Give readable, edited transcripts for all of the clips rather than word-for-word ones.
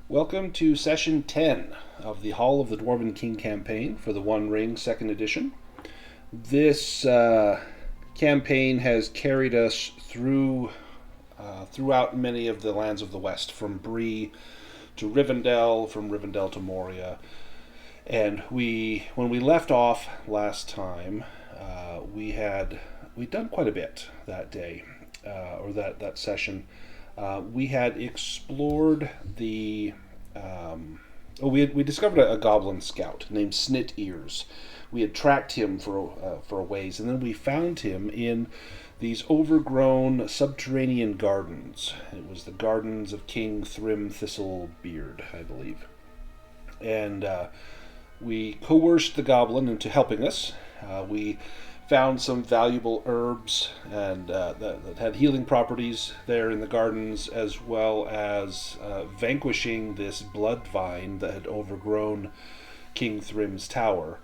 Welcome to Session 10 of the Hall of the Dwarven King campaign for the One Ring 2nd Edition. This campaign has carried us throughout many of the lands of the West, from Bree to Rivendell, from Rivendell to Moria. And when we left off last time, we'd done quite a bit that day, or that session. We had explored the. We discovered a goblin scout named Snit Ears. We had tracked him for a ways, and then we found him in these overgrown subterranean gardens. It was the gardens of King Thrym Thistlebeard, I believe. And we coerced the goblin into helping us. We found some valuable herbs and that had healing properties there in the gardens, as well as vanquishing this blood vine that had overgrown King Thrym's tower.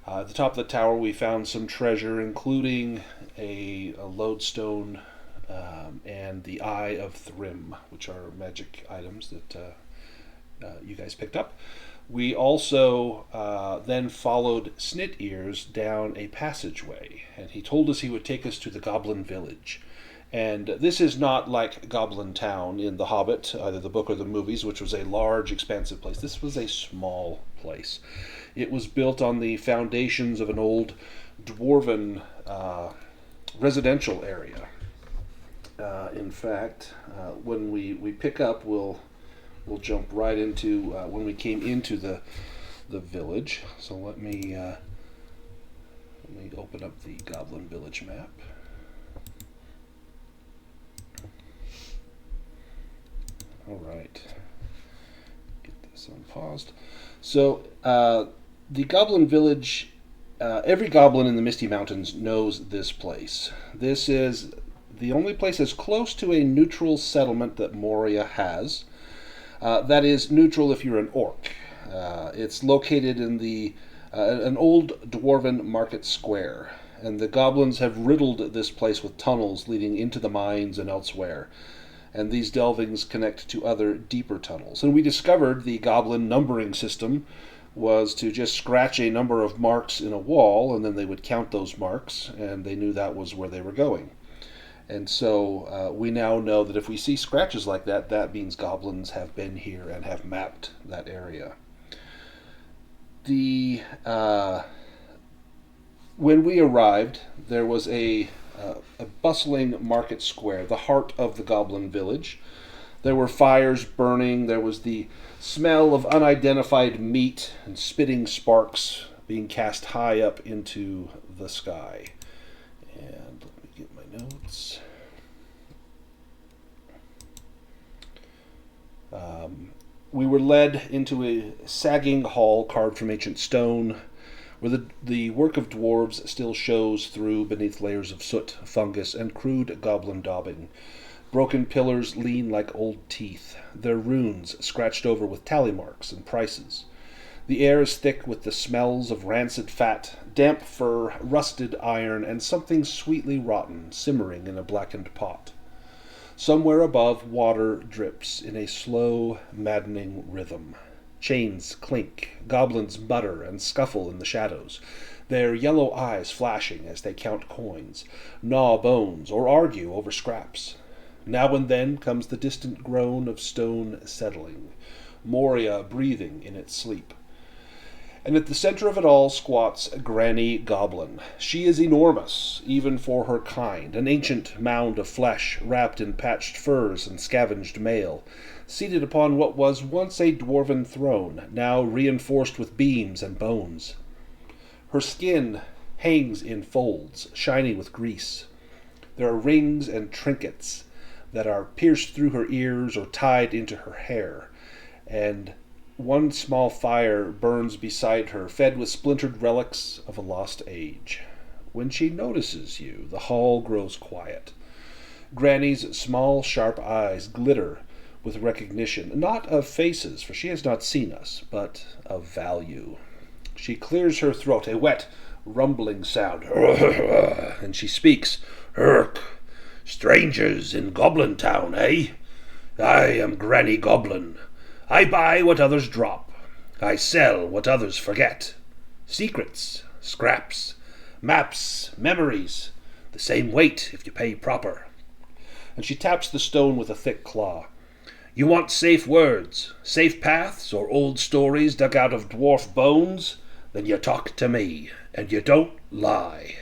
At the top of the tower we found some treasure, including a lodestone and the Eye of Thrym, which are magic items that you guys picked up. We also then followed Snit Ears down a passageway, and he told us he would take us to the Goblin Village. And this is not like Goblin Town in The Hobbit, either the book or the movies, which was a large, expansive place. This was a small place. It was built on the foundations of an old Dwarven residential area. In fact, when we pick up, we'll jump right into when we came into the village. So let me open up the Goblin Village map. All right, get this unpaused. So the Goblin Village. Every goblin in the Misty Mountains knows this place. This is the only place as close to a neutral settlement that Moria has. That is neutral if you're an orc. It's located in an old Dwarven market square, and the goblins have riddled this place with tunnels leading into the mines and elsewhere. And these delvings connect to other deeper tunnels. And we discovered the goblin numbering system was to just scratch a number of marks in a wall, and then they would count those marks, and they knew that was where they were going. And so we now know that if we see scratches like that, that means goblins have been here and have mapped that area. When we arrived, there was a bustling market square, the heart of the goblin village. There were fires burning. There was the smell of unidentified meat and spitting sparks being cast high up into the sky. And let me get my notes. We were led into a sagging hall carved from ancient stone, where the work of dwarves still shows through beneath layers of soot, fungus, and crude goblin daubing. Broken pillars lean like old teeth, their runes scratched over with tally marks and prices. The air is thick with the smells of rancid fat, damp fur, rusted iron, and something sweetly rotten simmering in a blackened pot. Somewhere above, water drips in a slow, maddening rhythm. Chains clink, goblins mutter and scuffle in the shadows, their yellow eyes flashing as they count coins, gnaw bones, or argue over scraps. Now and then comes the distant groan of stone settling, Moria breathing in its sleep. And at the center of it all squats Granny Goblin. She is enormous, even for her kind, an ancient mound of flesh wrapped in patched furs and scavenged mail, seated upon what was once a dwarven throne, now reinforced with beams and bones. Her skin hangs in folds, shiny with grease. There are rings and trinkets that are pierced through her ears or tied into her hair, and one small fire burns beside her, fed with splintered relics of a lost age. When she notices you, the hall grows quiet. Granny's small, sharp eyes glitter with recognition, not of faces, for she has not seen us, but of value. She clears her throat, a wet, rumbling sound, and she speaks. "Urk, strangers in Goblin Town, eh? I am Granny Goblin. I buy what others drop. I sell what others forget. Secrets, scraps, maps, memories, the same weight if you pay proper. And she taps the stone with a thick claw. You want safe words, safe paths, or old stories dug out of dwarf bones? Then you talk to me, and you don't lie.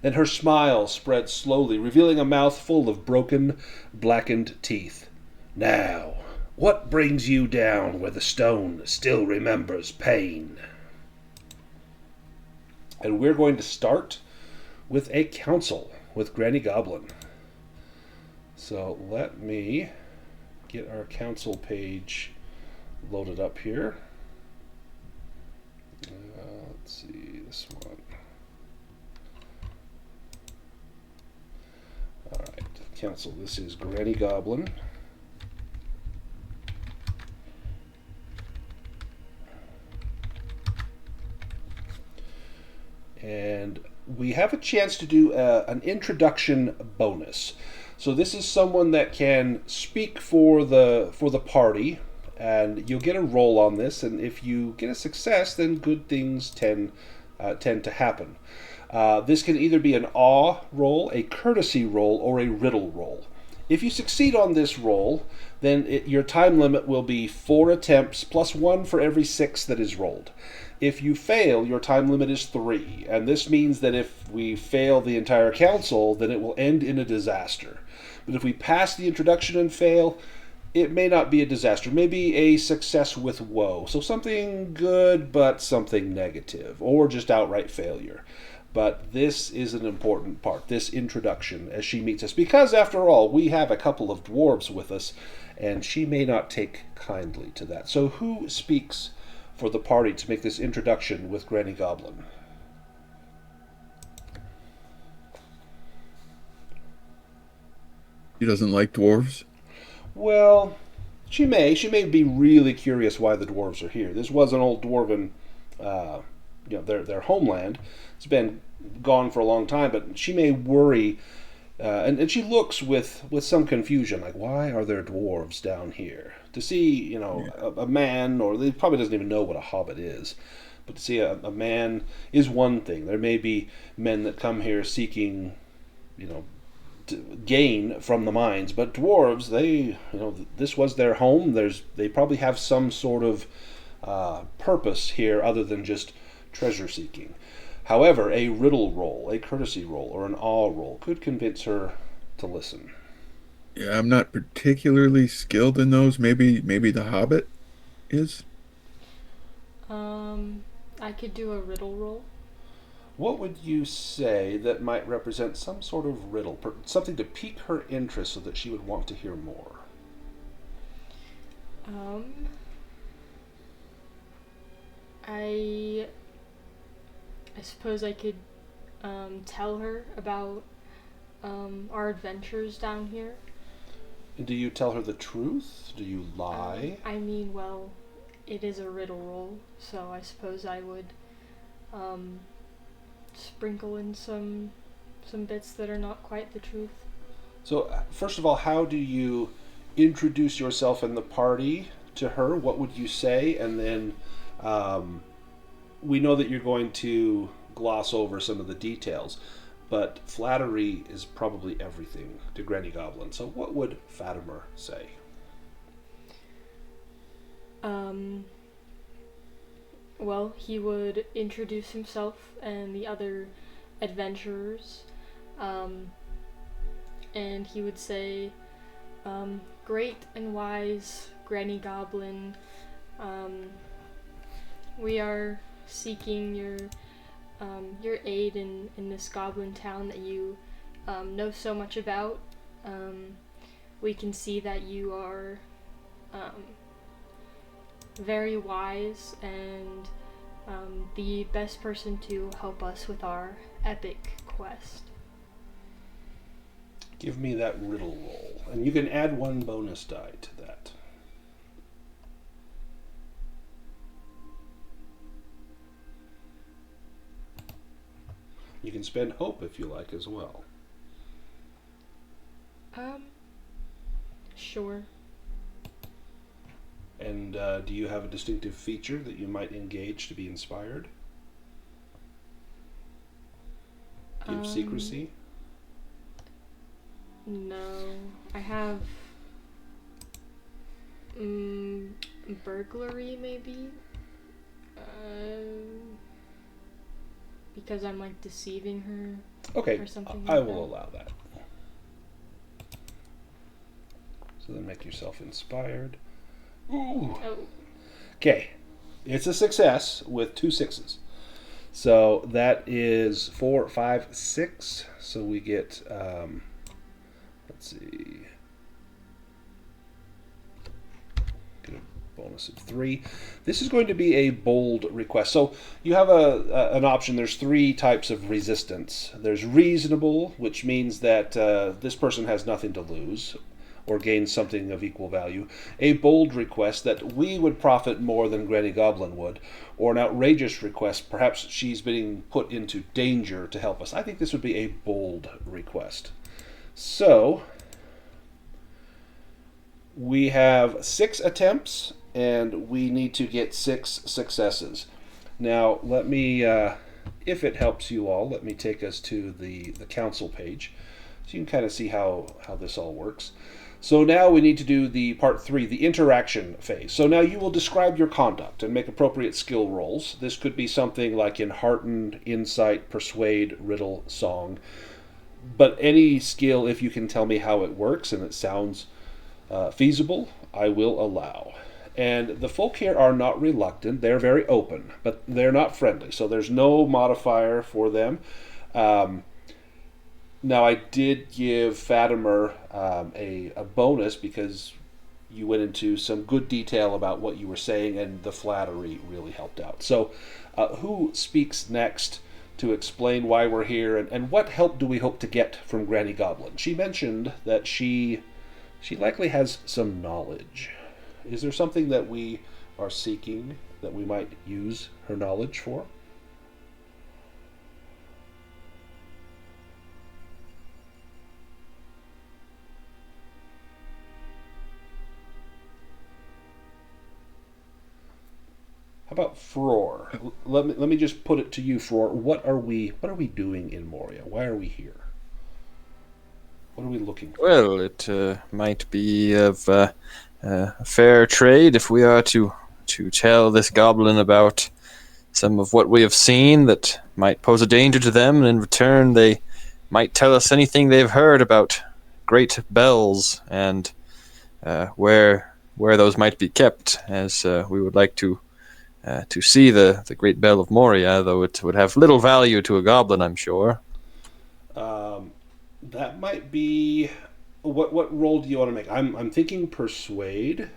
Then her smile spread slowly, revealing a mouth full of broken, blackened teeth. Now, what brings you down where the stone still remembers pain? And we're going to start with a council with Granny Goblin. So let me get our council page loaded up here. Let's see, this one. Alright, council, this is Granny Goblin. And we have a chance to do an introduction bonus. So this is someone that can speak for the party, and you'll get a roll on this. And if you get a success, then good things tend to happen. This can either be an awe roll, a courtesy roll, or a riddle roll. If you succeed on this roll, then your time limit will be 4 attempts plus 1 for every 6 that is rolled. If you fail, your time limit is 3, and this means that if we fail the entire council, then it will end in a disaster. But if we pass the introduction and fail, it may not be a disaster. Maybe a success with woe. So something good, but something negative, or just outright failure. But this is an important part, this introduction, as she meets us. Because, after all, we have a couple of dwarves with us, and she may not take kindly to that. So who speaks for the party to make this introduction with Granny Goblin? She doesn't like dwarves? Well, she may. She may be really curious why the dwarves are here. This was an old dwarven, their homeland. It's been gone for a long time, but she may worry, and she looks with some confusion, like, why are there dwarves down here? To see, a man, or he probably doesn't even know what a hobbit is, but to see a man is one thing. There may be men that come here seeking, gain from the mines, but dwarves, this was their home. They probably have some sort of purpose here other than just treasure seeking. However, a riddle roll, a courtesy roll, or an awe roll could convince her to listen. Yeah, I'm not particularly skilled in those. Maybe the Hobbit is? I could do a riddle roll. What would you say that might represent some sort of riddle, something to pique her interest so that she would want to hear more? I suppose I could tell her about our adventures down here. And do you tell her the truth? Do you lie? Well, it is a riddle roll, so I suppose I would sprinkle in some bits that are not quite the truth. So, first of all, how do you introduce yourself and the party to her? What would you say? And then we know that you're going to gloss over some of the details, but flattery is probably everything to Granny Goblin. So what would Fatimer say? Well, he would introduce himself and the other adventurers, and he would say, great and wise Granny Goblin, we are seeking your aid in this goblin town that you know so much about. We can see that you are very wise and the best person to help us with our epic quest. Give me that riddle roll, and you can add 1 bonus die to that. You can spend hope if you like as well. Sure. And do you have a distinctive feature that you might engage to be inspired? Do you have secrecy? No. I have burglary, maybe? Because I'm like deceiving her. Okay, or something I like will that. allow that. So then make yourself inspired. Ooh. Oh. Okay, it's a success with 2 6s. So that is 4, 5, 6. So we get, let's see, get a bonus of 3. This is going to be a bold request. So you have an option. There's 3 types of resistance. There's reasonable, which means that this person has nothing to lose or gain something of equal value. A bold request, that we would profit more than Granny Goblin would. Or an outrageous request, perhaps she's being put into danger to help us. I think this would be a bold request. So we have 6 attempts, and we need to get 6 successes. Now, let me, if it helps you all, let me take us to the council page, so you can kind of see how this all works. So now we need to do the part 3, the interaction phase. So now you will describe your conduct and make appropriate skill rolls. This could be something like Enheartened, Insight, Persuade, Riddle, Song. But any skill, if you can tell me how it works and it sounds feasible, I will allow. And the folk here are not reluctant. They're very open, but they're not friendly. So there's no modifier for them. Now, I did give Fatimer a bonus because you went into some good detail about what you were saying, and the flattery really helped out. So who speaks next to explain why we're here, and what help do we hope to get from Granny Goblin? She mentioned that she likely has some knowledge. Is there something that we are seeking that we might use her knowledge for? How about Frór? Let me just put it to you, Frór. What are we doing in Moria? Why are we here? What are we looking for? Well, it might be of a fair trade if we are to tell this goblin about some of what we have seen that might pose a danger to them, and in return they might tell us anything they've heard about great bells and where those might be kept, as we would like to see the Great Bell of Moria, though it would have little value to a goblin, I'm sure. That might be... What role do you want to make? I'm thinking Persuade,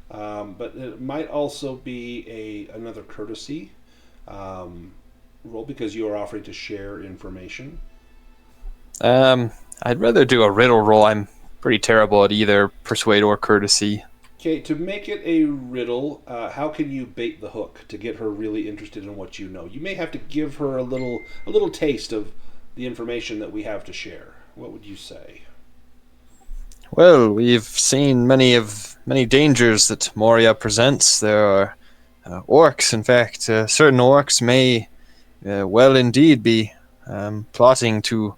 but it might also be another courtesy role, because you are offering to share information. I'd rather do a riddle roll. I'm pretty terrible at either Persuade or courtesy. Okay, to make it a riddle, how can you bait the hook to get her really interested in what you know? You may have to give her a little taste of the information that we have to share. What would you say? Well, we've seen many dangers that Moria presents. There are orcs. In fact, certain orcs may well indeed be plotting to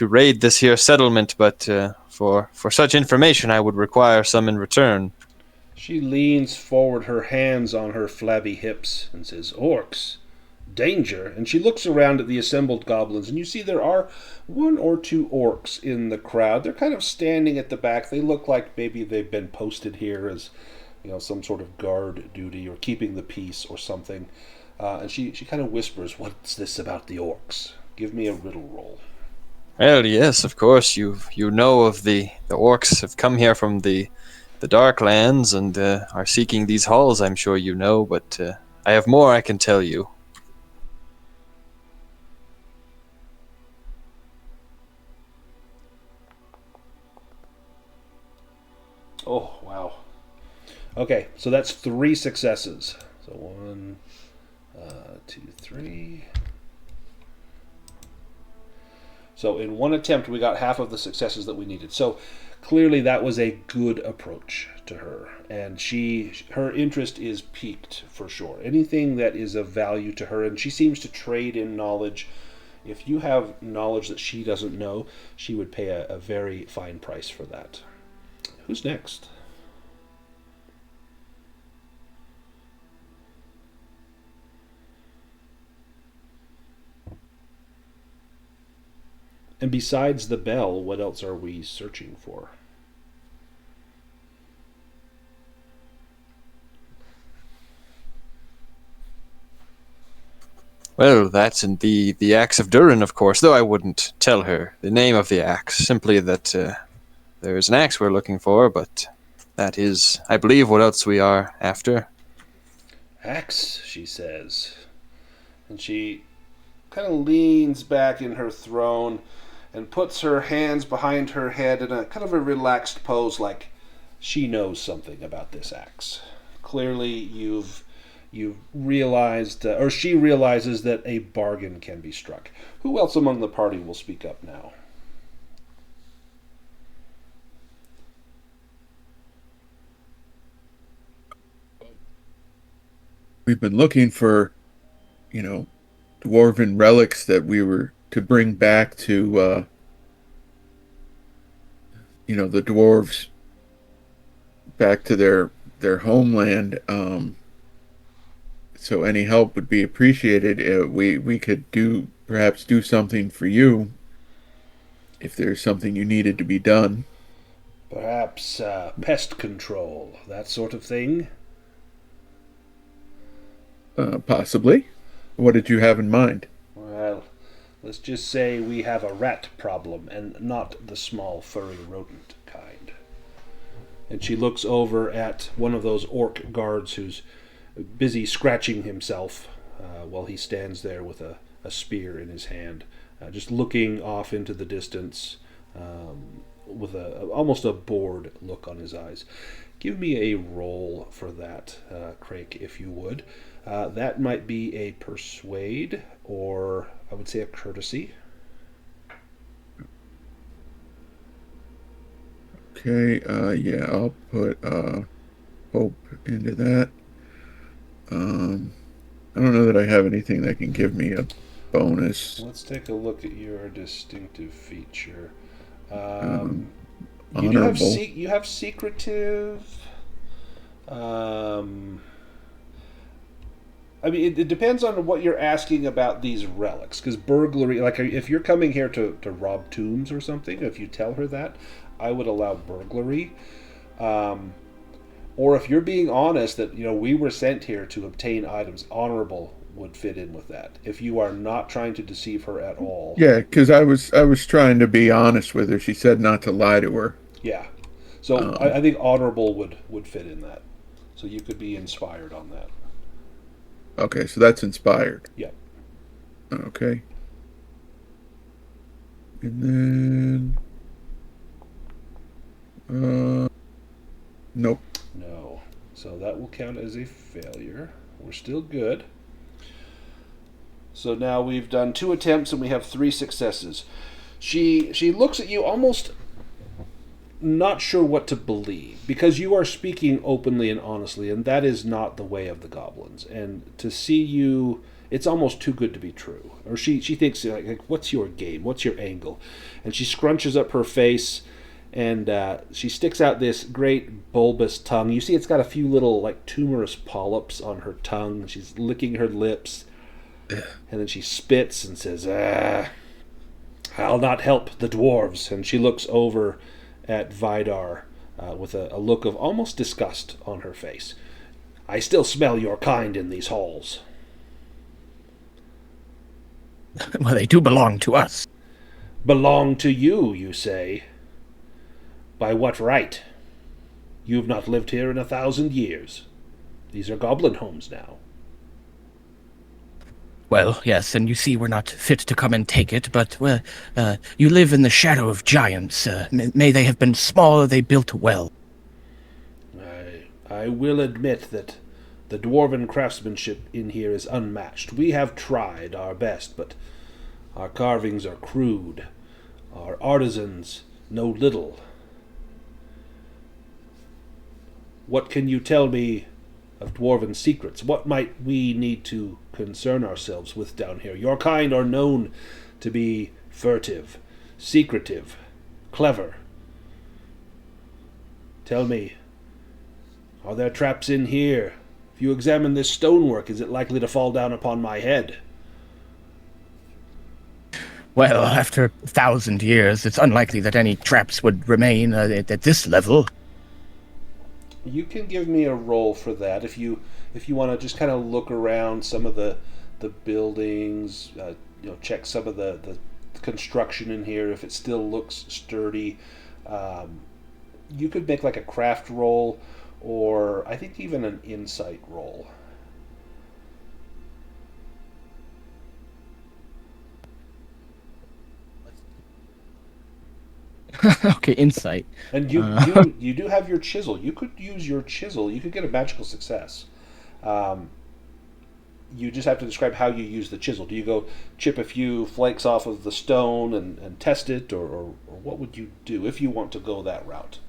raid this here settlement, but for such information I would require some in return. She leans forward, her hands on her flabby hips, and says, "Orcs? Danger?" And she looks around at the assembled goblins, and you see there are 1 or 2 orcs in the crowd. They're kind of standing at the back. They look like maybe they've been posted here as, some sort of guard duty or keeping the peace or something. And she kind of whispers, "What's this about the orcs? Give me a riddle roll." Well, yes, of course. You know of the orcs have come here from the Darklands and are seeking these halls, I'm sure you know, but I have more I can tell you. Oh, wow. Okay, so that's 3 successes. So 1, 2, 3. So in one attempt, we got half of the successes that we needed. So clearly that was a good approach to her, and her interest is piqued for sure. Anything that is of value to her, and she seems to trade in knowledge. If you have knowledge that she doesn't know, she would pay a very fine price for that. Who's next? And besides the bell, what else are we searching for? Well, that's in the axe of Durin, of course, though I wouldn't tell her the name of the axe, simply that there's an axe we're looking for, but that is, I believe, what else we are after. Axe, she says. And she kind of leans back in her throne and puts her hands behind her head in a kind of a relaxed pose, like she knows something about this axe. Clearly, you've realized, or she realizes that a bargain can be struck. Who else among the party will speak up now? We've been looking for, dwarven relics that we were to bring back to, the dwarves back to their homeland. So any help would be appreciated. We could perhaps do something for you if there's something you needed to be done. Perhaps pest control, that sort of thing? Possibly. What did you have in mind? Well, let's just say we have a rat problem, and not the small furry rodent kind. And she looks over at one of those orc guards who's busy scratching himself while he stands there with a spear in his hand, just looking off into the distance with almost a bored look on his eyes. Give me a roll for that, Craic, if you would. That might be a persuade, or I would say a courtesy. Okay, yeah, I'll put hope into that. I don't know that I have anything that can give me a bonus. Let's take a look at your distinctive feature. Honorable. You have secretive. I mean, it depends on what you're asking about these relics. Because burglary, like if you're coming here to rob tombs or something, if you tell her that, I would allow burglary. Or if you're being honest that, we were sent here to obtain items, honorable would fit in with that. If you are not trying to deceive her at all. Yeah, because I was trying to be honest with her. She said not to lie to her. Yeah. So I think honorable would fit in that. So you could be inspired on that. Okay, so that's inspired. Yep. Okay. And then... nope. No. So that will count as a failure. We're still good. So now we've done 2 attempts and we have 3 successes. She looks at you almost not sure what to believe, because you are speaking openly and honestly, and that is not the way of the goblins. And to see you, it's almost too good to be true. Or she thinks, like, what's your game? What's your angle? And she scrunches up her face, and she sticks out this great bulbous tongue. You see it's got a few little, like, tumorous polyps on her tongue. She's licking her lips, and then she spits and says, I'll not help the dwarves. And she looks over at Vidar with a look of almost disgust on her face. I still smell your kind in these halls. Well, they do belong to us. Belong to you, you say? By what right? You've not lived here in 1,000 years. These are goblin homes now. Well, yes, and you see we're not fit to come and take it, but you live in the shadow of giants. May they have been small or they built well. I will admit that the dwarven craftsmanship in here is unmatched. We have tried our best, but our carvings are crude. Our artisans know little. What can you tell me of dwarven secrets? What might we need to concern ourselves with down here? Your kind are known to be furtive, secretive, clever. Tell me, are there traps in here? If you examine this stonework, is it likely to fall down upon my head? Well, after 1,000 years, it's unlikely that any traps would remain at this level. You can give me a roll for that if you want to just kind of look around some of the buildings, check some of the construction in here if it still looks sturdy. You could make like a craft roll, or I think even an insight roll. Okay, insight. And you do have your chisel. You could use your chisel. You could get a magical success. You just have to describe how you use the chisel. Do you go chip a few flakes off of the stone and test it, or what would you do if you want to go that route?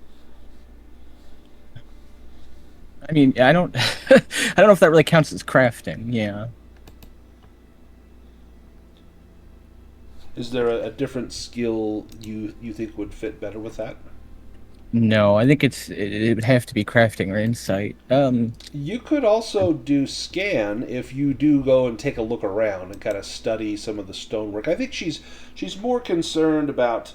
I mean, I don't I don't know if that really counts as crafting. Yeah. Is there a different skill you think would fit better with that? No, I think it would have to be crafting or insight. You could also do scan if you do go and take a look around and kind of study some of the stonework. I think she's more concerned about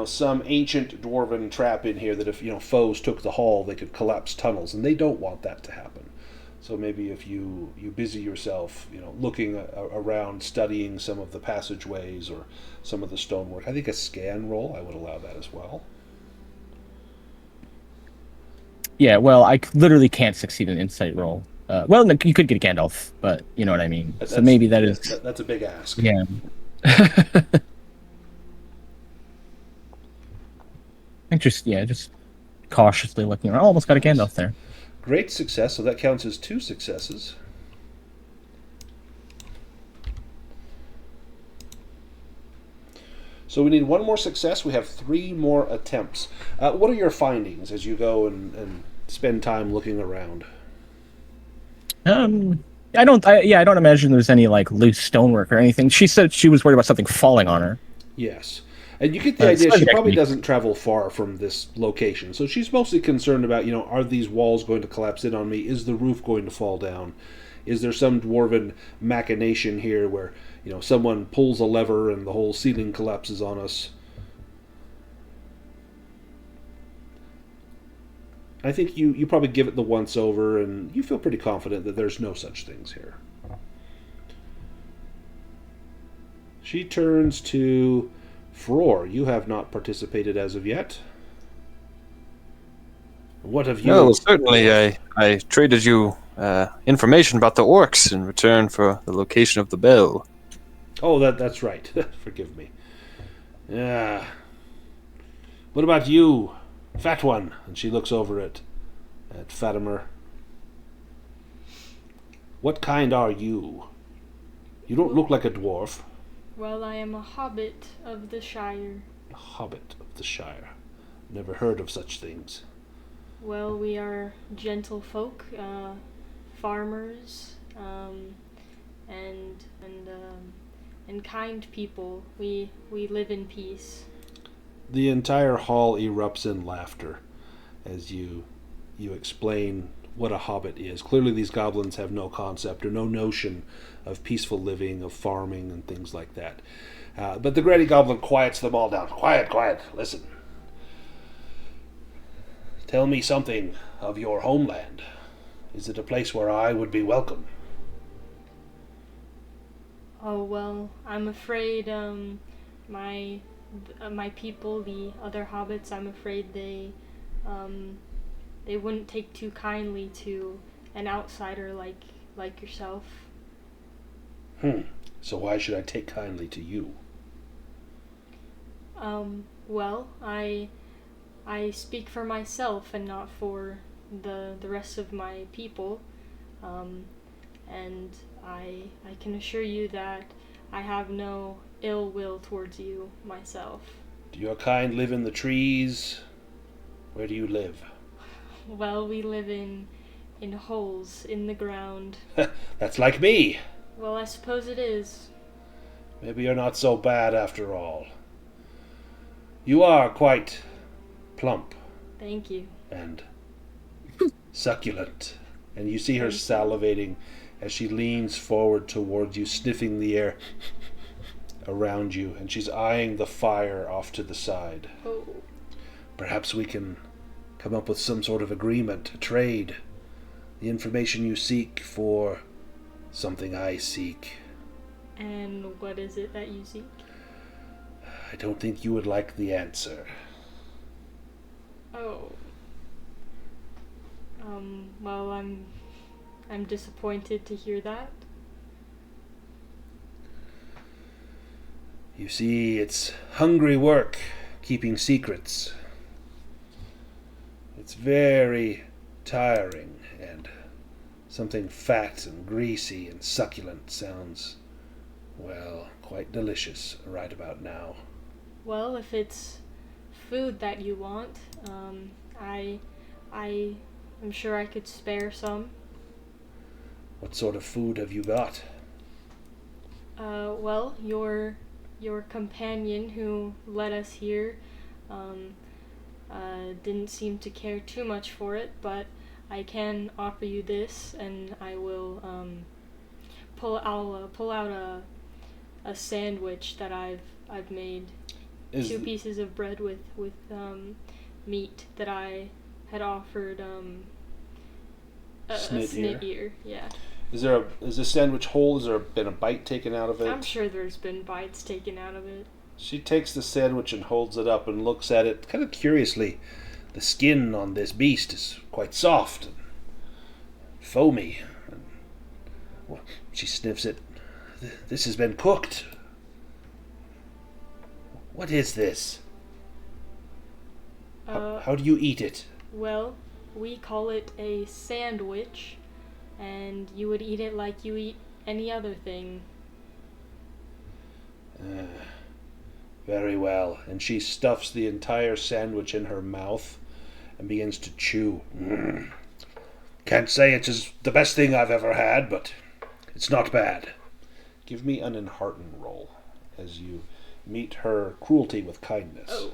some ancient dwarven trap in here that if foes took the hall, they could collapse tunnels, and they don't want that to happen. So maybe if you busy yourself, looking around, studying some of the passageways or some of the stonework, I think a scan roll, I would allow that as well. Yeah, well, I literally can't succeed an insight roll. Well, no, you could get a Gandalf, but you know what I mean. So maybe that's a big ask. Yeah. I think just cautiously looking around. Almost got a Gandalf there. Great success, so that counts as 2 successes. So we need 1 more success. We have 3 more attempts. What are your findings as you go and spend time looking around? I don't imagine there's any like loose stonework or anything. She said she was worried about something falling on her. Yes. And you get the idea she probably doesn't travel far from this location. So she's mostly concerned about, are these walls going to collapse in on me? Is the roof going to fall down? Is there some dwarven machination here where, someone pulls a lever and the whole ceiling collapses on us? I think you probably give it the once over and you feel pretty confident that there's no such things here. She turns to Frór. You have not participated as of yet. What have you... No, well, certainly I traded you information about the orcs in return for the location of the bell. Oh, that's right. Forgive me. Yeah. What about you, fat one? And she looks over at Fatimer. What kind are you? You don't look like a dwarf. Well, I am a hobbit of the Shire. A hobbit of the Shire. Never heard of such things. Well, we are gentle folk, farmers, and kind people. We live in peace. The entire hall erupts in laughter as you explain what a hobbit is. Clearly these goblins have no concept or no notion of peaceful living, of farming, and things like that. But the Granny Goblin quiets them all down. Quiet, listen. Tell me something of your homeland. Is it a place where I would be welcome? Oh, well, I'm afraid my people, the other hobbits, I'm afraid they wouldn't take too kindly to an outsider like yourself. So why should I take kindly to you? Well, I speak for myself and not for the rest of my people. And I can assure you that I have no ill will towards you myself. Do your kind live in the trees? Where do you live? Well, we live in holes in the ground. That's like me. Well, I suppose it is. Maybe you're not so bad after all. You are quite plump Thank you. and succulent. And you see her salivating as she leans forward towards you, sniffing the air around you, and she's eyeing the fire off to the side. Oh. Perhaps we can come up with some sort of agreement, a trade. The information you seek for something I seek. And what is it that you seek? I don't think you would like the answer. Oh. Well, I'm disappointed to hear that. You see, it's hungry work, keeping secrets. It's very tiring, and something fat and greasy and succulent sounds, well, quite delicious right about now. Well, if it's food that you want, I'm sure I could spare some. What sort of food have you got? Well, your companion who led us here, didn't seem to care too much for it, but I can offer you this, and I will, pull out a sandwich that I've made. Is 2 pieces of bread with meat that I had offered, a snit ear. Yeah. Is this sandwich whole? Has there been a bite taken out of it? I'm sure there's been bites taken out of it. She takes the sandwich and holds it up and looks at it kind of curiously. The skin on this beast is quite soft and foamy. Well, she sniffs it. This has been cooked. What is this? How do you eat it? Well, we call it a sandwich, and you would eat it like you eat any other thing. Very well. And she stuffs the entire sandwich in her mouth and begins to chew. Can't say it's the best thing I've ever had, but it's not bad. Give me an enhearten roll as you meet her cruelty with kindness. Oh,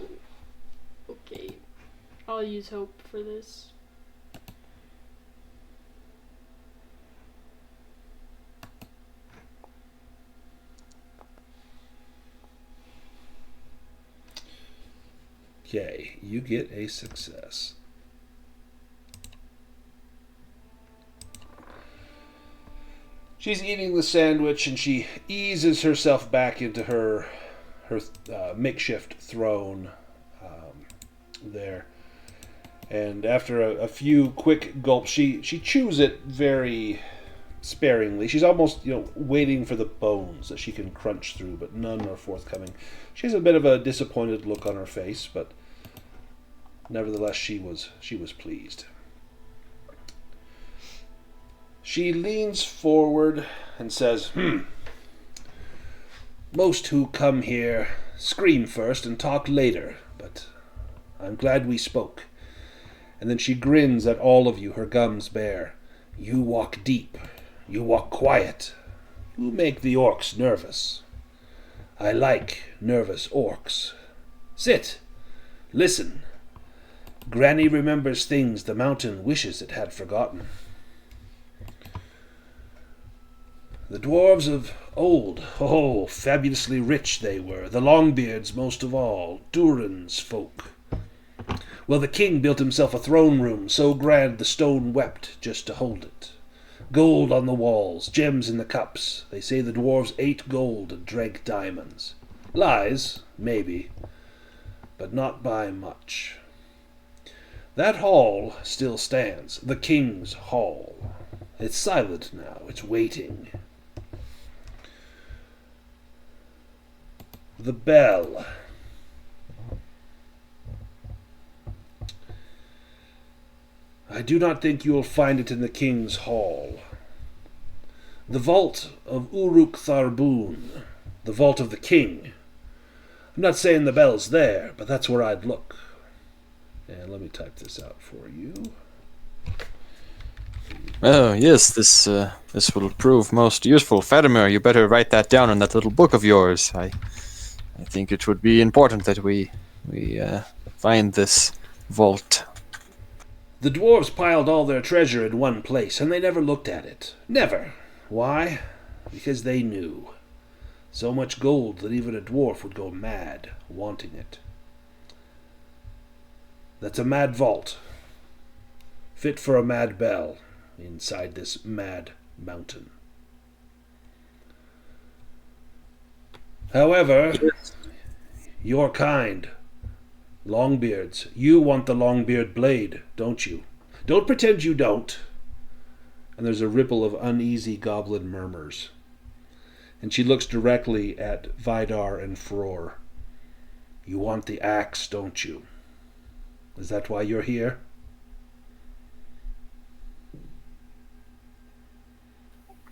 okay. I'll use hope for this. Okay, you get a success. She's eating the sandwich and she eases herself back into her makeshift throne there. And after a few quick gulps, she chews it very sparingly. She's almost, waiting for the bones that she can crunch through, but none are forthcoming. She has a bit of a disappointed look on her face, but nevertheless, she was pleased. She leans forward and says, Most who come here scream first and talk later, but I'm glad we spoke. And then she grins at all of you, her gums bare. You walk deep. You walk quiet. You make the orcs nervous. I like nervous orcs. Sit. Listen. Granny remembers things the mountain wishes it had forgotten. The dwarves of old, fabulously rich they were, the Longbeards most of all, Durin's folk. Well, the king built himself a throne room so grand the stone wept just to hold it. Gold on the walls, gems in the cups. They say the dwarves ate gold and drank diamonds. Lies, maybe, but not by much. That hall still stands, the king's hall. It's silent now, it's waiting. The bell. I do not think you will find it in the king's hall. The vault of Uruk Tharbun, the vault of the king. I'm not saying the bell's there, but that's where I'd look. And let me type this out for you. Oh, yes, this will prove most useful. Fatimer, you better write that down in that little book of yours. I think it would be important that we find this vault. The dwarves piled all their treasure in one place, and they never looked at it. Never. Why? Because they knew. So much gold that even a dwarf would go mad wanting it. That's a mad vault. Fit for a mad bell inside this mad mountain. However, your kind, Longbeards, you want the Longbeard blade, don't you? Don't pretend you don't. And there's a ripple of uneasy goblin murmurs. And she looks directly at Vidar and Frór. You want the axe, don't you? Is that why you're here?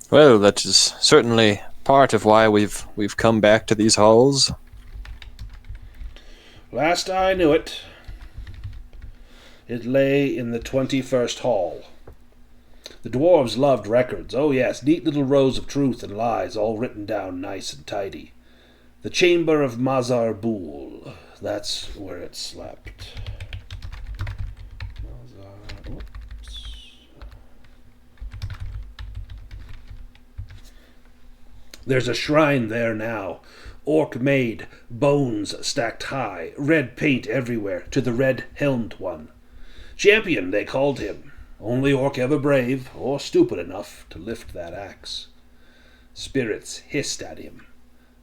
Well, that is certainly part of why we've come back to these halls. Last I knew it, it lay in the 21st hall. The dwarves loved records. Oh yes, neat little rows of truth and lies, all written down nice and tidy. The chamber of Mazar Bul, that's where it slept. There's a shrine there now, orc-made, bones stacked high, red paint everywhere, to the red-helmed one. Championn, they called him. Only orc ever brave, or stupid enough, to lift that axe. Spirits hissed at him,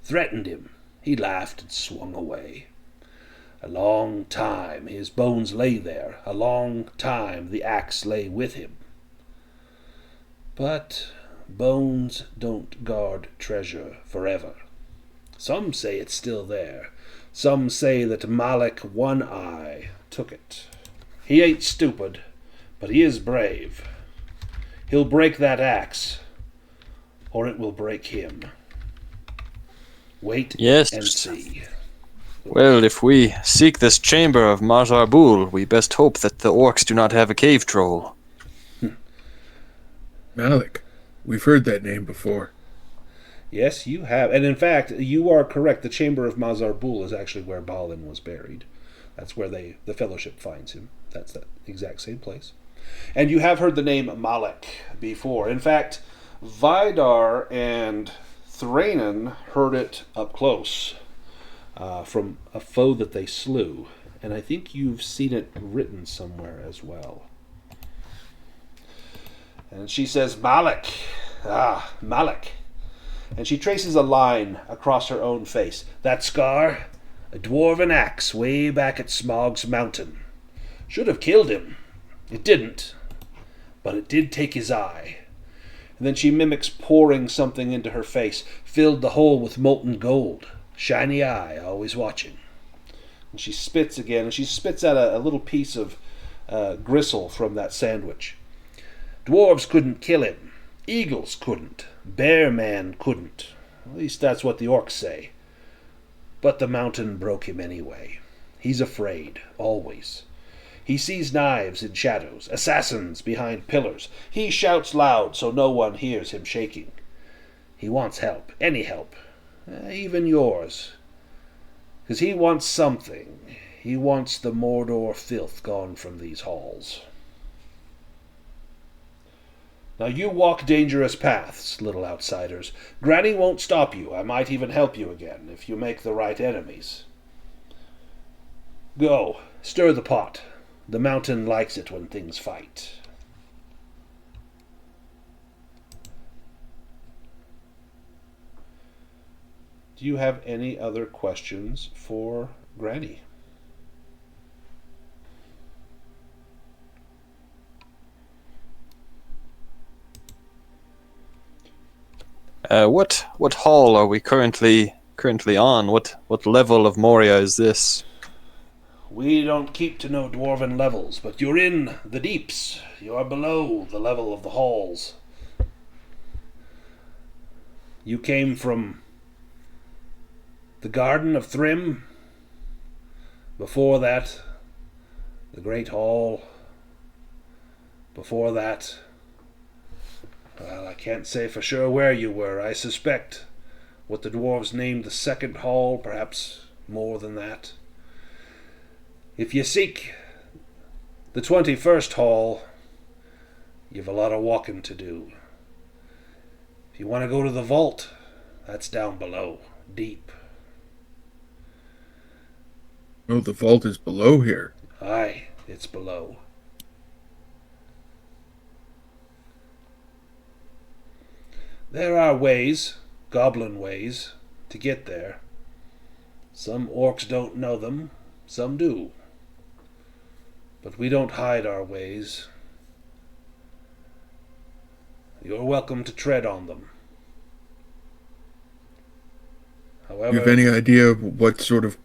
threatened him. He laughed and swung away. A long time his bones lay there, a long time the axe lay with him. But bones don't guard treasure forever. Some say it's still there. Some say that Malek One-Eye took it. He ain't stupid, but he is brave. He'll break that axe, or it will break him. Wait Yes. and see. Well, if we seek this chamber of Mazar Bul, we best hope that the orcs do not have a cave troll. Malik. We've heard that name before. Yes, you have. And in fact, you are correct. The chamber of Mazar Bul is actually where Balin was buried. That's where the Fellowship finds him. That's that exact same place. And you have heard the name Malek before. In fact, Vidar and Thranin heard it up close from a foe that they slew. And I think you've seen it written somewhere as well. And she says, Malek. Ah, Malek. And she traces a line across her own face. That scar? A dwarven axe way back at Smog's Mountain. Should have killed him. It didn't. But it did take his eye. And then she mimics pouring something into her face, filled the hole with molten gold. Shiny eye, always watching. And she spits again, and she spits out a little piece of gristle from that sandwich. Dwarves couldn't kill him. Eagles couldn't. Bear Man couldn't. At least that's what the orcs say. But the mountain broke him anyway. He's afraid, always. He sees knives in shadows, assassins behind pillars. He shouts loud so no one hears him shaking. He wants help, any help, even yours. 'Cause he wants something. He wants the Mordor filth gone from these halls. Now you walk dangerous paths, little outsiders. Granny won't stop you. I might even help you again, if you make the right enemies. Go, stir the pot. The mountain likes it when things fight. Do you have any other questions for Granny? What hall are we currently on? What level of Moria is this? We don't keep to no dwarven levels, but you're in the deeps. You are below the level of the halls. You came from the Garden of Thrym. Before that, the Great Hall. Before that, well, I can't say for sure where you were. I suspect what the dwarves named the second hall, perhaps more than that. If you seek the 21st hall, you've a lot of walking to do. If you want to go to the vault, that's down below, deep. Oh, the vault is below here. Aye, it's below. There are ways, goblin ways, to get there. Some orcs don't know them, some do. But we don't hide our ways. You're welcome to tread on them. However, Do you have any idea of what sort of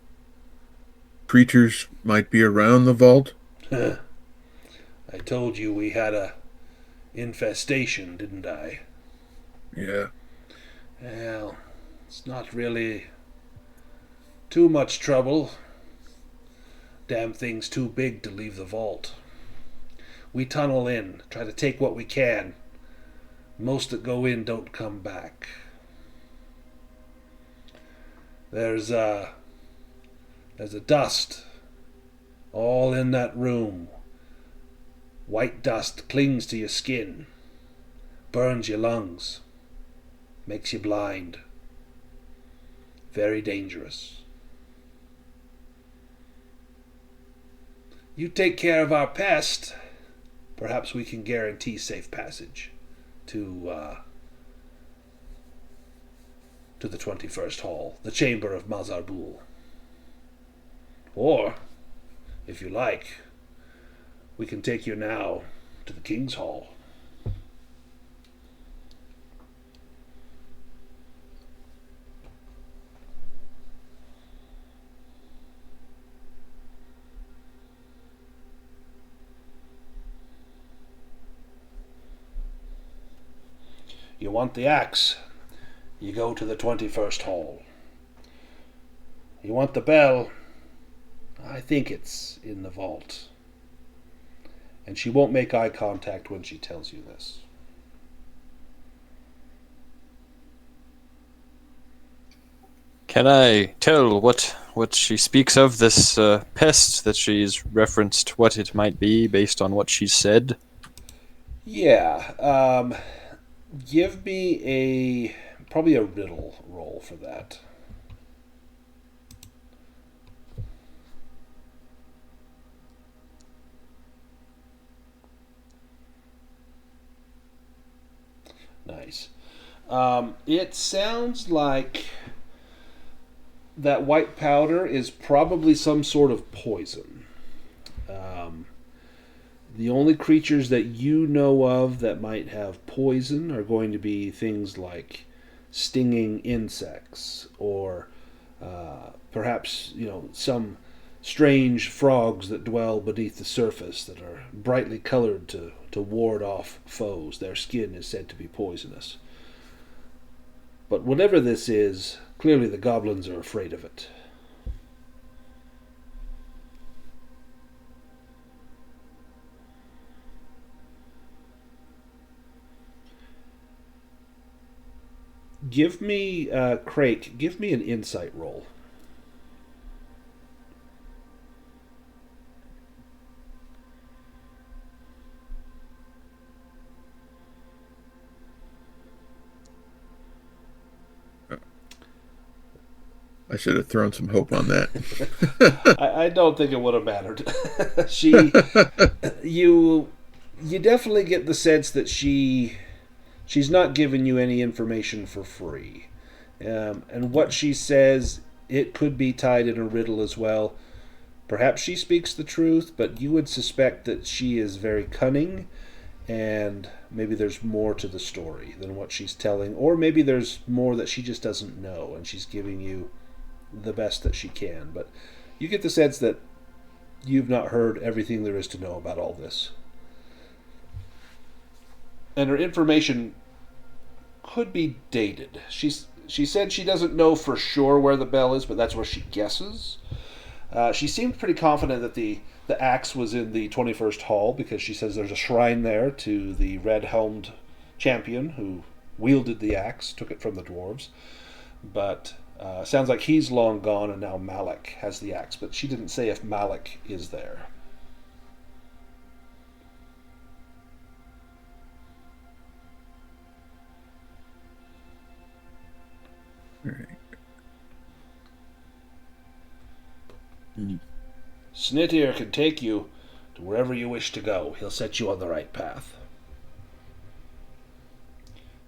creatures might be around the vault? I told you we had a infestation, didn't I? Yeah. Well, it's not really too much trouble. Damn thing's too big to leave the vault. We tunnel in, try to take what we can. Most that go in don't come back. There's a dust all in that room. White dust clings to your skin, burns your lungs, makes you blind. Very dangerous. You take care of our pest, perhaps we can guarantee safe passage to the 21st Hall, the chamber of Mazarbul. Or, if you like, we can take you now to the King's Hall. You want the axe, you go to the 21st Hall. You want the bell, I think it's in the vault. And she won't make eye contact when she tells you this. Can I tell what she speaks of, this pest that she's referenced, what it might be based on what she said? Yeah, give me probably a riddle roll for that. Nice. It sounds like that white powder is probably some sort of poison. The only creatures that you know of that might have poison are going to be things like stinging insects, or perhaps some strange frogs that dwell beneath the surface that are brightly colored to ward off foes. Their skin is said to be poisonous. But whatever this is, clearly the goblins are afraid of it. Give me, Craic, give me an insight roll. I should have thrown some hope on that. I don't think it would have mattered. You definitely get the sense that she's not giving you any information for free. And what she says, it could be tied in a riddle as well. Perhaps she speaks the truth, but you would suspect that she is very cunning, and maybe there's more to the story than what she's telling. Or maybe there's more that she just doesn't know, and she's giving you the best that she can. But you get the sense that you've not heard everything there is to know about all this. And her information could be dated. She said she doesn't know for sure where the bell is, but that's where she guesses. She seemed pretty confident that the axe was in the 21st Hall because she says there's a shrine there to the red-helmed champion who wielded the axe, took it from the dwarves. But sounds like he's long gone and now Malik has the axe. But she didn't say if Malik is there. All right. Snittir can take you to wherever you wish to go. He'll set you on the right path.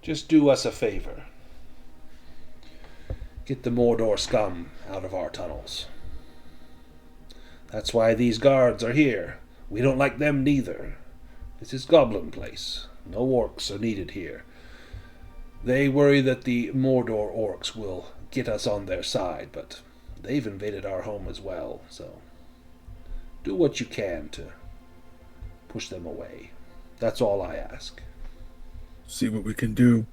Just do us a favor. Get the Mordor scum out of our tunnels. That's why these guards are here. We don't like them neither. This is Goblin place. No orcs are needed here. They worry that the Mordor orcs will get us on their side, but they've invaded our home as well, so do what you can to push them away. That's all I ask. See what we can do.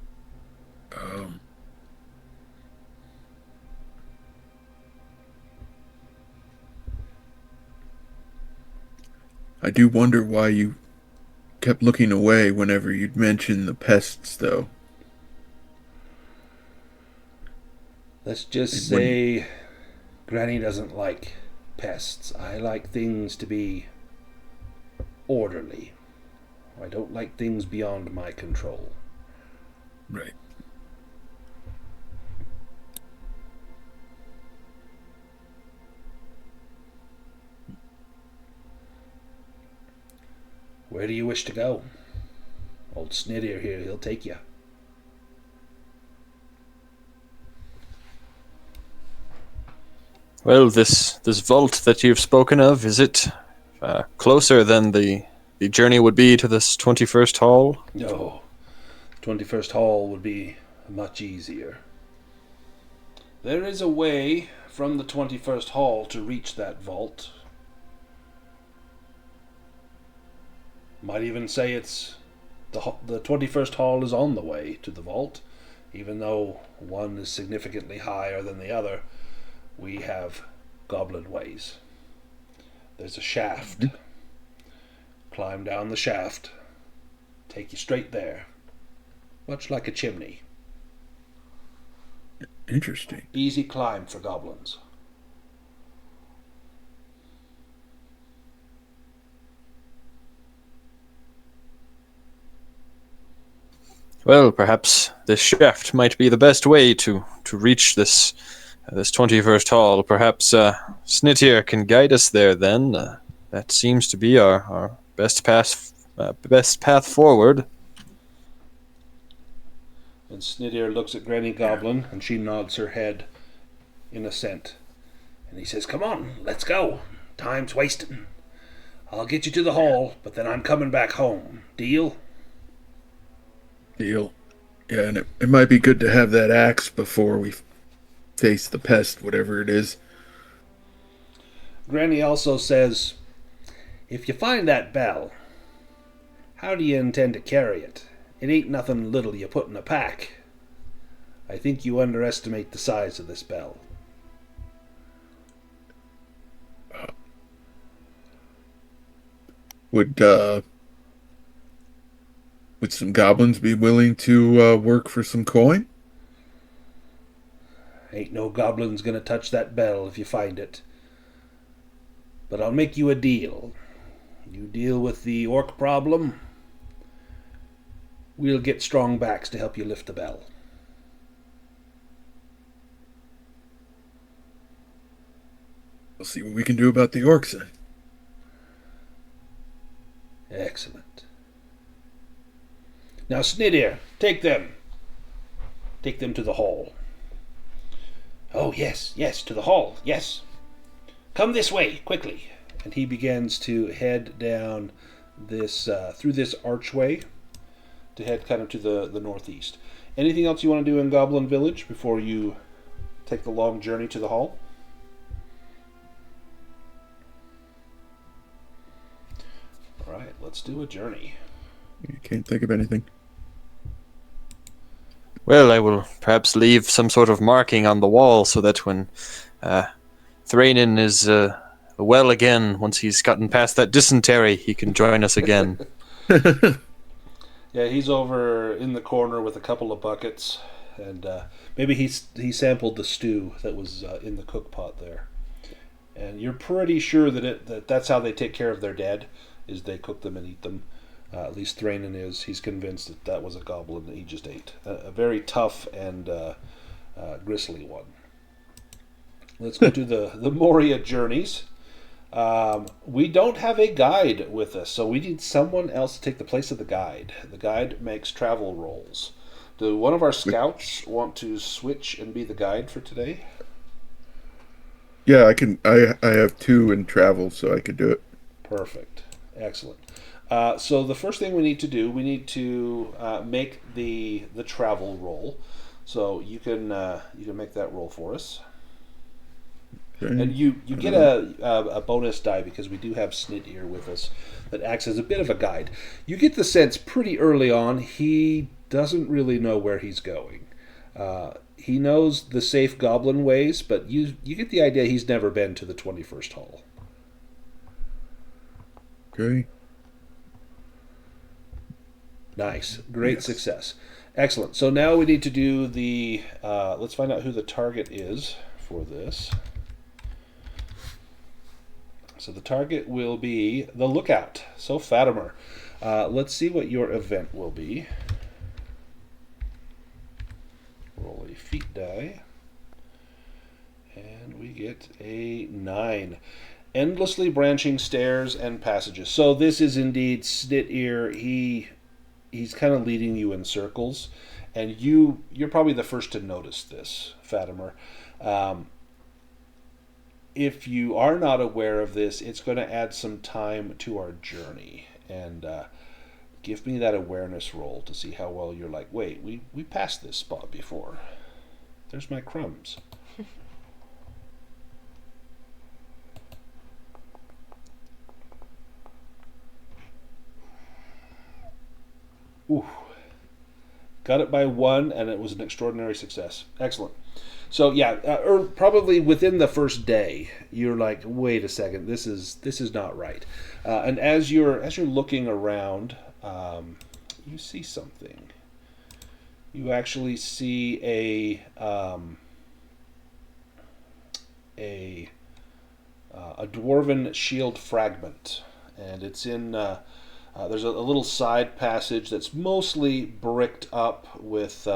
I do wonder why you kept looking away whenever you'd mention the pests, though. Let's just say Granny doesn't like pests. I like things to be orderly. I don't like things beyond my control. Right. Where do you wish to go? Old Snittir here, he'll take you. Well, this vault that you've spoken of, is it closer than the journey would be to this 21st Hall? No. 21st Hall would be much easier. There is a way from the 21st Hall to reach that vault. Might even say it's the 21st Hall is on the way to the vault, even though one is significantly higher than the other. We have goblin ways. There's a shaft. Climb down the shaft. Take you straight there. Much like a chimney. Interesting. Easy climb for goblins. Well, perhaps this shaft might be the best way to reach this 21st Hall. Perhaps Snittir can guide us there then. That seems to be our best path forward. And Snittir looks at Granny Goblin, and she nods her head in assent. And he says, "Come on, let's go. Time's wasting. I'll get you to the hall, but then I'm coming back home. Deal?" Deal. Yeah, and it might be good to have that axe before we face the pest, whatever it is. Granny also says, "If you find that bell, how do you intend to carry it? It ain't nothing little you put in a pack. I think you underestimate the size of this bell." Would some goblins be willing to work for some coin? Ain't no goblins gonna touch that bell if you find it. But I'll make you a deal. You deal with the orc problem, we'll get strong backs to help you lift the bell. We'll see what we can do about the orcs then. Excellent. Now, Snittir, take them. Take them to the hall. Oh, yes, to the hall, yes. Come this way, quickly. And he begins to head down this, through this archway to head kind of to the northeast. Anything else you want to do in Goblin Village before you take the long journey to the hall? All right, let's do a journey. You can't think of anything. Well, I will perhaps leave some sort of marking on the wall so that when Thranin is well again. Once he's gotten past that dysentery, he can join us again. Yeah, he's over in the corner with a couple of buckets, and maybe he sampled the stew that was in the cook pot there. And you're pretty sure that that's how they take care of their dead, is they cook them and eat them. At least Thranin is. He's convinced that was a goblin that he just ate. A very tough and grisly one. Let's go to the Moria journeys. We don't have a guide with us, so we need someone else to take the place of the guide. The guide makes travel rolls. Do one of our scouts want to switch and be the guide for today? Yeah, I can. I have 2 in travel, so I could do it. Perfect. Excellent. So the first thing we need to do, we need to make the travel roll. So you can make that roll for us. Okay. And you get a bonus die because we do have Snit Ear with us that acts as a bit of a guide. You get the sense pretty early on he doesn't really know where he's going. He knows the safe goblin ways, but you get the idea he's never been to the 21st Hall. Okay. Nice. Great success. Excellent. So now we need to do the... let's find out who the target is for this. So the target will be the Lookout. So Fatimer. Let's see what your event will be. Roll a feat die. And we get a 9. Endlessly branching stairs and passages. So this is indeed Snit Ear. He's kind of leading you in circles, and you're probably the first to notice this, Fatimer. If you are not aware of this, it's going to add some time to our journey, and give me that awareness roll to see how well you're like, wait, we passed this spot before. There's my crumbs. Ooh. Got it by 1, and it was an extraordinary success. Excellent. So yeah, or probably within the first day, you're like, wait a second, this is not right. And as you're looking around, you see something. You actually see a dwarven shield fragment, and it's in. There's a little side passage that's mostly bricked up with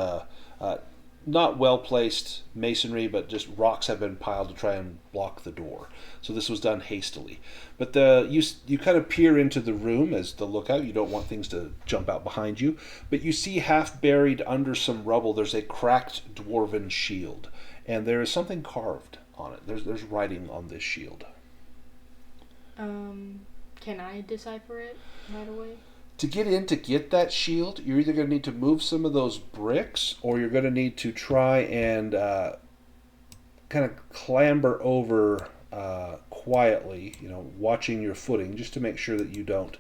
not well-placed masonry, but just rocks have been piled to try and block the door. So this was done hastily. But you kind of peer into the room as the Lookout. You don't want things to jump out behind you. But you see half buried under some rubble, there's a cracked dwarven shield. And there is something carved on it. There's writing on this shield. Can I decipher it right away? To get in to get that shield, you're either going to need to move some of those bricks, or you're going to need to try and kind of clamber over quietly, watching your footing, just to make sure that you don't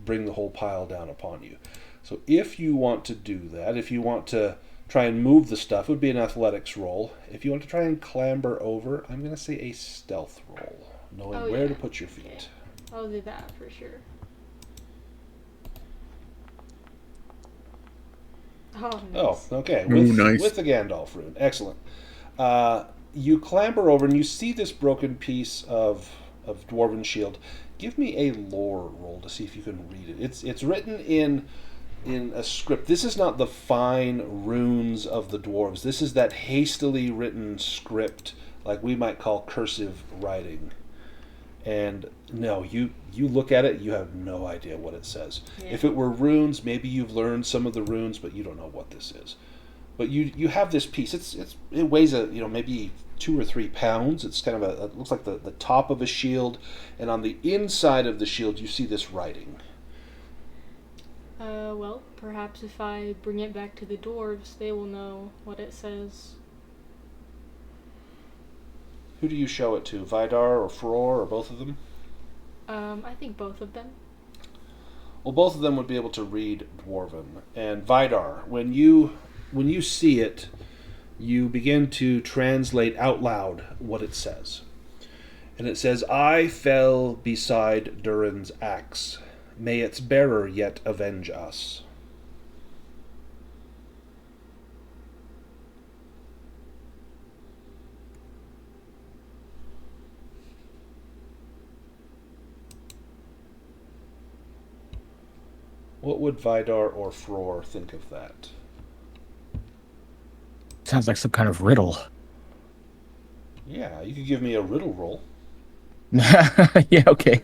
bring the whole pile down upon you. So if you want to do that, if you want to try and move the stuff, it would be an athletics roll. If you want to try and clamber over, I'm going to say a stealth roll, knowing where to put your feet. Okay. I'll do that for sure. Oh, nice. Oh, okay. Nice. With the Gandalf rune. Excellent. You clamber over and you see this broken piece of Dwarven shield. Give me a lore roll to see if you can read it. It's written in a script. This is not the fine runes of the dwarves. This is that hastily written script, like we might call cursive writing. And no, you look at it, you have no idea what it says. Yeah. If it were runes, maybe you've learned some of the runes, but you don't know what this is. But you have this piece. It weighs maybe 2 or 3 pounds. It's kind of it looks like the top of a shield, and on the inside of the shield you see this writing. Well, perhaps if I bring it back to the dwarves, they will know what it says. Who do you show it to? Vidar or Frór, or both of them? I think both of them. Well, both of them would be able to read Dwarven. And Vidar, when you see it, you begin to translate out loud what it says. And it says, I fell beside Durin's axe. May its bearer yet avenge us. What would Vidar or Frór think of that? Sounds like some kind of riddle. Yeah, you could give me a riddle roll. Yeah, okay.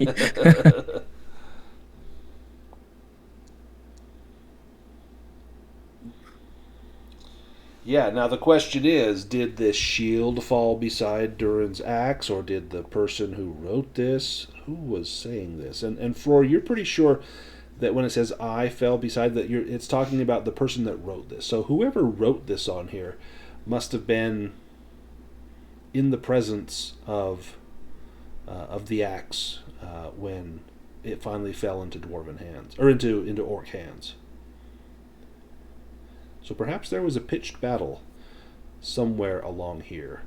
Yeah, now the question is, did this shield fall beside Durin's axe, or did the person who wrote this, who was saying this? And Frór, you're pretty sure that when it says I fell beside that, it's talking about the person that wrote this. So whoever wrote this on here must have been in the presence of the axe when it finally fell into dwarven hands, or into orc hands. So perhaps there was a pitched battle somewhere along here.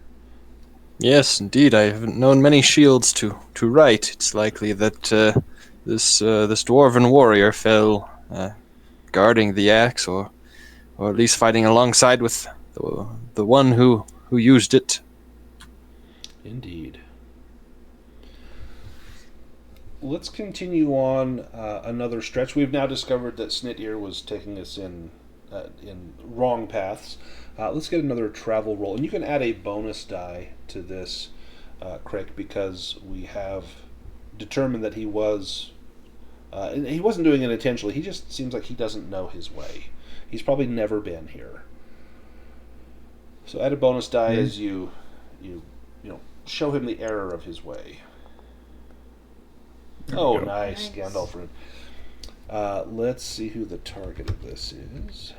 Yes, indeed. I haven't known many shields to write. It's likely that this dwarven warrior fell guarding the axe, or at least fighting alongside with the one who used it. Indeed. Let's continue on another stretch. We've now discovered that Snit-ear was taking us in wrong paths. Let's get another travel roll, and you can add a bonus die to this, Craic, because we have determined that he wasn't doing it intentionally. He just seems like he doesn't know his way. He's probably never been here. So add a bonus die as you show him the error of his way. Oh, nice. Gandalf. Let's see who the target of this is.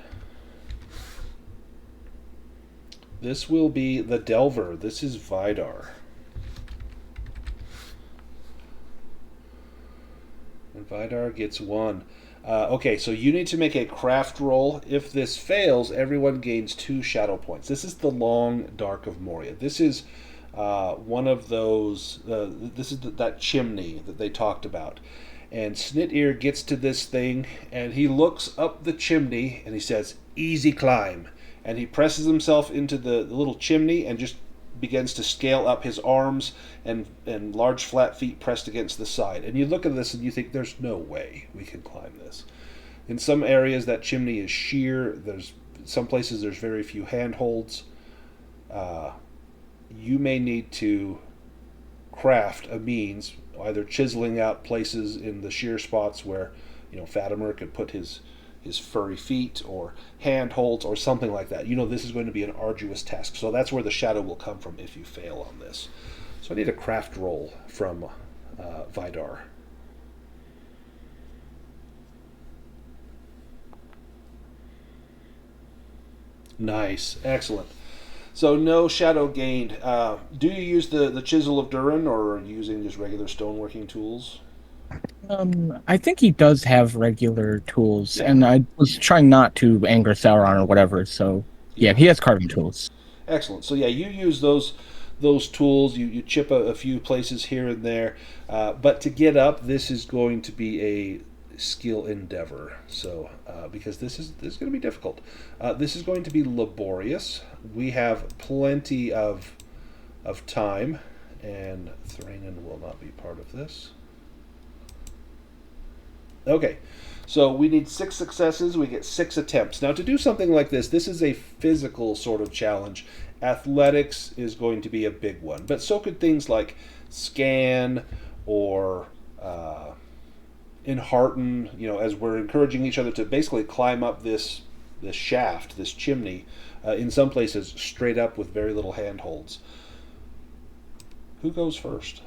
This will be the Delver. This is Vidar. And Vidar gets 1. Okay, so you need to make a craft roll. If this fails, everyone gains 2 shadow points. This is the Long Dark of Moria. This is one of those... this is that chimney that they talked about. And Snit-ear gets to this thing, and he looks up the chimney, and he says, easy climb. And he presses himself into the little chimney and just begins to scale up, his arms and large flat feet pressed against the side. And you look at this and you think, there's no way we can climb this. In some areas, that chimney is sheer. There's some places there's very few handholds. You may need to craft a means, either chiseling out places in the sheer spots where Fatimer could put his furry feet, or handholds, or something like that. This is going to be an arduous task. So that's where the shadow will come from if you fail on this. So I need a craft roll from Vidar. Nice. Excellent. So no shadow gained. Do you use the chisel of Durin, or are you using just regular stoneworking tools? I think he does have regular tools, and I was trying not to anger Sauron or whatever, so yeah, he has carving tools. Excellent. So yeah, you use those tools, you chip a few places here and there, but to get up, this is going to be a skill endeavor, so because this is going to be difficult. This is going to be laborious. We have plenty of time, and Thranin will not be part of this. Okay, so we need 6 successes. We get 6 attempts. Now, to do something like this is a physical sort of challenge. Athletics is going to be a big one, but so could things like scan or enhearten, as we're encouraging each other to basically climb up this shaft, this chimney, in some places straight up with very little handholds. Who goes first?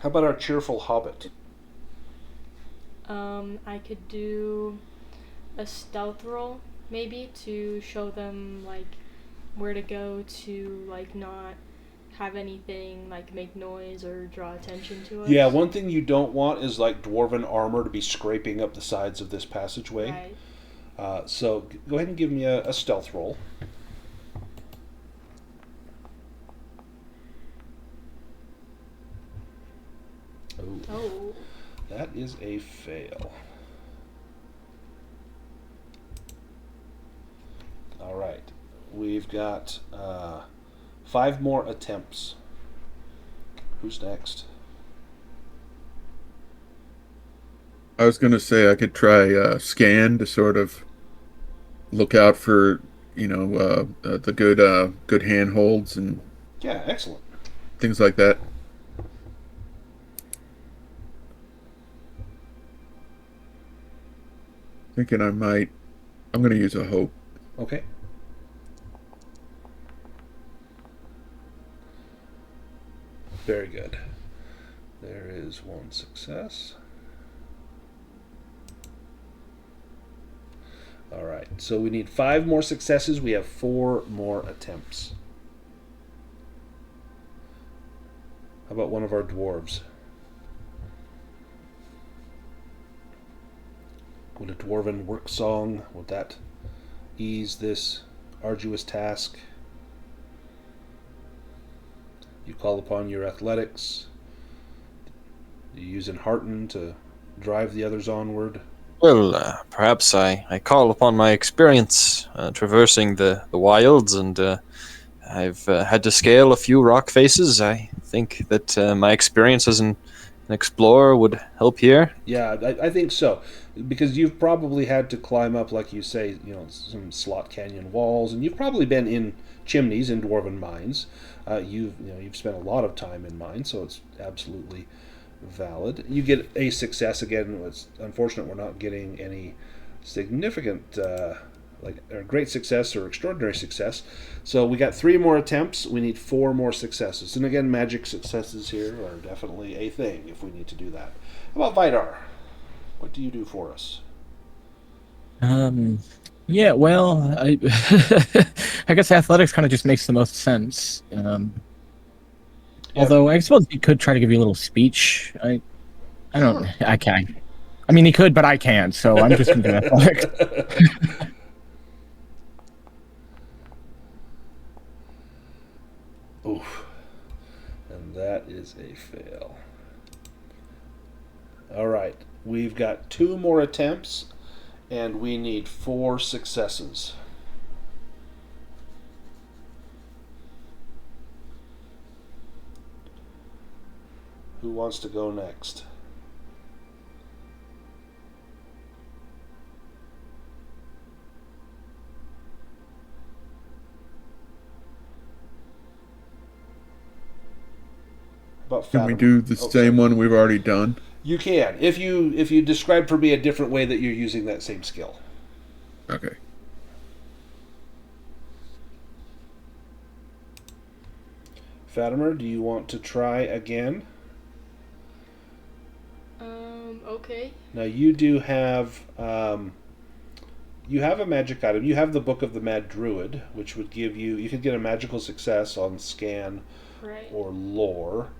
How about our cheerful Hobbit? I could do a stealth roll, maybe, to show them, where to go to, not have anything, make noise or draw attention to us. Yeah, one thing you don't want is, dwarven armor to be scraping up the sides of this passageway. Right. So go ahead and give me a stealth roll. Oh. That is a fail. All right. We've got 5 more attempts. Who's next? I was going to say I could try scan to sort of look out for, the good handholds and Yeah, excellent. things like that. Thinking I'm going to use a hope. Okay. Very good. There is 1 success. All right, so we need 5 more successes. We have 4 more attempts. How about one of our dwarves? Would a dwarven work song, would that ease this arduous task? You call upon your athletics. You use Enhearten to drive the others onward. Well, perhaps I call upon my experience traversing the wilds, and I've had to scale a few rock faces. I think that my experience as an explorer would help here. Yeah, I think so, because you've probably had to climb up, like you say, some slot canyon walls, and you've probably been in chimneys in dwarven mines. You've spent a lot of time in mines, so it's absolutely valid. You get a success again. It's unfortunate we're not getting any significant, or great success or extraordinary success. So we got 3 more attempts. We need 4 more successes. And again, magic successes here are definitely a thing if we need to do that. How about Vidar? What do you do for us? Yeah, well, I I guess athletics kind of just makes the most sense. Although I suppose he could try to give you a little speech. I don't. I can't. I mean, he could, but I can't. So I'm just gonna do athletics. Oof. And that is a fail. All right. We've got 2 more attempts, and we need 4 successes. Who wants to go next? About Can we Fatimer? do the same one we've already done? You can. If you describe for me a different way that you're using that same skill. Okay. Fatimer, do you want to try again? Okay. Now you do have you have a magic item. You have the Book of the Mad Druid, which would give you could get a magical success on scan Right. or lore.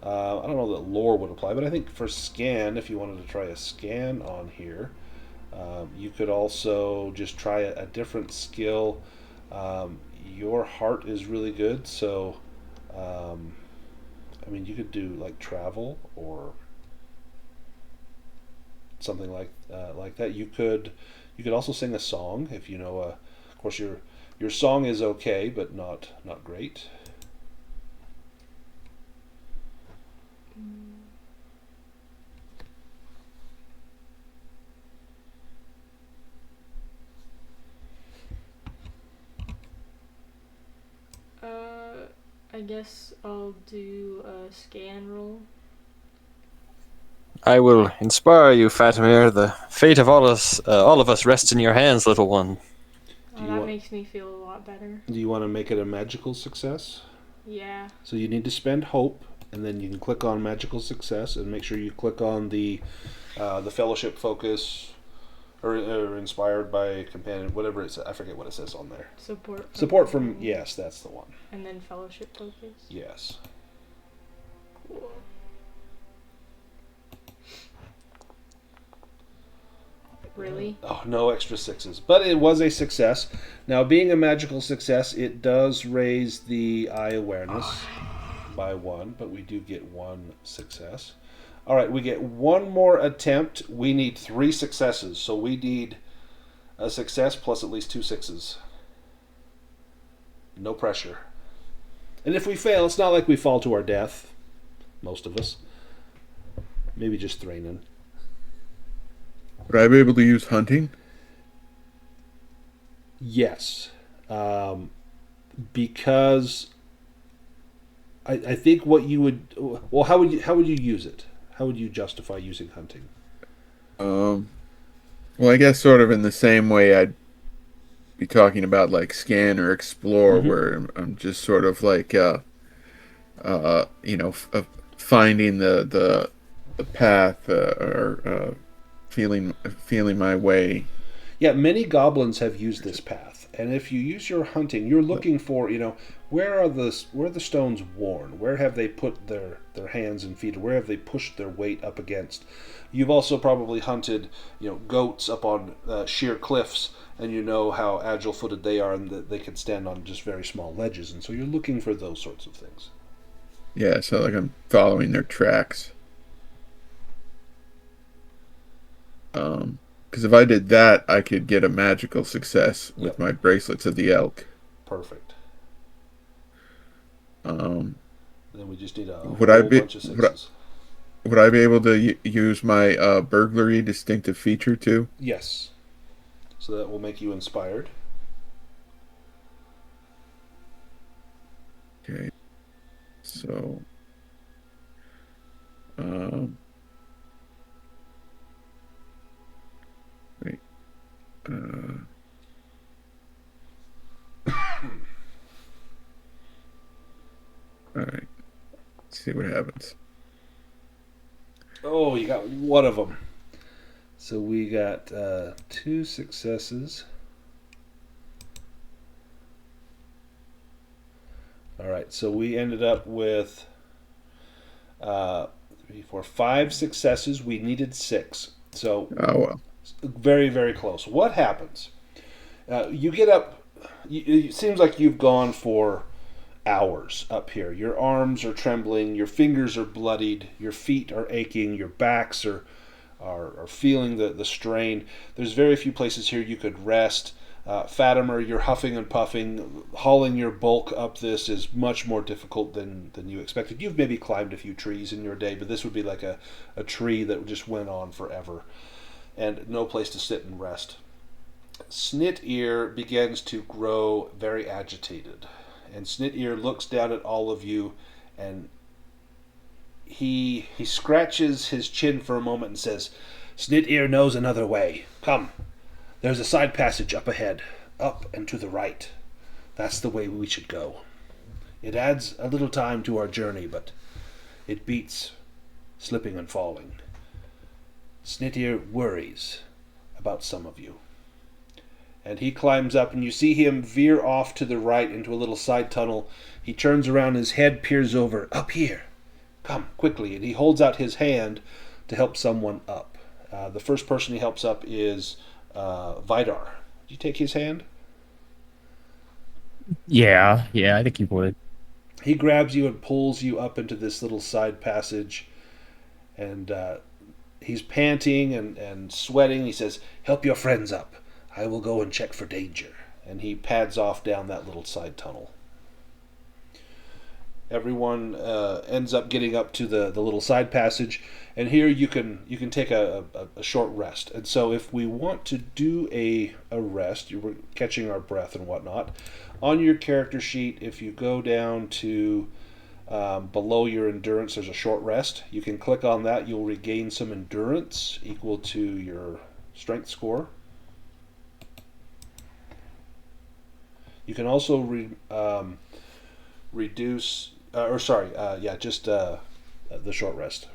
I don't know that lore would apply, but I think for scan, if you wanted to try a scan on here, you could also just try a different skill. Your heart is really good, so I mean, you could do like travel or something like that. You could also sing a song if you know. Of course, your song is okay, but not great. I guess I'll do a scan roll. I will inspire you, Fatimer. The fate of all of us rests in your hands, little one. That makes me feel a lot better. Do you want to make it a magical success? Yeah. So you need to spend hope, and then you can click on magical success, and make sure you click on the fellowship focus, or inspired by companion, whatever it says. I forget what it says on there. Support from yes, that's the one. And then fellowship focus. Yes. Cool. Really? Oh, no extra 6s. But it was a success. Now, being a magical success, it does raise the eye awareness by 1, but we do get 1 success. All right, we get one more attempt. We need 3 successes, so we need a success plus at least 2 sixes. No pressure. And if we fail, it's not like we fall to our death. Most of us. Maybe just Thranin. Would I be able to use hunting? Yes. Because I think what you would... Well, how would you use it? How would you justify using hunting? Well, I guess sort of in the same way I'd be talking about like scan or explore, where I'm just sort of like, finding the path or feeling my way. Yeah, many goblins have used this path, and if you use your hunting, you're looking for, where are the stones worn? Where have they put their hands and feet? Where have they pushed their weight up against? You've also probably hunted, goats up on sheer cliffs, and you know how agile-footed they are, and that they can stand on just very small ledges, and so you're looking for those sorts of things. Yeah, so like I'm following their tracks. Because if I did that, I could get a magical success with my bracelets of the elk. Perfect. Um, Then we just need a would whole I be bunch of sixes. would I be able to use my burglary distinctive feature too? Yes. So that will make you inspired. Okay. So, wait. All right. Let's see what happens. Oh, you got one of them. So we got 2 successes. All right, so we ended up with 3, 4, 5 successes. We needed 6. So Oh well. very, very close. What happens? You get up. It seems like you've gone for hours up here. Your arms are trembling. Your fingers are bloodied. Your feet are aching. Your backs are feeling the strain. There's very few places here you could rest. Fatimer, you're huffing and puffing. Hauling your bulk up this is much more difficult than you expected. You've maybe climbed a few trees in your day, but this would be like a tree that just went on forever. And no place to sit and rest. Snit Ear begins to grow very agitated. And Snit Ear looks down at all of you, and he scratches his chin for a moment and says, "Snit Ear knows another way. Come. There's a side passage up ahead, up and to the right. That's the way we should go. It adds a little time to our journey, but it beats slipping and falling. Snit Ear worries about some of you." And he climbs up, and you see him veer off to the right into a little side tunnel. He turns around, his head peers over. "Up here. Come, quickly." And he holds out his hand to help someone up. The first person he helps up is Vidar. Do you take his hand? Yeah, I think you would. He grabs you and pulls you up into this little side passage. And he's panting and sweating. He says, "Help your friends up. I will go and check for danger." And he pads off down that little side tunnel. Everyone ends up getting up to the little side passage, and here you can take a short rest. And so if we want to do a rest, you were catching our breath and whatnot, on your character sheet, if you go down to below your endurance, there's a short rest. You can click on that. You'll regain some endurance equal to your strength score. You can also reduce, the short rest.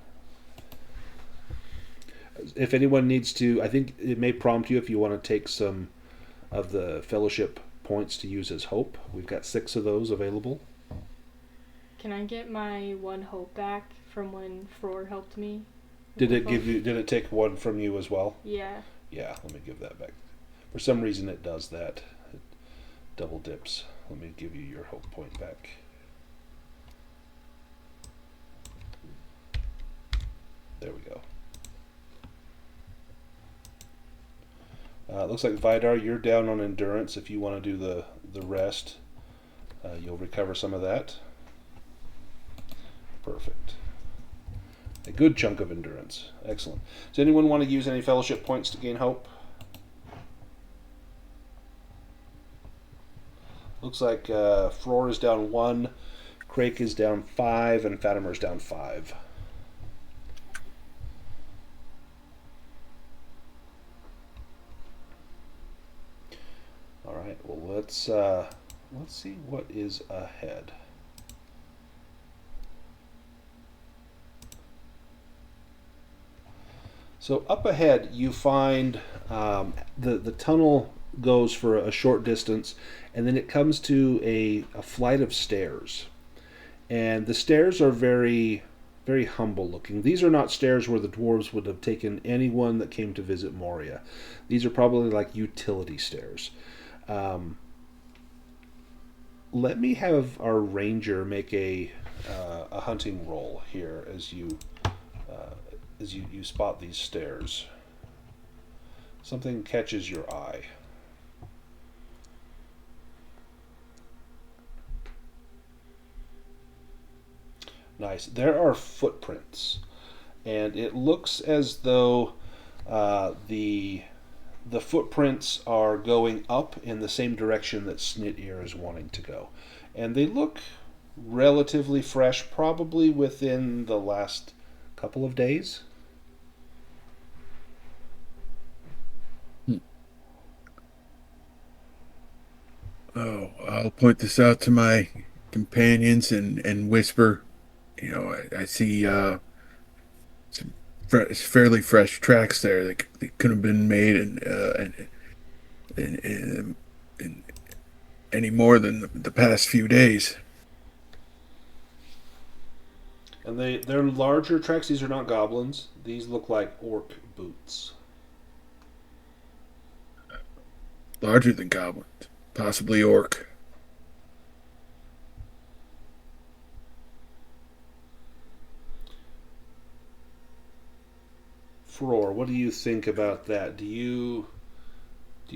If anyone needs to, I think it may prompt you if you want to take some of the fellowship points to use as hope. We've got 6 of those available. Can I get my 1 hope back from when Frór helped me? Did it take 1 from you as well? Yeah. Yeah, let me give that back. For some reason it does that. It double dips. Let me give you your hope point back. There we go. Looks like Vidar, you're down on endurance. If you want to do the rest, you'll recover some of that. Perfect. A good chunk of endurance. Excellent. Does anyone want to use any fellowship points to gain hope? Looks like Frór is down 1, Craic is down 5, and Fatimer is down 5. All right. Well, let's see what is ahead. So up ahead, you find the tunnel goes for a short distance, and then it comes to a flight of stairs. And the stairs are very, very humble looking. These are not stairs where the dwarves would have taken anyone that came to visit Moria. These are probably like utility stairs. Let me have our ranger make a hunting roll here as you spot these stairs. Something catches your eye. Nice. There are footprints, and it looks as though the footprints are going up in the same direction that Snit-ear is wanting to go. And they look relatively fresh, probably within the last couple of days. Oh, I'll point this out to my companions and whisper. You know, I see some fairly fresh tracks there that could have been made in any more than the past few days. And they're larger tracks. These are not goblins. These look like orc boots. Larger than goblins. Possibly orc. Frór, what do you think about that? Do you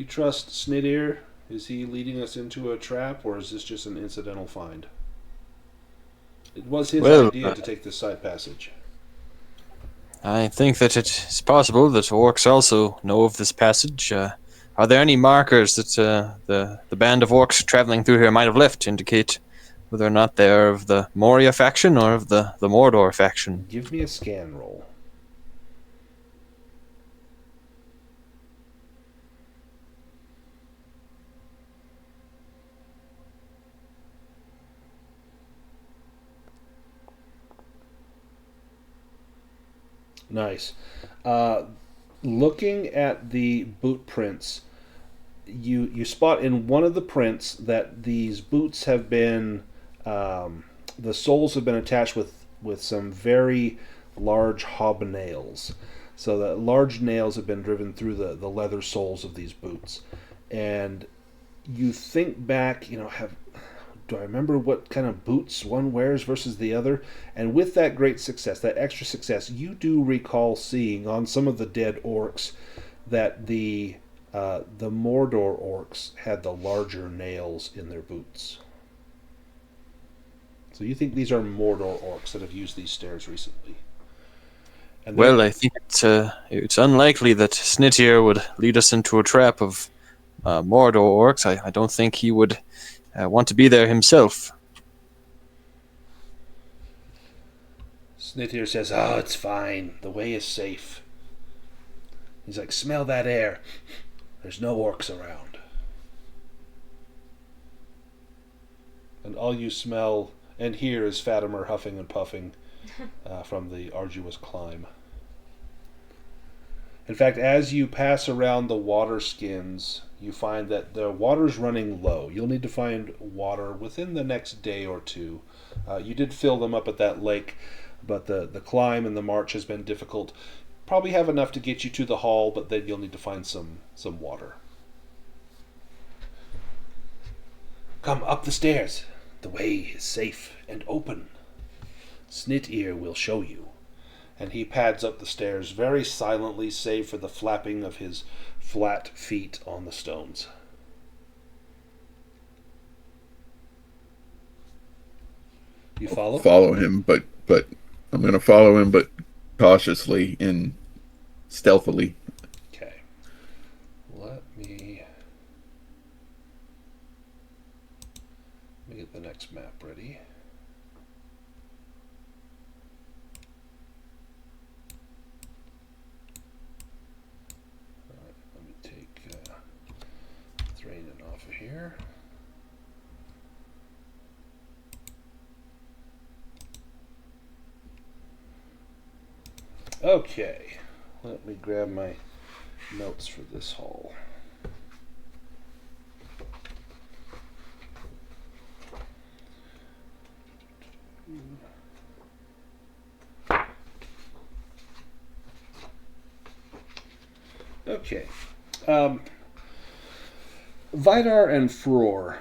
trust Snit-ear? Is he leading us into a trap, or is this just an incidental find? It was his idea to take this side passage. I think that it is possible that orcs also know of this passage. Are there any markers that the band of orcs traveling through here might have left to indicate whether or not they are of the Moria faction or of the Mordor faction? Give me a scan roll. Nice. Looking at the boot prints, you spot in one of the prints that these boots have been, the soles have been attached with some very large hobnails. So the large nails have been driven through the leather soles of these boots. And you think back, do I remember what kind of boots one wears versus the other? And with that great success, that extra success, you do recall seeing on some of the dead orcs that the Mordor orcs had the larger nails in their boots. So you think these are Mordor orcs that have used these stairs recently? And well, I think it's unlikely that Snit-ear would lead us into a trap of Mordor orcs. I don't think he would want to be there himself. Snit-ear says, "Oh, it's fine. The way is safe." He's like, "Smell that air. There's no orcs around." And all you smell and hear is Fatimer huffing and puffing from the arduous climb. In fact, as you pass around the water skins, you find that the water's running low. You'll need to find water within the next day or two. You did fill them up at that lake, but the climb and the march has been difficult. Probably have enough to get you to the hall, but then you'll need to find some water. Come up the stairs. The way is safe and open. Snit-ear will show you. and he pads up the stairs very silently, save for the flapping of his flat feet on the stones. You follow? Follow him, but I'm going to follow him, but cautiously and stealthily. Okay. Let me get the next map ready. All right, let me take Thranin off of here. Okay, let me grab my notes for this haul. Okay. Vidar and Frór,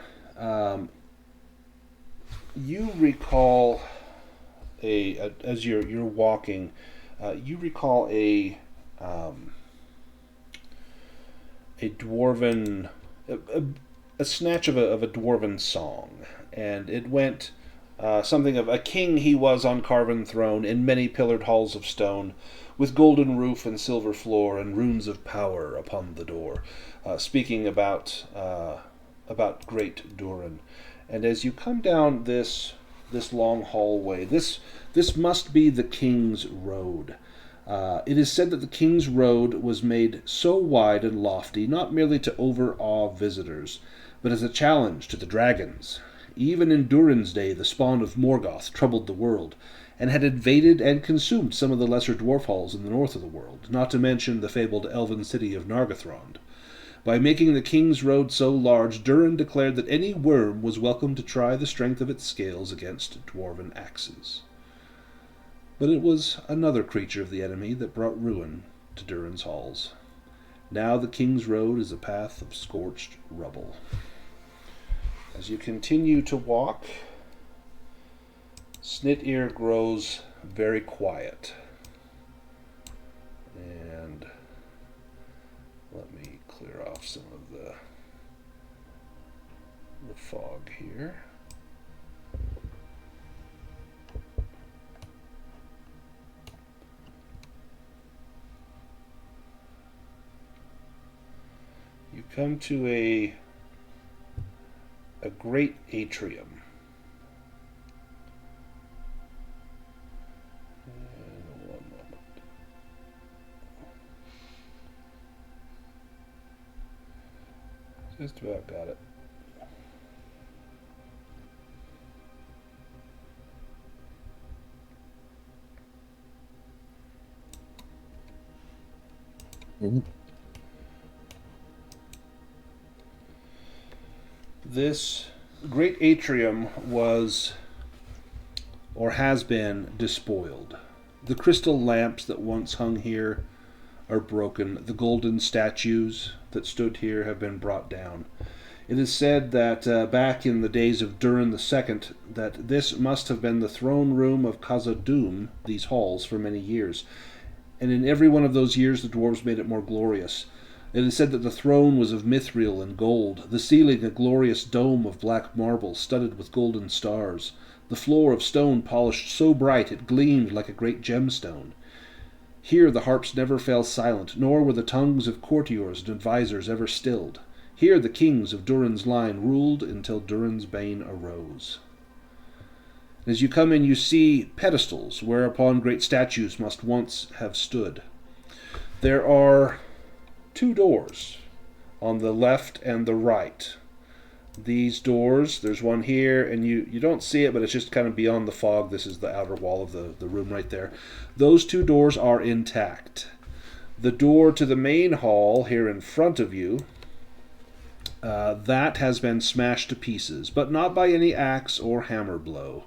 you recall as you're walking, you recall a dwarven, a snatch of a dwarven song, and it went something of: a king he was on carven throne in many pillared halls of stone, with golden roof and silver floor and runes of power upon the door, speaking about great Durin. And as you come down this long hallway, this must be the King's Road. It is said that the King's Road was made so wide and lofty, not merely to overawe visitors, but as a challenge to the dragons. Even in Durin's day, the spawn of Morgoth troubled the world, and had invaded and consumed some of the lesser dwarf halls in the north of the world, not to mention the fabled elven city of Nargothrond. By making the King's Road so large, Durin declared that any worm was welcome to try the strength of its scales against dwarven axes. But it was another creature of the enemy that brought ruin to Durin's halls. Now the King's Road is a path of scorched rubble. As you continue to walk, Snit-ear grows very quiet. And let me clear off some of the fog here. You come to a great atrium. And one moment. Just about got it. Mm-hmm. This great atrium was, or has been, despoiled. The crystal lamps that once hung here are broken. The golden statues that stood here have been brought down. It is said that back in the days of Durin II, that this must have been the throne room of Khazad-dûm, these halls, for many years. And in every one of those years the dwarves made it more glorious. It is said that the throne was of mithril and gold, the ceiling a glorious dome of black marble studded with golden stars, the floor of stone polished so bright it gleamed like a great gemstone. Here the harps never fell silent, nor were the tongues of courtiers and advisers ever stilled. Here the kings of Durin's line ruled until Durin's bane arose. As you come in, you see pedestals whereupon great statues must once have stood. There are 2 doors on the left and the right. These doors, there's one here, and you don't see it, but it's just kind of beyond the fog. This is the outer wall of the room right there. Those 2 doors are intact. The door to the main hall here in front of you, that has been smashed to pieces, but not by any axe or hammer blow.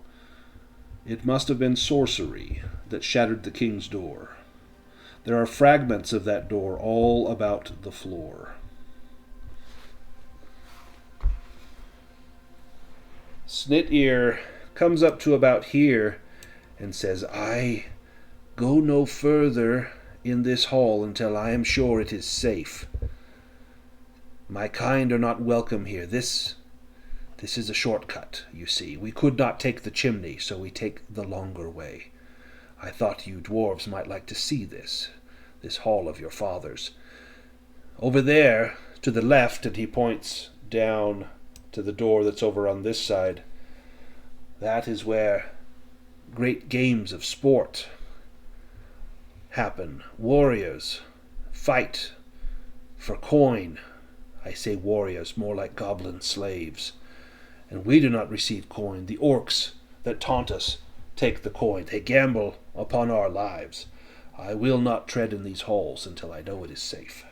It must have been sorcery that shattered the king's door. There are fragments of that door all about the floor. Snit-ear comes up to about here and says, I Go no further in this hall until I am sure it is safe. My kind are not welcome here. This is a shortcut, you see. We could not take the chimney, so we take the longer way. I thought you dwarves might like to see this hall of your father's. Over there, to the left," and he points down to the door that's over on this side, "that is where great games of sport happen. Warriors fight for coin. I say warriors, more like goblin slaves. And we do not receive coin. The orcs that taunt us take the coin. They gamble upon our lives. I will not tread in these halls until I know it is safe."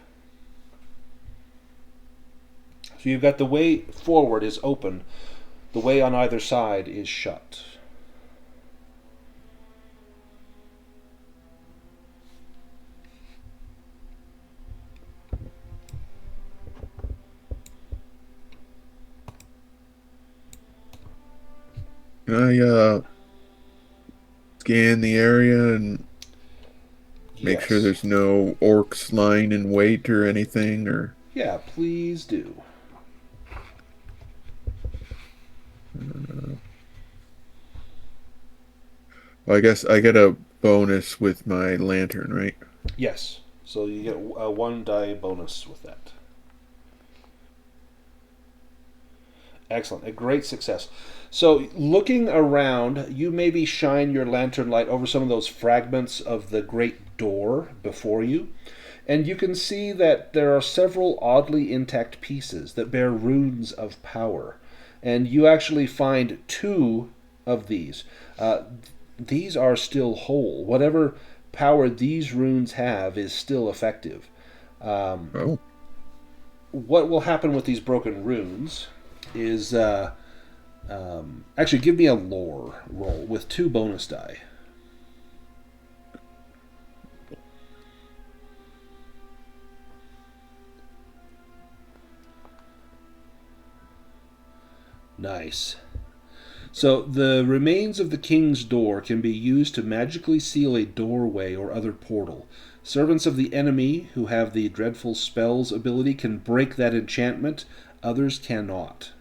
So you've got the way forward is open. The way on either side is shut. Can I scan the area and make sure Yes. there's no orcs lying in wait or anything? Or Yeah, please do. well, I guess I get a bonus with my lantern, right? Yes. So you get a 1 die bonus with that. Excellent. A great success. So looking around, you maybe shine your lantern light over some of those fragments of the great door before you, and you can see that there are several oddly intact pieces that bear runes of power. And you actually find 2 of these. These are still whole. Whatever power these runes have is still effective. Oh, What will happen with these broken runes is... actually, give me a lore roll with 2 bonus die. Nice. So the remains of the king's door can be used to magically seal a doorway or other portal. Servants of the enemy who have the dreadful spells ability can break that enchantment. Others cannot.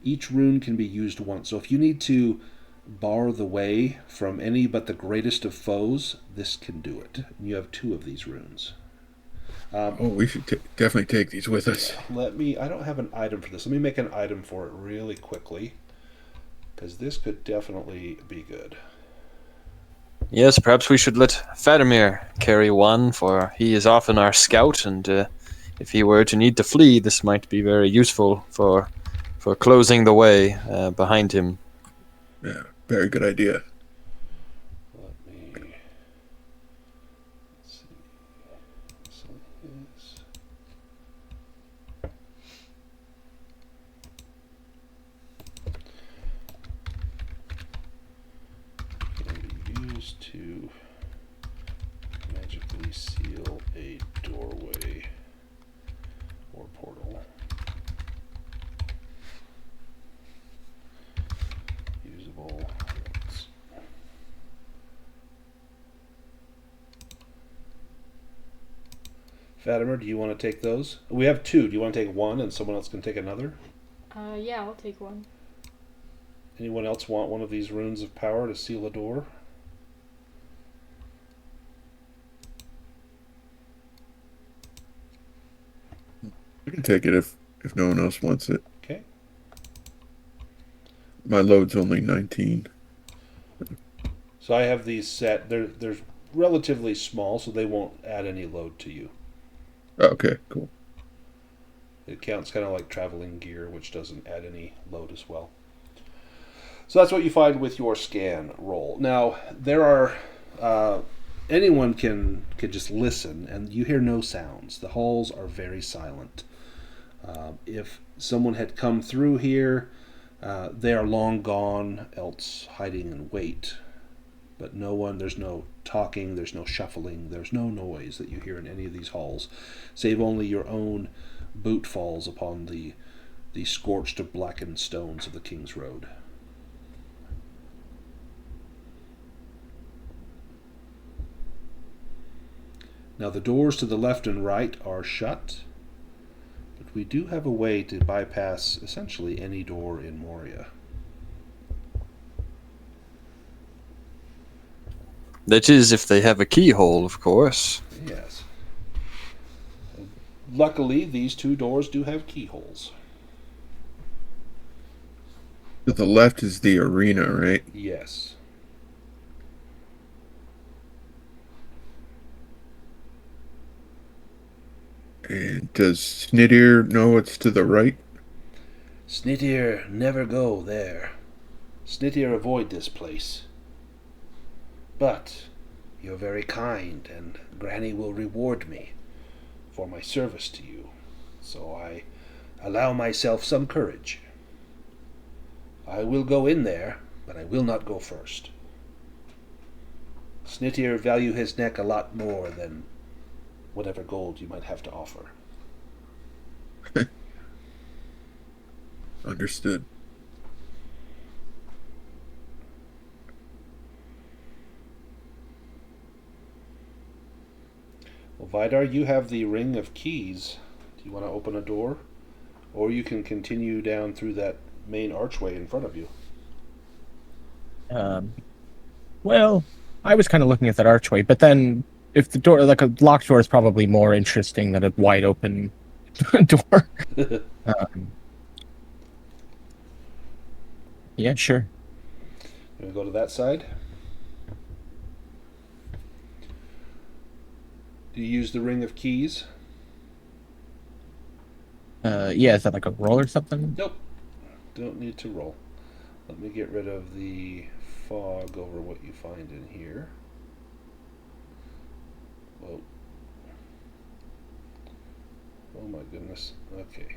Each rune can be used once. So if you need to bar the way from any but the greatest of foes, this can do it. And you have 2 of these runes. we should definitely take these with us. I don't have an item for this. Let me make an item for it really quickly, because this could definitely be good. Yes, perhaps we should let Fatimer carry one, for he is often our scout, and if he were to need to flee, this might be very useful for closing the way behind him. Yeah, very good idea. Let's see. So is can be used to magically seal a doorway or portal. Usable. Fatimer, do you want to take those? We have 2. Do you want to take one and someone else can take another? Yeah, I'll take one. Anyone else want one of these runes of power to seal a door? I can take it if no one else wants it. Okay. My load's only 19. So I have these set. They're relatively small, so they won't add any load to you. Okay, cool. It counts kind of like traveling gear, which doesn't add any load as well. So that's what you find with your scan roll. Now, there are... anyone can just listen, and you hear no sounds. The halls are very silent. If someone had come through here, they are long gone, else hiding in wait. But no one, there's no talking, there's no shuffling, there's no noise that you hear in any of these halls, save only your own boot falls upon the scorched, blackened stones of the King's Road. Now the doors to the left and right are shut, but we do have a way to bypass essentially any door in Moria. That is, if they have a keyhole, of course. Yes. Luckily, these two doors do have keyholes. To the left is the arena, right? Yes. And does Snidir know what's to the right? Snitir never go there. Snitir avoid this place. But you're very kind, and Granny will reward me for my service to you. So I allow myself some courage. I will go in there, but I will not go first. Snitir value his neck a lot more than whatever gold you might have to offer. Understood. Well, Vidar, you have the Ring of Keys. Do you want to open a door? Or you can continue down through that main archway in front of you. Well, I was kind of looking at that archway, but then if the door, like a locked door, is probably more interesting than a wide open door. Yeah, sure. You want to go to that side? Do you use the Ring of Keys? Yeah, is that like a roll or something? Nope. Don't need to roll. Let me get rid of the fog over what you find in here. Whoa. Oh my goodness. Okay.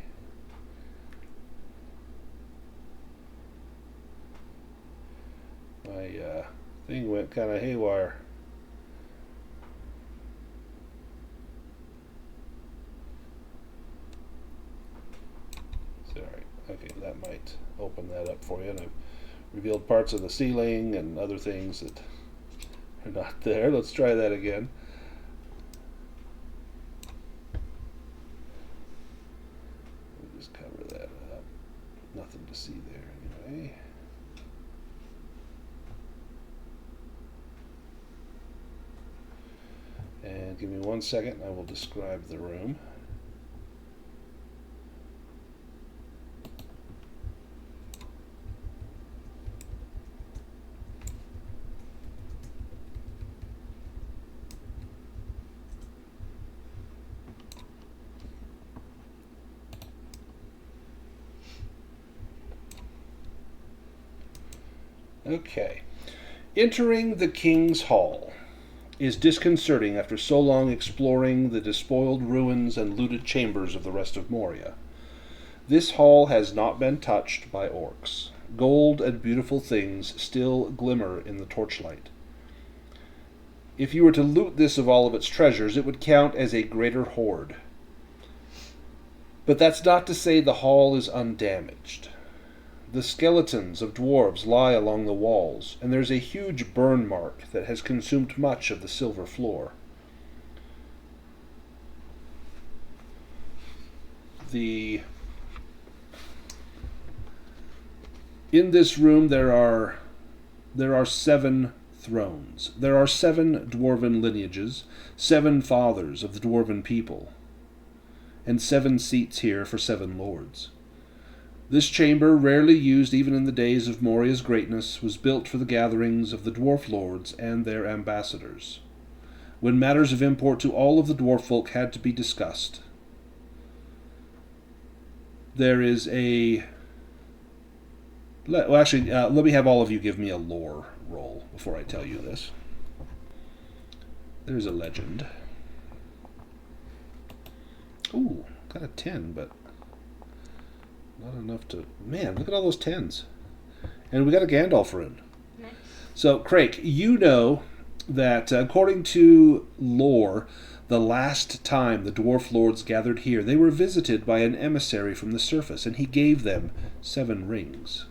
My thing went kind of haywire. Sorry. Okay, that might open that up for you. And I've revealed parts of the ceiling and other things that are not there. Let's try that again. We'll just cover that up. Nothing to see there anyway. And give me 1 second, I will describe the room. Okay. Entering the King's Hall is disconcerting after so long exploring the despoiled ruins and looted chambers of the rest of Moria. This hall has not been touched by orcs. Gold and beautiful things still glimmer in the torchlight. If you were to loot this of all of its treasures, it would count as a greater hoard. But that's not to say the hall is undamaged. The skeletons of dwarves lie along the walls, and there's a huge burn mark that has consumed much of the silver floor. In this room there are 7 thrones. There are 7 dwarven lineages, 7 fathers of the dwarven people, and 7 seats here for 7 lords. This chamber, rarely used even in the days of Moria's greatness, was built for the gatherings of the Dwarf-Lords and their ambassadors, when matters of import to all of the dwarf folk had to be discussed. There is a... let me have all of you give me a lore roll before I tell you this. There's a legend. Ooh, got a 10, but not enough to... Man, look at all those 10s. And we got a Gandalf rune. Nice. So, Craic, you know that according to lore, the last time the Dwarf-Lords gathered here, they were visited by an emissary from the surface, and he gave them 7 rings.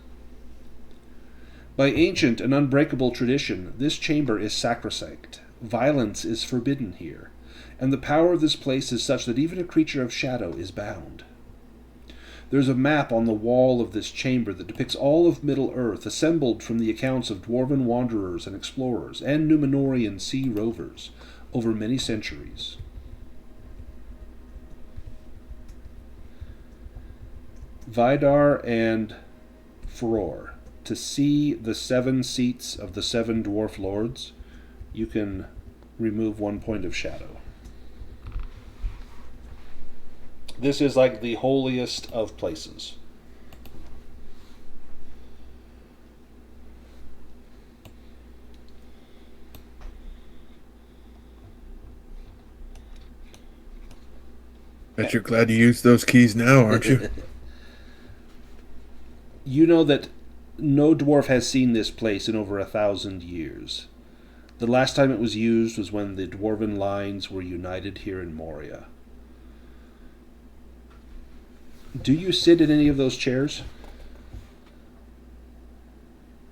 By ancient and unbreakable tradition, this chamber is sacrosanct. Violence is forbidden here, and the power of this place is such that even a creature of shadow is bound. There's a map on the wall of this chamber that depicts all of Middle-earth, assembled from the accounts of Dwarven wanderers and explorers, and Númenórean sea rovers, over many centuries. Vidar and Frór, to see the 7 seats of the 7 Dwarf-Lords, you can remove 1 point of shadow. This is like the holiest of places. Bet you're glad you used those keys now, aren't you? You know that no dwarf has seen this place in over 1,000 years. The last time it was used was when the Dwarven lines were united here in Moria. Do you sit in any of those chairs?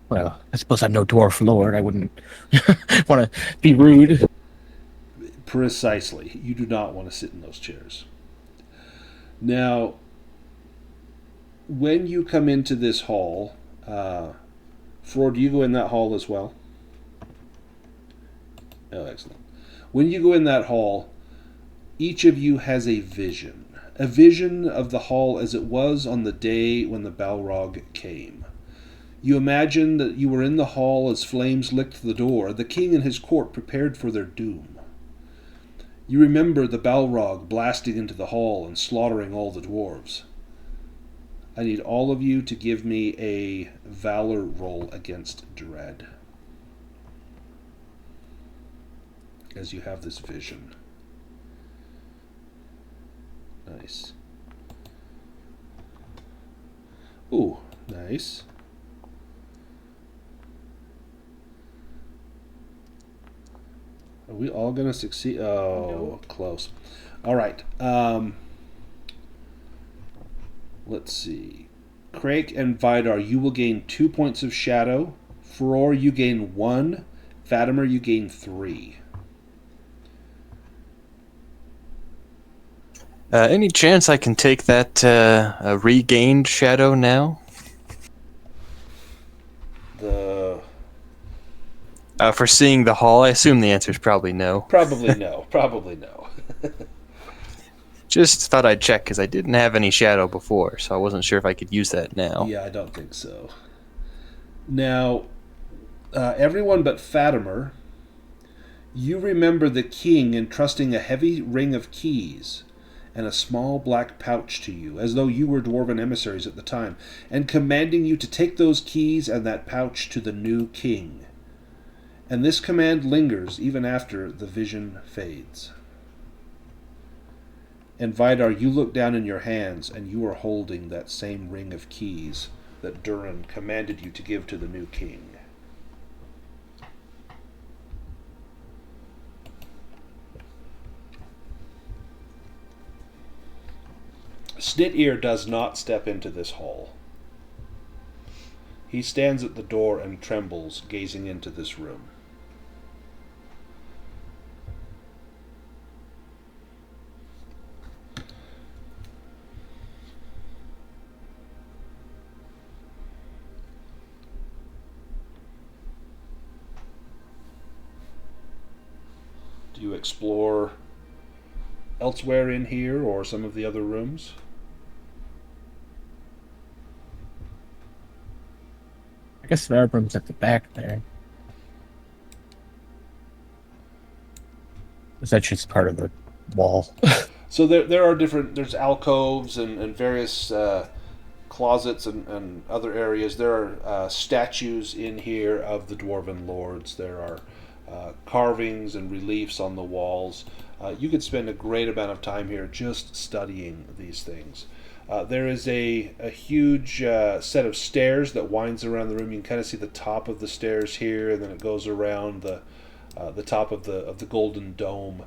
Well, I suppose I'm no dwarf lord. I wouldn't want to be rude. Precisely. You do not want to sit in those chairs. Now, when you come into this hall, Frór, do you go in that hall as well? Oh, excellent. When you go in that hall, each of you has a vision of the hall as it was on the day when the Balrog came. You imagine that you were in the hall as flames licked the door, the king and his court prepared for their doom. You remember the Balrog blasting into the hall and slaughtering all the dwarves. I need all of you to give me a valor roll against dread, as you have this vision. Nice. Ooh, nice. Are we all going to succeed? Oh, no. Close. All right. Let's see. Craic and Vidar, you will gain 2 points of shadow. Frór, you gain 1. Fatimer, you gain 3. Any chance I can take that regained shadow now? For seeing the hall, I assume the answer is probably no. Probably no. Probably no. Just thought I'd check, because I didn't have any shadow before, so I wasn't sure if I could use that now. Yeah, I don't think so. Now, everyone but Fatimer, you remember the king entrusting a heavy ring of keys and a small black pouch to you, as though you were Dwarven emissaries at the time, and commanding you to take those keys and that pouch to the new king. And this command lingers even after the vision fades. And Vidar, you look down in your hands, and you are holding that same ring of keys that Durin commanded you to give to the new king. Snit-ear does not step into this hall. He stands at the door and trembles, gazing into this room. Do you explore elsewhere in here or some of the other rooms? I guess there are rooms at the back there. Is that just part of the wall? So there are different, there's alcoves and various closets and other areas. There are statues in here of the Dwarven Lords. There are carvings and reliefs on the walls. You could spend a great amount of time here just studying these things. There is a huge set of stairs that winds around the room. You can kind of see the top of the stairs here, and then it goes around the top of the golden dome.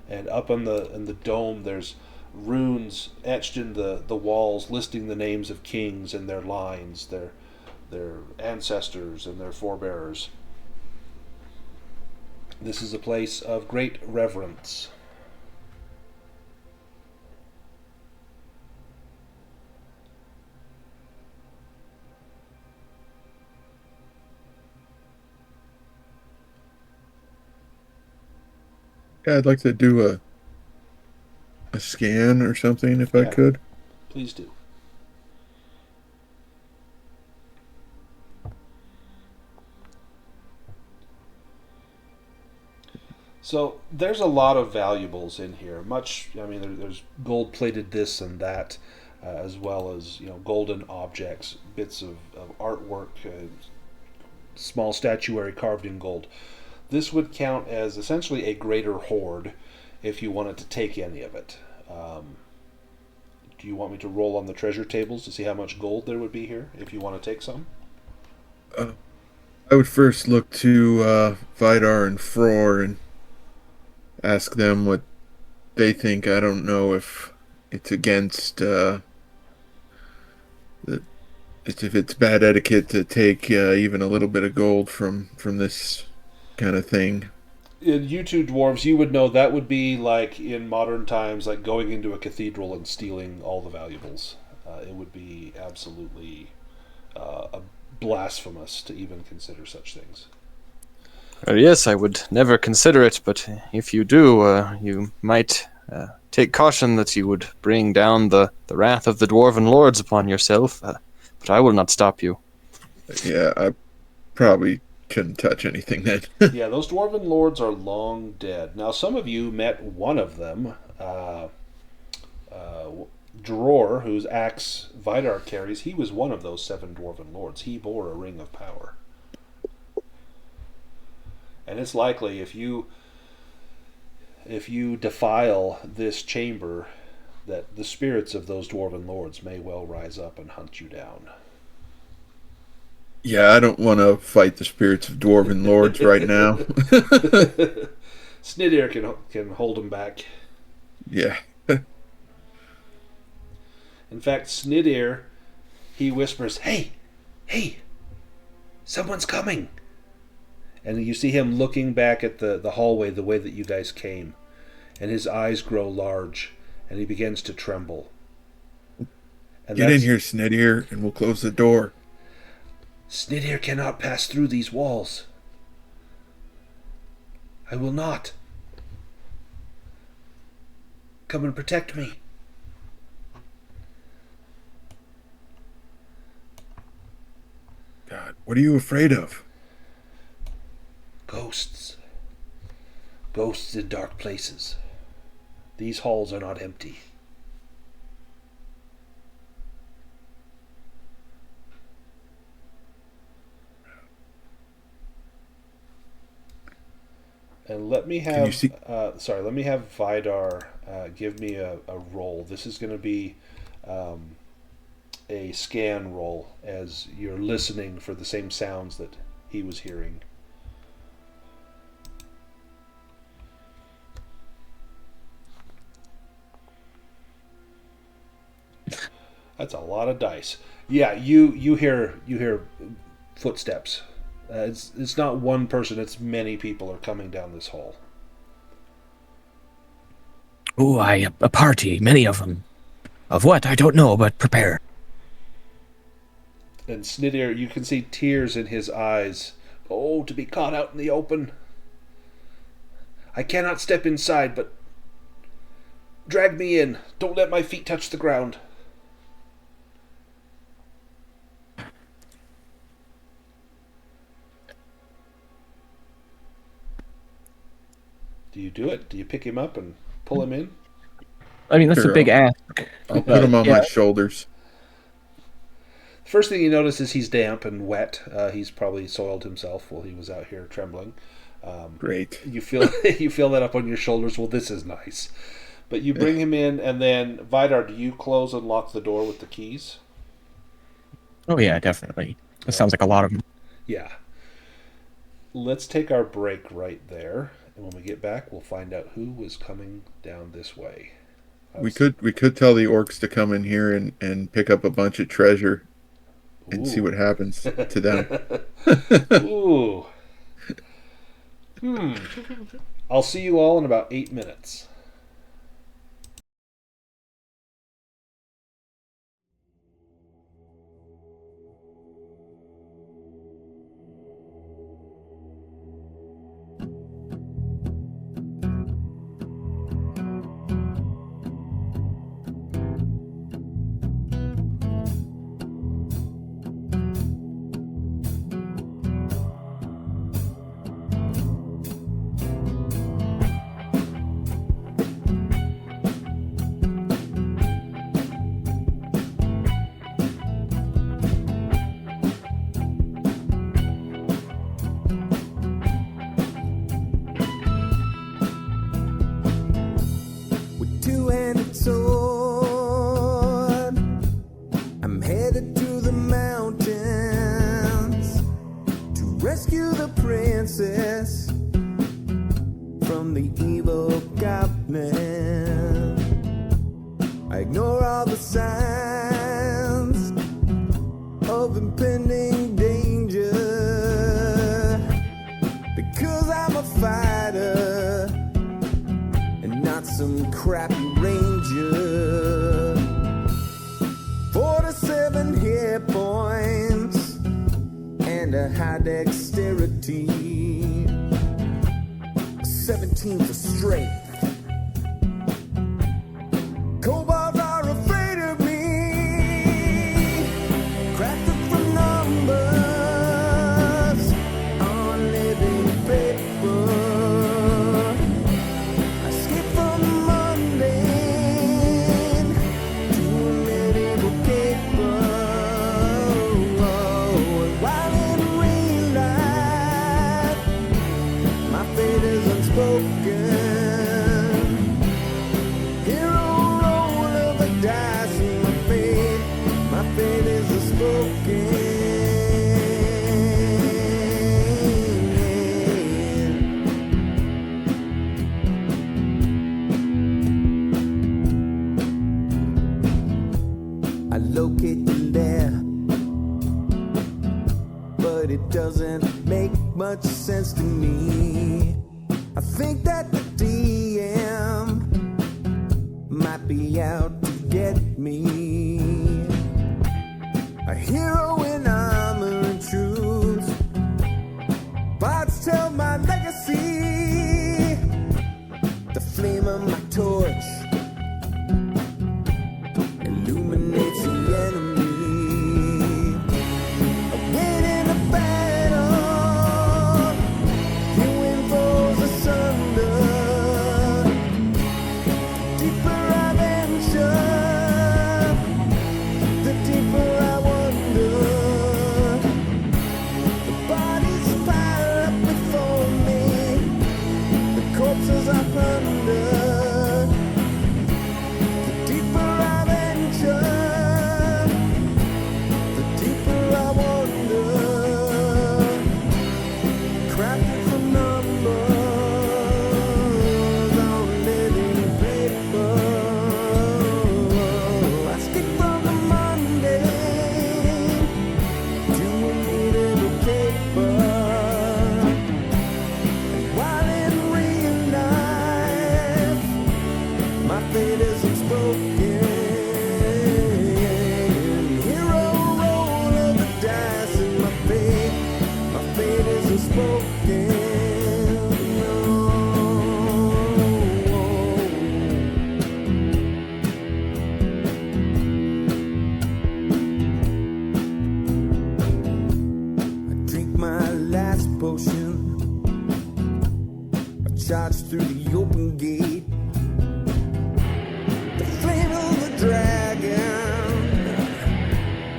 And up in the dome, there's runes etched in the walls, listing the names of kings and their lines, their ancestors and their forebears. This is a place of great reverence. Yeah, I'd like to do a scan or something if I Yeah. could. Please do. So there's a lot of valuables in here. There's gold-plated this and that, as well as golden objects, bits of artwork, small statuary carved in gold. This would count as essentially a greater hoard if you wanted to take any of it. Do you want me to roll on the treasure tables to see how much gold there would be here if you want to take some? Uh, I would first look to Vidar and Frór and ask them what they think. I don't know if it's against if it's bad etiquette to take even a little bit of gold from this kind of thing. You two dwarves, you would know that would be like in modern times, like going into a cathedral and stealing all the valuables. It would be absolutely blasphemous to even consider such things. Yes, I would never consider it, but if you do, you might take caution that you would bring down the wrath of the Dwarven Lords upon yourself, but I will not stop you. Yeah, I probably shouldn't touch anything then. Yeah, those Dwarven Lords are long dead. Now, some of you met one of them, Dror, whose axe Vidar carries. He was one of those 7 Dwarven Lords. He bore a ring of power. And it's likely if you defile this chamber, that the spirits of those Dwarven Lords may well rise up and hunt you down. Yeah, I don't want to fight the spirits of Dwarven Lords right now. Snidir can hold him back. Yeah. In fact, Snidir, he whispers, "Hey! Hey! Someone's coming!" And you see him looking back at the hallway the way that you guys came. And his eyes grow large, and he begins to tremble. And Get in here, Snidir, and we'll close the door. Snidir cannot pass through these walls. I will not. Come and protect me. God, what are you afraid of? Ghosts. Ghosts in dark places. These halls are not empty. And let me have let me have Vidar give me a roll. This is going to be a scan roll as you're listening for the same sounds that he was hearing. That's a lot of dice. Yeah, you hear footsteps. It's not one person, it's many people are coming down this hall. Oh, a party, many of them. Of what, I don't know, but prepare. And Snidir, you can see tears in his eyes. Oh, to be caught out in the open. I cannot step inside, but drag me in. Don't let my feet touch the ground. Do you do it? Do you pick him up and pull him in? I mean, that's a big ask. I'll put him on my shoulders. First thing you notice is he's damp and wet. He's probably soiled himself while he was out here trembling. Great. You feel that up on your shoulders. Well, this is nice. But you bring him in, and then Vidar, do you close and lock the door with the keys? Oh yeah, definitely. That sounds like a lot of them. Yeah. Let's take our break right there, and when we get back, we'll find out who is coming down this way. We could tell the orcs to come in here and pick up a bunch of treasure and see what happens to them. Ooh. I'll see you all in about 8 minutes. the evil goblin. I ignore all the signs of impending danger, because I'm a fighter and not some crappy ranger. 47 hit points and a high dexterity, 17 for strength. Kobolds are afraid of me, crafted from numbers on living paper. I skip from the mundane to a medieval caper. And while in real life my fate is unspoken, hero roll of the dice, and my fate is unspoken. I locate the lair, but it doesn't make much sense to me. I think that the DM might be out to get me. A hero in armor and truth, bards tell my legacy. The flame of my torch illuminates the enemy. I win in a battle, you win foes asunder. Deeper I venture, the deeper I wonder. The bodies pile up before me, the corpses I plunder. The deeper I venture, the deeper I wonder. Crafted from numbers on living paper. I skip from the mundane to a medieval caper. And while in real life my fate is unspoken, hero roll of the dice, and my fate is unspoken. I drink my last potion, I charge through the open gate. The flame of the dragon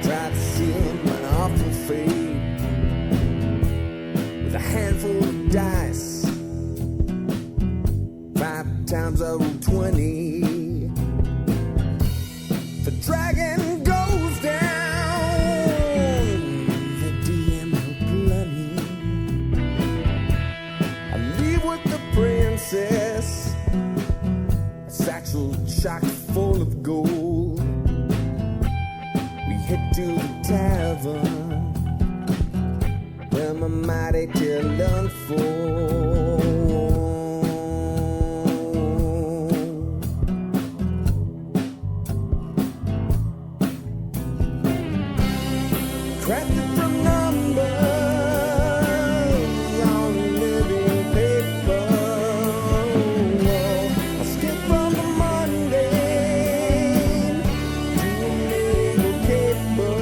tried to seal my awful fate. With a handful of dice, 5 times I roll 20. The dragon goes down, the DM will bloody. I leave with the princess, a satchel chock full of gold. We head to the tavern where my mighty tale unfolds. Crafted from numbers on living paper. I skip from the mundane to a medieval caper.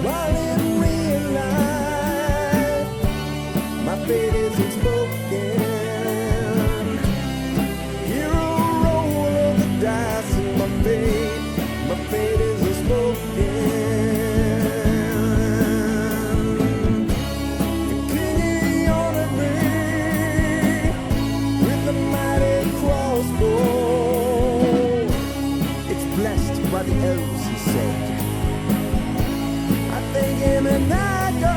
While in real life my fate is unspoken. Hero roll of the dice, and my fate is unspoken. The king honored me with a mighty crossbow. It's blessed by the elves, he said. I thank him and I go.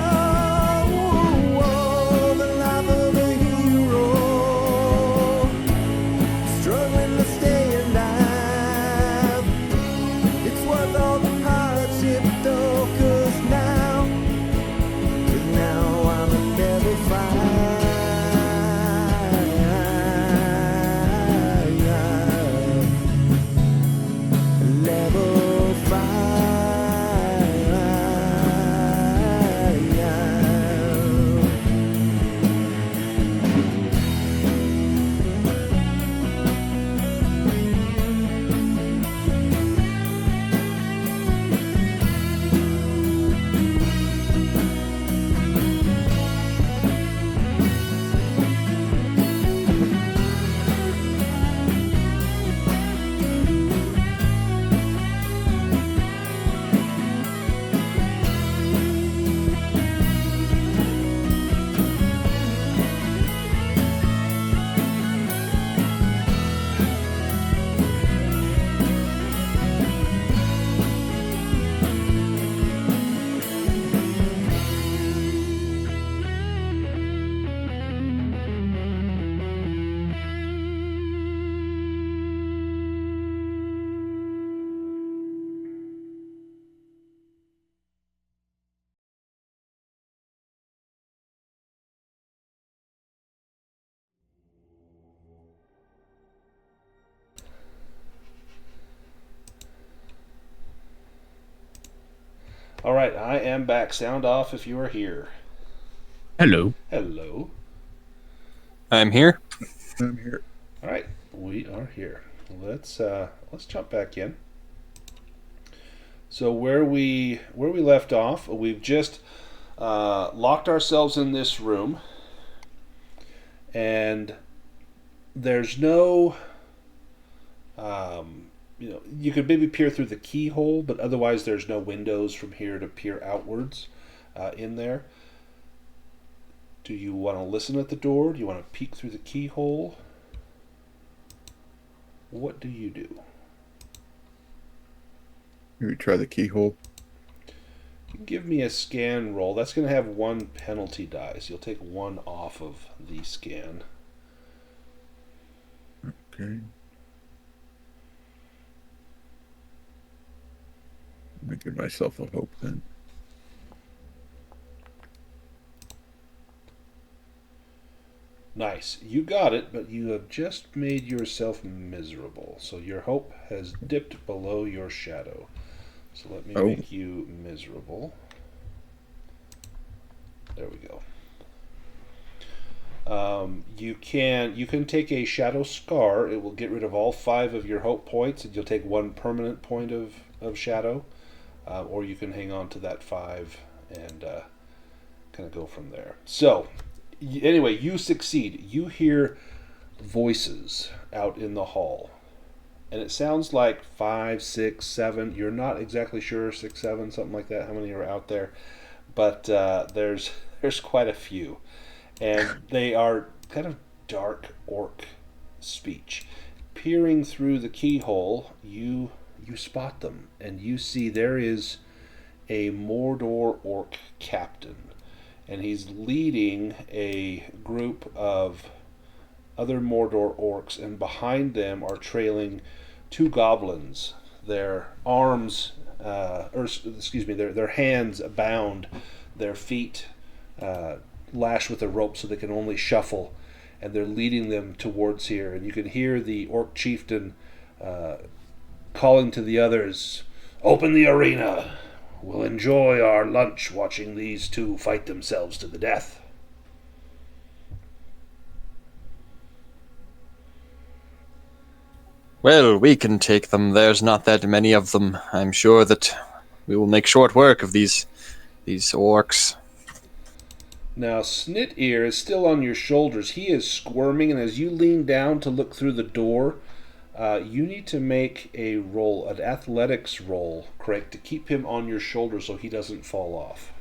The life of a hero All right, I am back. Sound off if you are here. Hello. Hello. I'm here. I'm here. All right, we are here. Let's jump back in. So where we left off, we've just locked ourselves in this room, and there's no, you could maybe peer through the keyhole, but otherwise there's no windows from here to peer outwards in there. Do you want to listen at the door? Do you want to peek through the keyhole? What do you do? Maybe try the keyhole. You can give me a scan roll. That's going to have 1 penalty die, so you'll take 1 off of the scan. Okay. Let me give myself a hope then. Nice. You got it, but you have just made yourself miserable. So your hope has dipped below your shadow. So let me make you miserable. There we go. You can take a shadow scar. It will get rid of all 5 of your hope points, and you'll take 1 permanent point of shadow. Or you can hang on to that 5 and kind of go from there. So anyway, you succeed. You hear voices out in the hall, and it sounds like 5, 6, 7. You're not exactly sure, 6, 7, something like that. How many are out there? But there's quite a few, and they are kind of dark orc speech. Peering through the keyhole, you spot them, and you see there is a Mordor orc captain, and he's leading a group of other Mordor orcs, and behind them are trailing 2 goblins. Their arms, their hands bound, their feet lashed with a rope so they can only shuffle, and they're leading them towards here. And you can hear the orc chieftain calling to the others, "Open the arena! We'll enjoy our lunch watching these 2 fight themselves to the death." Well, we can take them. There's not that many of them. I'm sure that we will make short work of these orcs. Now, Snit Ear is still on your shoulders. He is squirming, and as you lean down to look through the door, you need to make a roll, an athletics roll, Craic, to keep him on your shoulder so he doesn't fall off.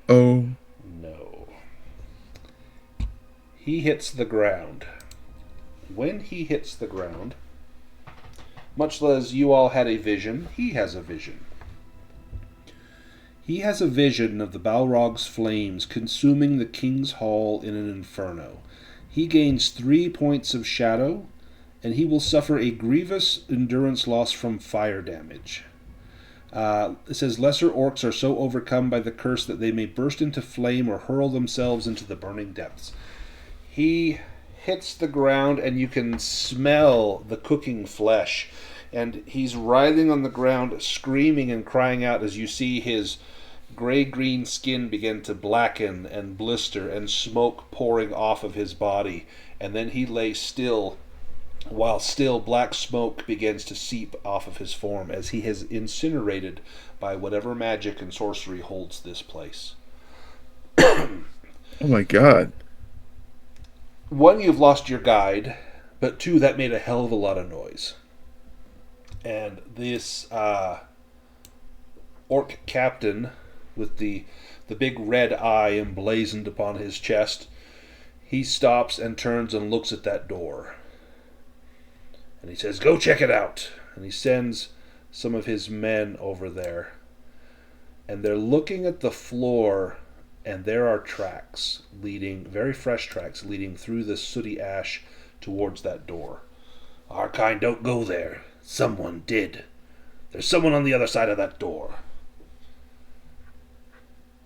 Oh. No. He hits the ground. When he hits the ground, much as you all had a vision, he has a vision. He has a vision of the Balrog's flames consuming the king's hall in an inferno. He gains 3 points of shadow, and he will suffer a grievous endurance loss from fire damage. It says lesser orcs are so overcome by the curse that they may burst into flame or hurl themselves into the burning depths. He hits the ground, and you can smell the cooking flesh, and he's writhing on the ground, screaming and crying out as you see his gray-green skin begin to blacken and blister, and smoke pouring off of his body. And then he lays still, while still black smoke begins to seep off of his form as he has incinerated by whatever magic and sorcery holds this place. Oh my god. 1, you've lost your guide, but 2, that made a hell of a lot of noise. And this orc captain with the big red eye emblazoned upon his chest, he stops and turns and looks at that door. And he says, "Go check it out." And he sends some of his men over there. And they're looking at the floor, and there are tracks leading, very fresh tracks leading through the sooty ash towards that door. "Our kind don't go there. Someone did. There's someone on the other side of that door."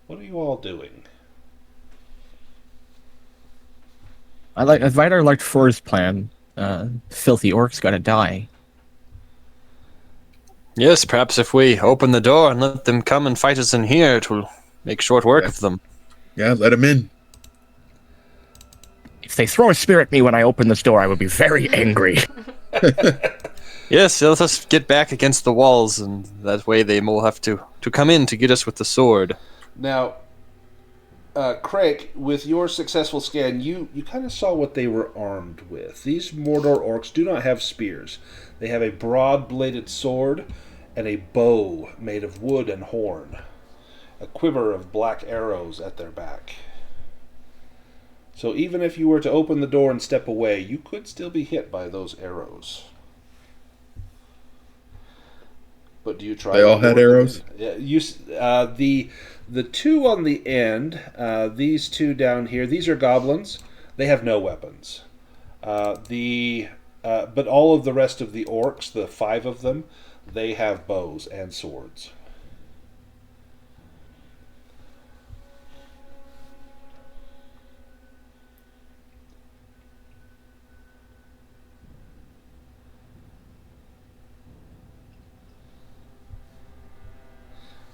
What are you all doing? Vidar liked Frór's plan filthy orc's gotta die. Yes, perhaps if we open the door and let them come and fight us in here, it will make short work of them. Yeah, let them in. If they throw a spear at me when I open this door, I would be very angry. Yes, let us get back against the walls, and that way they will have to come in to get us with the sword. Now, Craic, with your successful scan, you kind of saw what they were armed with. These Mordor orcs do not have spears. They have a broad-bladed sword and a bow made of wood and horn. A quiver of black arrows at their back. So even if you were to open the door and step away, you could still be hit by those arrows. But do you try? They all had arrows? Yeah, the two on the end, these two down here, these are goblins. They have no weapons. But all of the rest of the orcs, the 5 of them, they have bows and swords.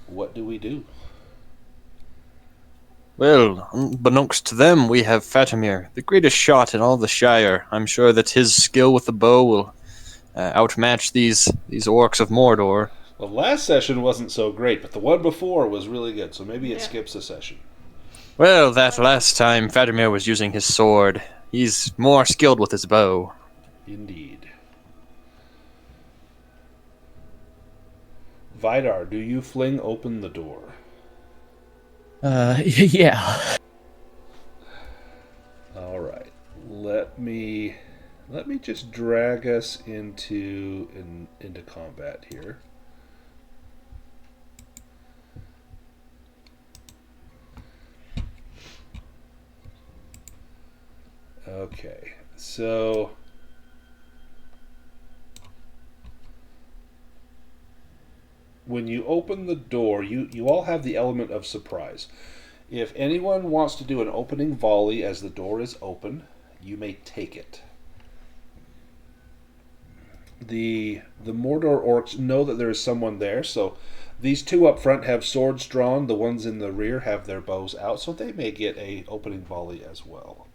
What do we do? Well, unbeknownst to them, we have Fatimer, the greatest shot in all the Shire. I'm sure that his skill with the bow will outmatch these orcs of Mordor. Well, last session wasn't so great, but the one before was really good, so maybe it skips a session. Well, that last time Fatimer was using his sword. He's more skilled with his bow. Indeed. Vidar, do you fling open the door? Yeah. All right. Let me just drag us into combat here. Okay. So when you open the door, you all have the element of surprise. If anyone wants to do an opening volley as the door is open, you may take it. The Mordor orcs know that there is someone there, so these 2 up front have swords drawn. The ones in the rear have their bows out, so they may get a opening volley as well.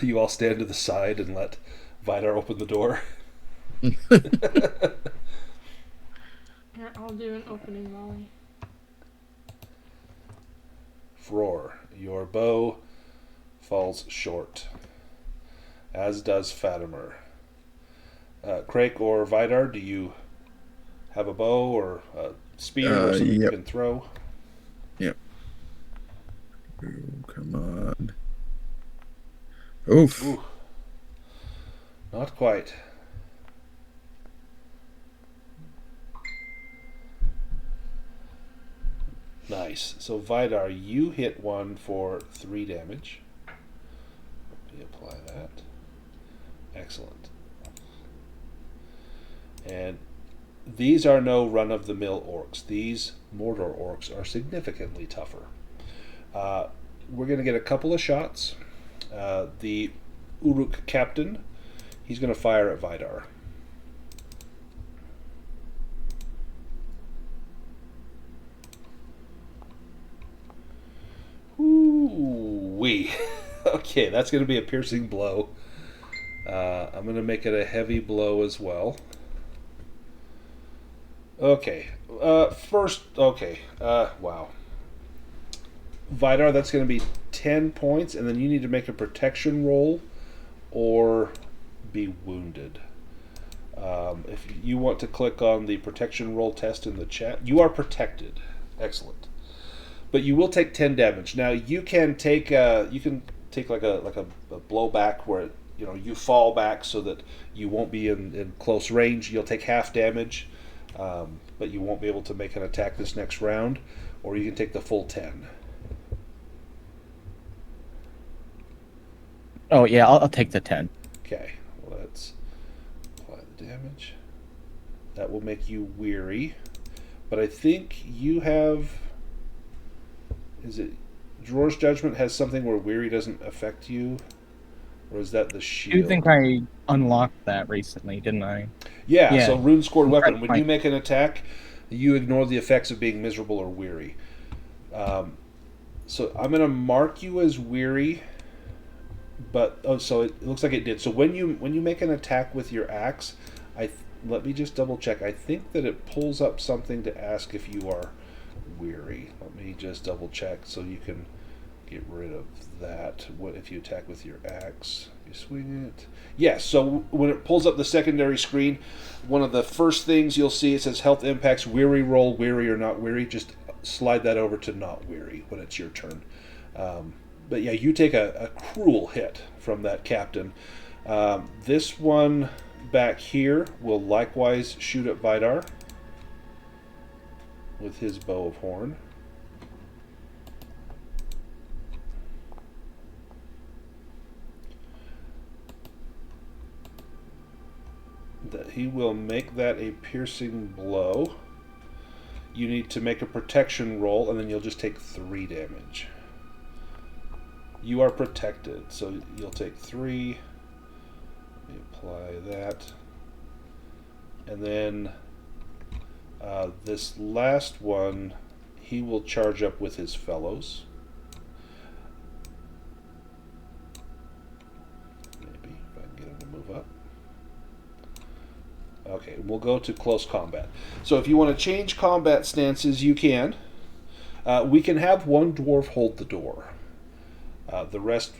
You all stand to the side and let Vidar open the door. Yeah, I'll do an opening volley. Frór, your bow falls short, as does Fatimer. Craic or Vidar, do you have a bow or a spear or something you can throw? Yep. Ooh, come on. Oof. Ooh. Not quite. Nice. So Vidar, you hit one for 3 damage. Let me apply that. Excellent. And these are no run-of-the-mill orcs. These Mordor orcs are significantly tougher. We're going to get a couple of shots. The Uruk captain, he's going to fire at Vidar. Ooh-wee. Okay, that's going to be a piercing blow. I'm going to make it a heavy blow as well. Okay. Wow. Vidar, that's going to be 10 points, and then you need to make a protection roll or be wounded. If you want to click on the protection roll test in the chat, you are protected. Excellent. But you will take 10 damage. Now you can take like a blowback where you fall back so that you won't be in close range. You'll take half damage, but you won't be able to make an attack this next round. Or you can take the full 10. Oh yeah, I'll take the 10. Okay, let's apply the damage. That will make you weary, but I think you have. Is it Dror's Judgment has something where weary doesn't affect you? Or is that the I shield? do think I unlocked that recently, didn't I? Yeah, so rune scored weapon. When Right. you make an attack, you ignore the effects of being miserable or weary. So I'm going to mark you as weary, but so it looks like it did. So when you make an attack with your axe, let me just double check. I think that it pulls up something to ask if you are weary. Let me just double check so you can get rid of that. What if you attack with your axe? You swing it. Yes, so when it pulls up the secondary screen, one of the first things you'll see, it says health impacts, weary roll, weary or not weary. Just slide that over to not weary when it's your turn. But yeah, you take a cruel hit from that captain. This one back here will likewise shoot at Vidar with his bow of horn. That he will make that a piercing blow. You need to make a protection roll, and then you'll just take 3 damage. You are protected, so you'll take 3. Let me apply that. And then this last one, he will charge up with his fellows. Maybe, if I can get him to move up. Okay, we'll go to close combat. So if you want to change combat stances, you can. We can have one dwarf hold the door. The rest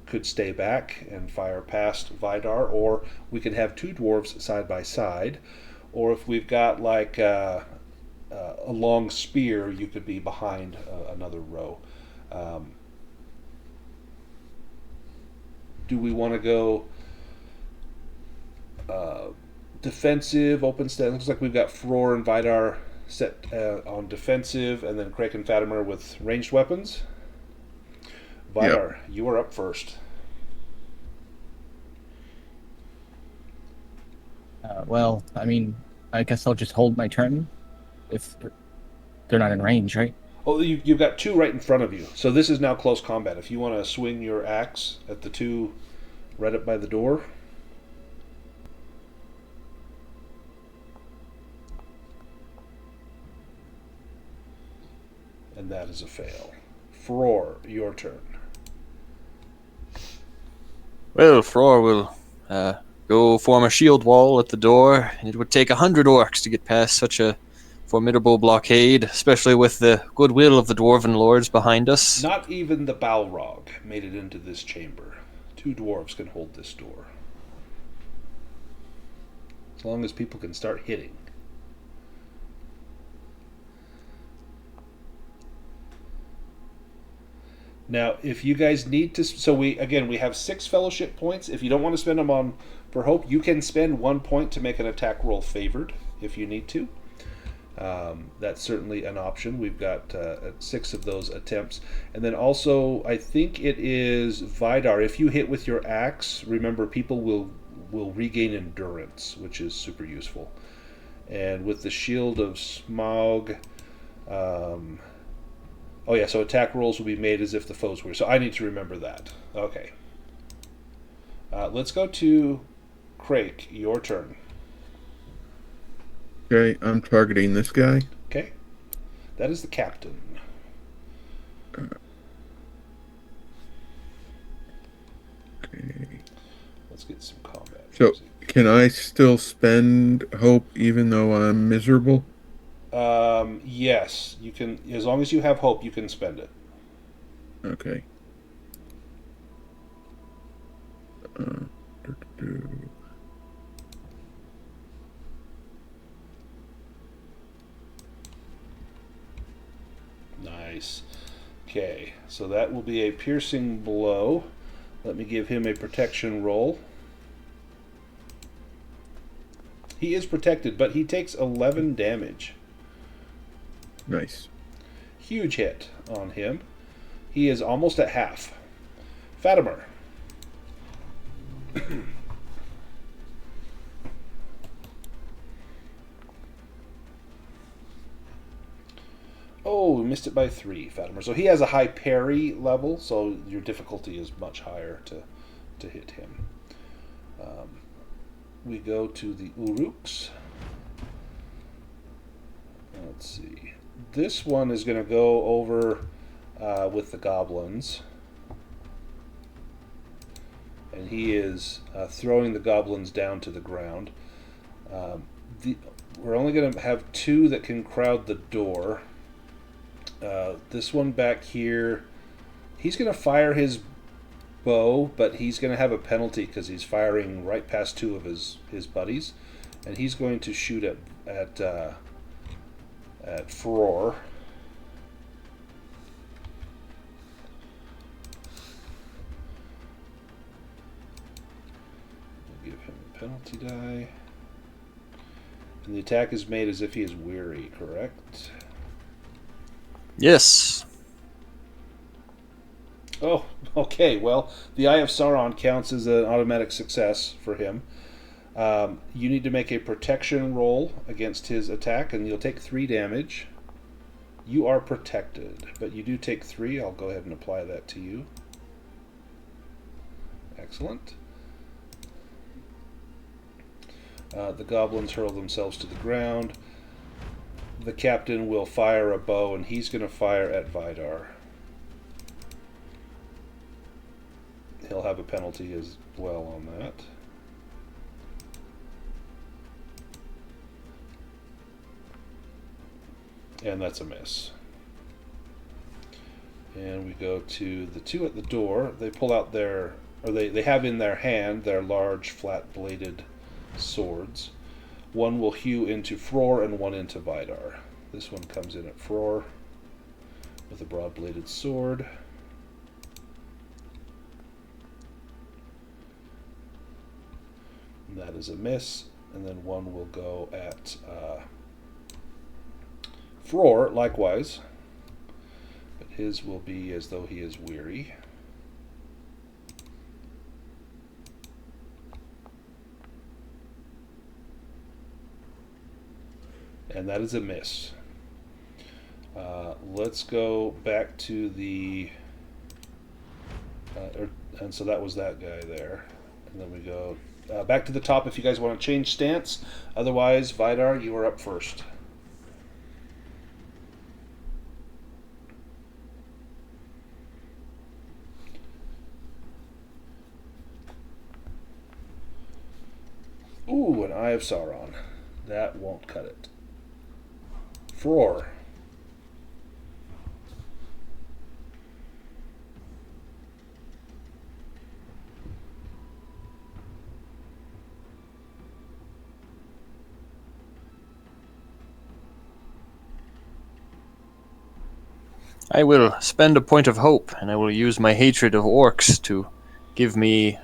could stay back and fire past Vidar, or we could have 2 dwarves side by side. Or if we've got like a long spear, you could be behind another row. Do we want to go defensive, open stand? Looks like we've got Frór and Vidar set on defensive, and then Craic and Fatimer with ranged weapons. Vidar, you are up first. Well, I mean, I guess I'll just hold my turn if they're not in range, right? Oh, you've got 2 right in front of you. So this is now close combat. If you want to swing your axe at the 2 right up by the door. And that is a fail. Frór, your turn. Well, Frór will go form a shield wall at the door. It would take 100 orcs to get past such a formidable blockade, especially with the goodwill of the Dwarven Lords behind us. Not even the Balrog made it into this chamber. 2 dwarves can hold this door. As long as people can start hitting. Now, if you guys need to, so we have 6 fellowship points. If you don't want to spend them on for hope, you can spend 1 point to make an attack roll favored if you need to. That's certainly an option. We've got 6 of those attempts, and then also I think it is Vidar. If you hit with your axe, remember people will regain endurance, which is super useful. And with the Shield of Smaug. Oh yeah, so attack rolls will be made as if the foes were. So I need to remember that. Okay. Let's go to Craic. Your turn. Okay, I'm targeting this guy. Okay. That is the captain. Okay. Let's get some combat. So, can I still spend hope even though I'm miserable? Yes, you can. As long as you have hope, you can spend it. Okay. Nice. Okay, so that will be a piercing blow. Let me give him a protection roll. He is protected, but he takes 11 damage. Nice. Huge hit on him. He is almost at half. Fatimer. Oh, we missed it by 3, Fatimer. So he has a high parry level, so your difficulty is much higher to to hit him. We go to the Uruks. Let's see. This one is going to go over with the goblins. And he is throwing the goblins down to the ground. We're only going to have 2 that can crowd the door. This one back here, he's going to fire his bow, but he's going to have a penalty because he's firing right past 2 of his buddies, and he's going to shoot at Frór. We'll give him a penalty die, and the attack is made as if he is weary. Correct? Yes. Oh, okay. Well, the Eye of Sauron counts as an automatic success for him. You need to make a protection roll against his attack, and you'll take 3 damage. You are protected, but you do take 3. I'll go ahead and apply that to you. Excellent. The goblins hurl themselves to the ground. The captain will fire a bow, and he's going to fire at Vidar. He'll have a penalty as well on that. And that's a miss. And we go to the 2 at the door. They pull out their, or they have in their hand their large flat-bladed swords. One will hew into Frór and one into Vidar. This one comes in at Frór with a broad-bladed sword. And that is a miss. And then one will go at Frór, likewise. But his will be as though he is weary. And that is a miss. Let's go back to the... and so that was that guy there. And then we go back to the top if you guys want to change stance. Otherwise, Vidar, you are up first. Ooh, an Eye of Sauron. That won't cut it. Frór. I will spend a point of hope, and I will use my hatred of orcs to give me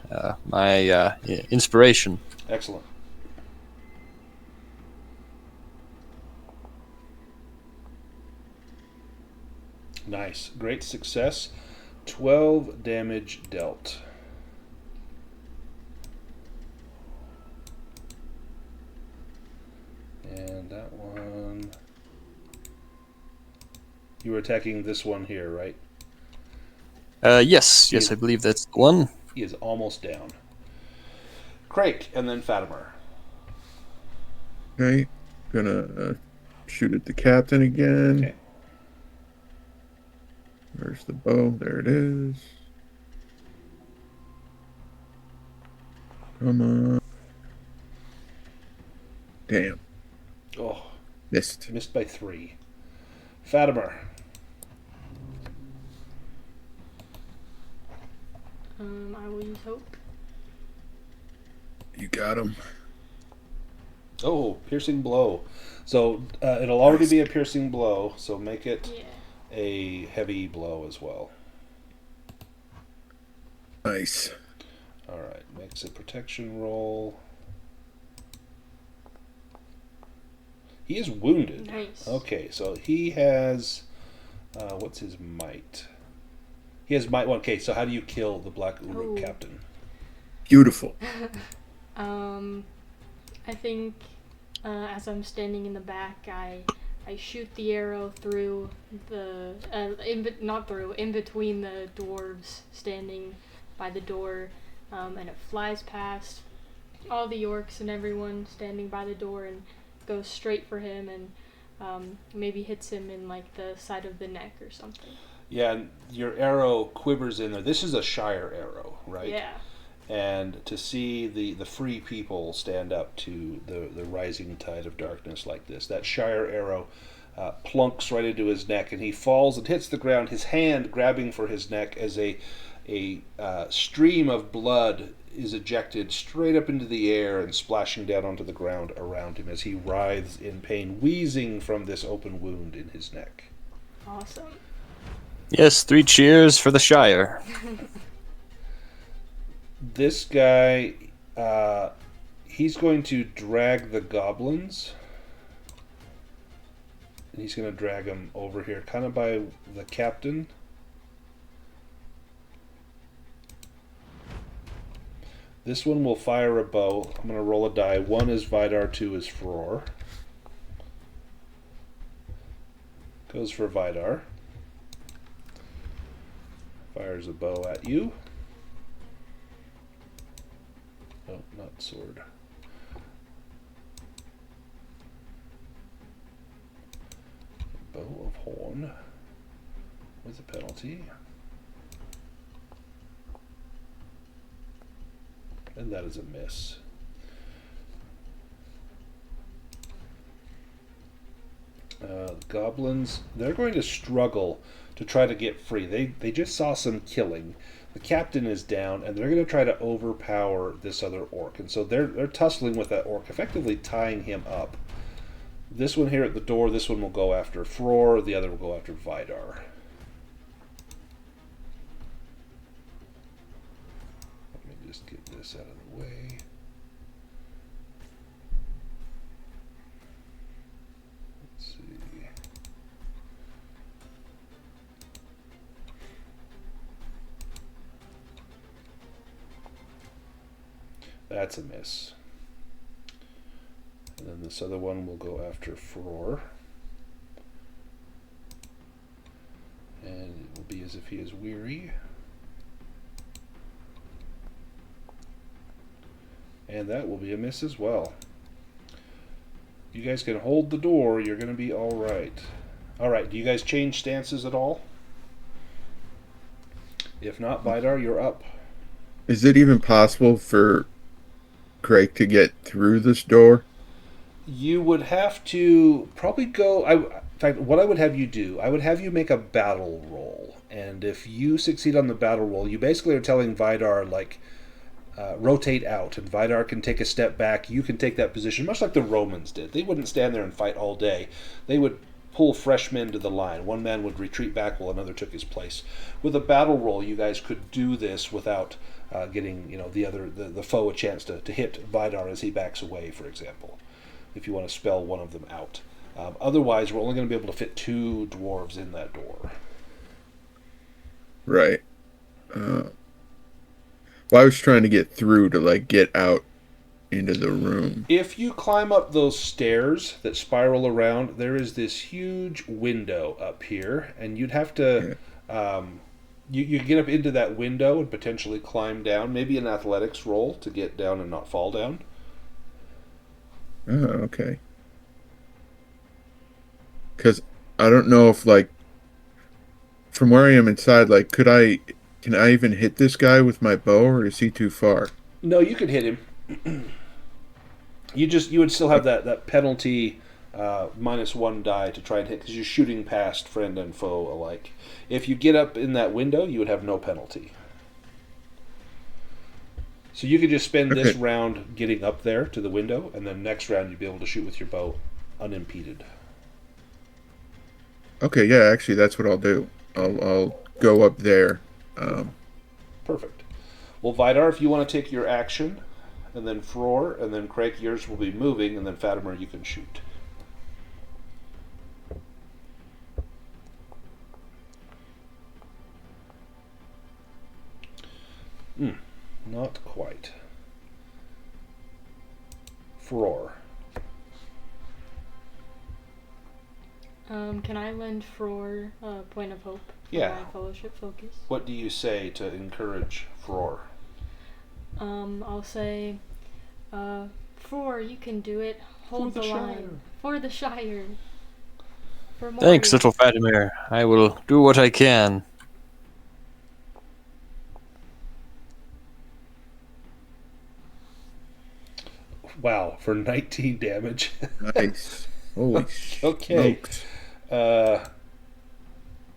my inspiration. Excellent. Nice. Great success. 12 damage dealt. And that one... You were attacking this one here, right? Yes, I believe that's the one. He is almost down. Craic, and then Fatimer. Okay, gonna shoot at the captain again. Okay. Where's the bow? There it is. Come on. Damn. Oh, Missed. missed by 3. Fatimer. I will use hope. You got him. Oh, piercing blow. So it'll already be a piercing blow, so make it Yeah. a heavy blow as well. Nice. Alright, makes a protection roll. He is wounded. Nice. Okay, so he has... what's his might? He has might 1. Okay, so how do you kill the Black Uruk Oh. captain? Beautiful. I think as I'm standing in the back, I shoot the arrow through the in between the dwarves standing by the door, and it flies past all the orcs and everyone standing by the door and goes straight for him and maybe hits him in like the side of the neck or something. Yeah, and your arrow quivers in there. This is a Shire arrow, right? Yeah. And to see the free people stand up to the rising tide of darkness like this, that Shire arrow plunks right into his neck, and he falls and hits the ground, his hand grabbing for his neck as a stream of blood is ejected straight up into the air and splashing down onto the ground around him as he writhes in pain, wheezing from this open wound in his neck. Awesome. Yes, 3 cheers for the Shire. This guy, he's going to drag the goblins. And he's going to drag them over here, kind of by the captain. This one will fire a bow. I'm going to roll a die. 1 is Vidar, 2 is Frór. Goes for Vidar. Fires a bow at you. Oh, not sword. Bow of horn with a penalty. And that is a miss. Goblins, they're going to struggle to try to get free. They just saw some killing. The captain is down, and they're going to try to overpower this other orc. And so they're tussling with that orc, effectively tying him up. This one here at the door, this one will go after Frór, the other will go after Vidar. Let me just get this out of the way. Let's see. That's a miss. And then this other one will go after Frór. And it will be as if he is weary. And that will be a miss as well. You guys can hold the door. You're going to be all right. All right, do you guys change stances at all? If not, Vidar, you're up. Is it even possible for Craic to get through this door? You would have to probably go... in fact, what I would have you do, I would have you make a battle roll. And if you succeed on the battle roll, you basically are telling Vidar, like, rotate out. And Vidar can take a step back. You can take that position, much like the Romans did. They wouldn't stand there and fight all day. They would pull fresh men to the line. One man would retreat back while another took his place. With a battle roll, you guys could do this without getting the foe a chance to hit Vidar as he backs away, for example, if you want to spell one of them out. Otherwise, we're only going to be able to fit 2 dwarves in that door. Right. Well, I was trying to get through to, like, get out into the room. If you climb up those stairs that spiral around, there is this huge window up here, and you'd have to... Yeah. You get up into that window and potentially climb down, maybe an athletics roll to get down and not fall down. Oh, okay. Because I don't know if, like, from where I am inside, like, can I even hit this guy with my bow, or is he too far? No, you could hit him. You would still have that penalty -1 die to try and hit, because you're shooting past friend and foe alike. If you get up in that window, you would have no penalty. So you could just spend this round getting up there to the window, and then next round you'd be able to shoot with your bow unimpeded. Okay, yeah, actually, that's what I'll do. I'll go up there. Perfect. Well, Vidar, if you want to take your action, and then Frór, and then Craic, yours will be moving, and then Fatimer, you can shoot. Not quite. Frór. Can I lend Frór a point of hope for Yeah. my fellowship focus? What do you say to encourage Frór? I'll say, Frór, you can do it. Hold For the the line. Shire. For the Shire. For Moria. Thanks, little Fatimer. I will do what I can. Wow, for 19 damage. Nice. Holy Okay. smokes.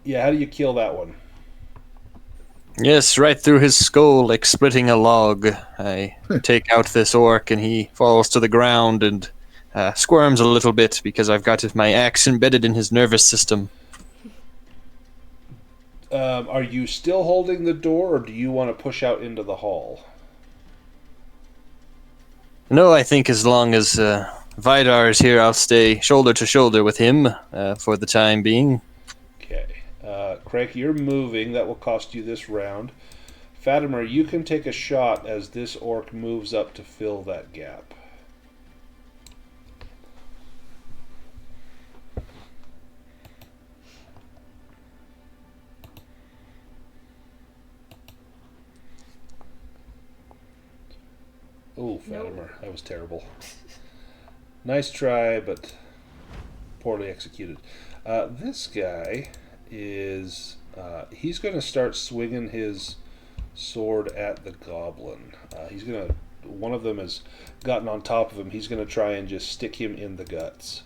Yeah, how do you kill that one? Yes, right through his skull, like splitting a log. I take out this orc, and he falls to the ground and squirms a little bit because I've got my axe embedded in his nervous system. Are you still holding the door, or do you want to push out into the hall? No, I think as long as Vidar is here, I'll stay shoulder to shoulder with him for the time being. Okay. Craic, you're moving. That will cost you this round. Fatimer, you can take a shot as this orc moves up to fill that gap. Oh, Fatimer, that was terrible. Nice try, but poorly executed. This guy is... he's going to start swinging his sword at the goblin. He's going to... One of them has gotten on top of him. He's going to try and just stick him in the guts.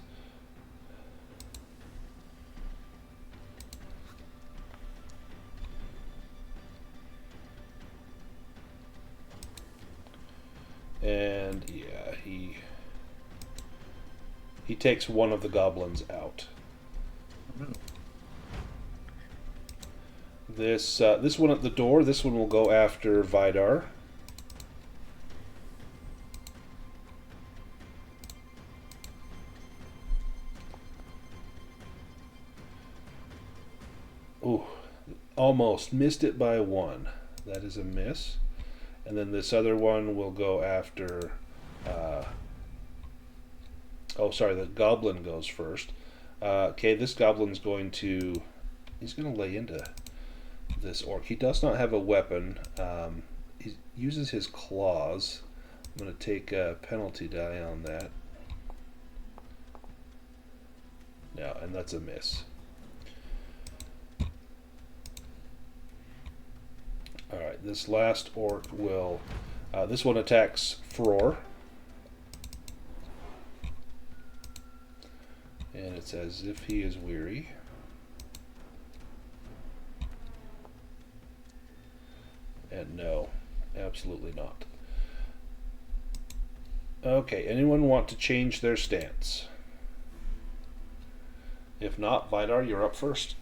And yeah, he takes one of the goblins out. This one at the door. This one will go after Vidar. Ooh, almost missed it by one. That is a miss. And then this other one will go after... oh, sorry, the goblin goes first. Okay, this goblin's going to... He's going to lay into this orc. He does not have a weapon. He uses his claws. I'm going to take a penalty die on that. No, and that's a miss. Alright, this last orc will... this one attacks Frór. And it's as if he is weary. And no, absolutely not. Okay, anyone want to change their stance? If not, Vidar, you're up first.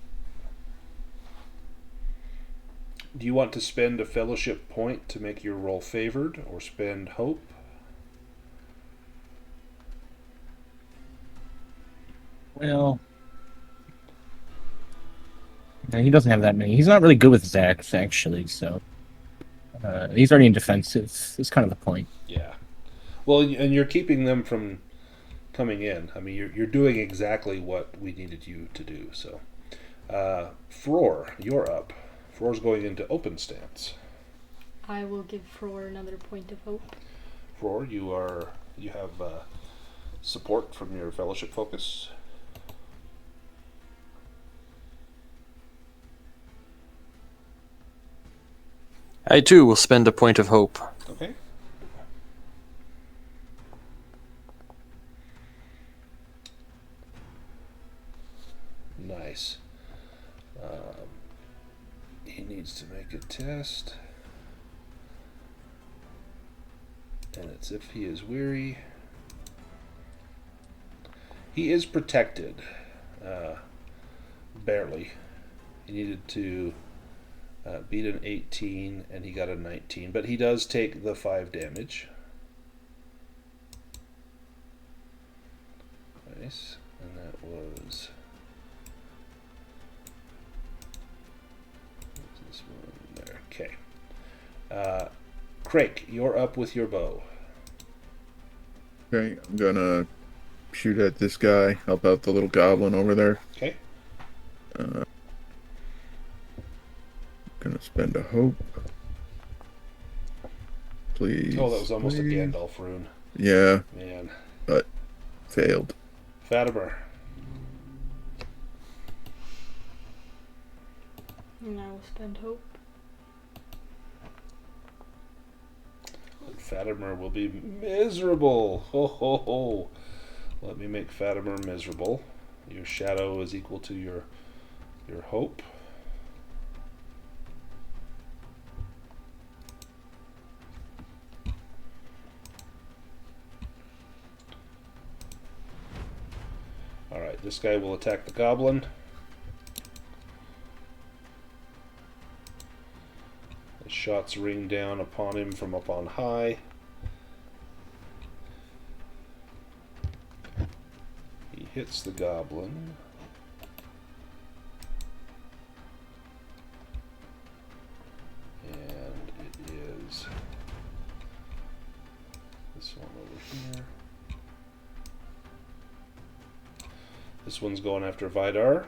Do you want to spend a fellowship point to make your roll favored, or spend hope? Well, no, he doesn't have that many. He's not really good with his axe, actually, so... he's already in defensive. That's kind of the point. Yeah. Well, and you're keeping them from coming in. I mean, you're doing exactly what we needed you to do, so... Frór, you're up. Frór's going into open stance. I will give Frór another point of hope. Frór, you have support from your fellowship focus. I too will spend a point of hope. Okay. Nice. He needs to make a test. And it's if he is weary. He is protected. Barely. He needed to beat an 18, and he got a 19. But he does take the 5 damage. Nice. And that was... this one there. Okay. Craic, you're up with your bow. Okay, I'm gonna shoot at this guy, help out the little goblin over there. Okay. Gonna spend a hope. please. Oh, that was almost please. a Gandalf rune. Yeah, Man. but failed. Fatimer. And I will spend hope. And Fatimer will be miserable. Ho ho ho. Let me make Fatimer miserable. Your shadow is equal to your hope. Alright, this guy will attack the goblin. The shots ring down upon him from up on high. He hits the goblin. And it is this one over here. This one's going after Vidar.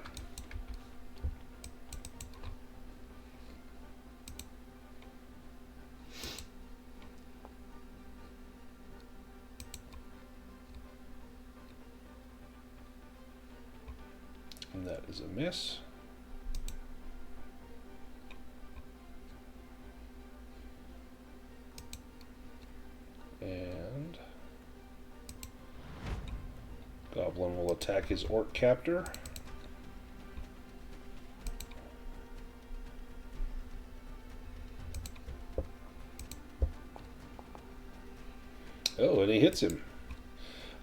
And that is a miss. And Goblin will attack his orc captor. Oh, and he hits him.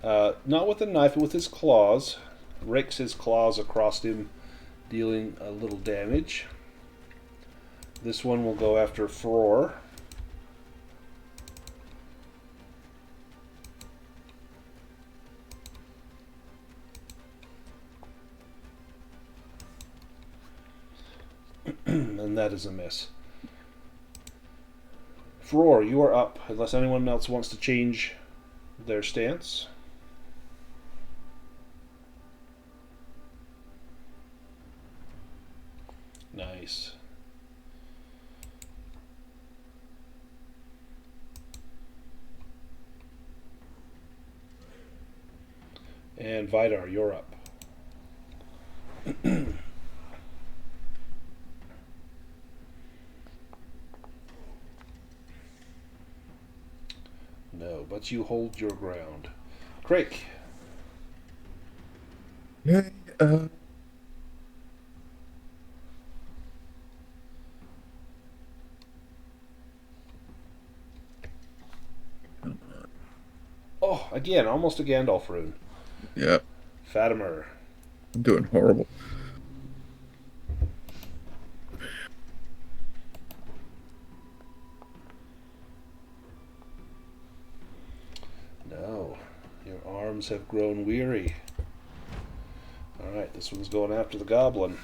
Not with a knife, but with his claws. Rakes his claws across him, dealing a little damage. This one will go after Frór. And that is a miss. Frór, you are up, unless anyone else wants to change their stance. Nice. And Vidar, you're up. No, but you hold your ground. Craic. Okay, Oh, again, almost a Gandalf rune. yeah, Fatimer. I'm doing horrible. No, your arms have grown weary. Alright, this one's going after the goblin.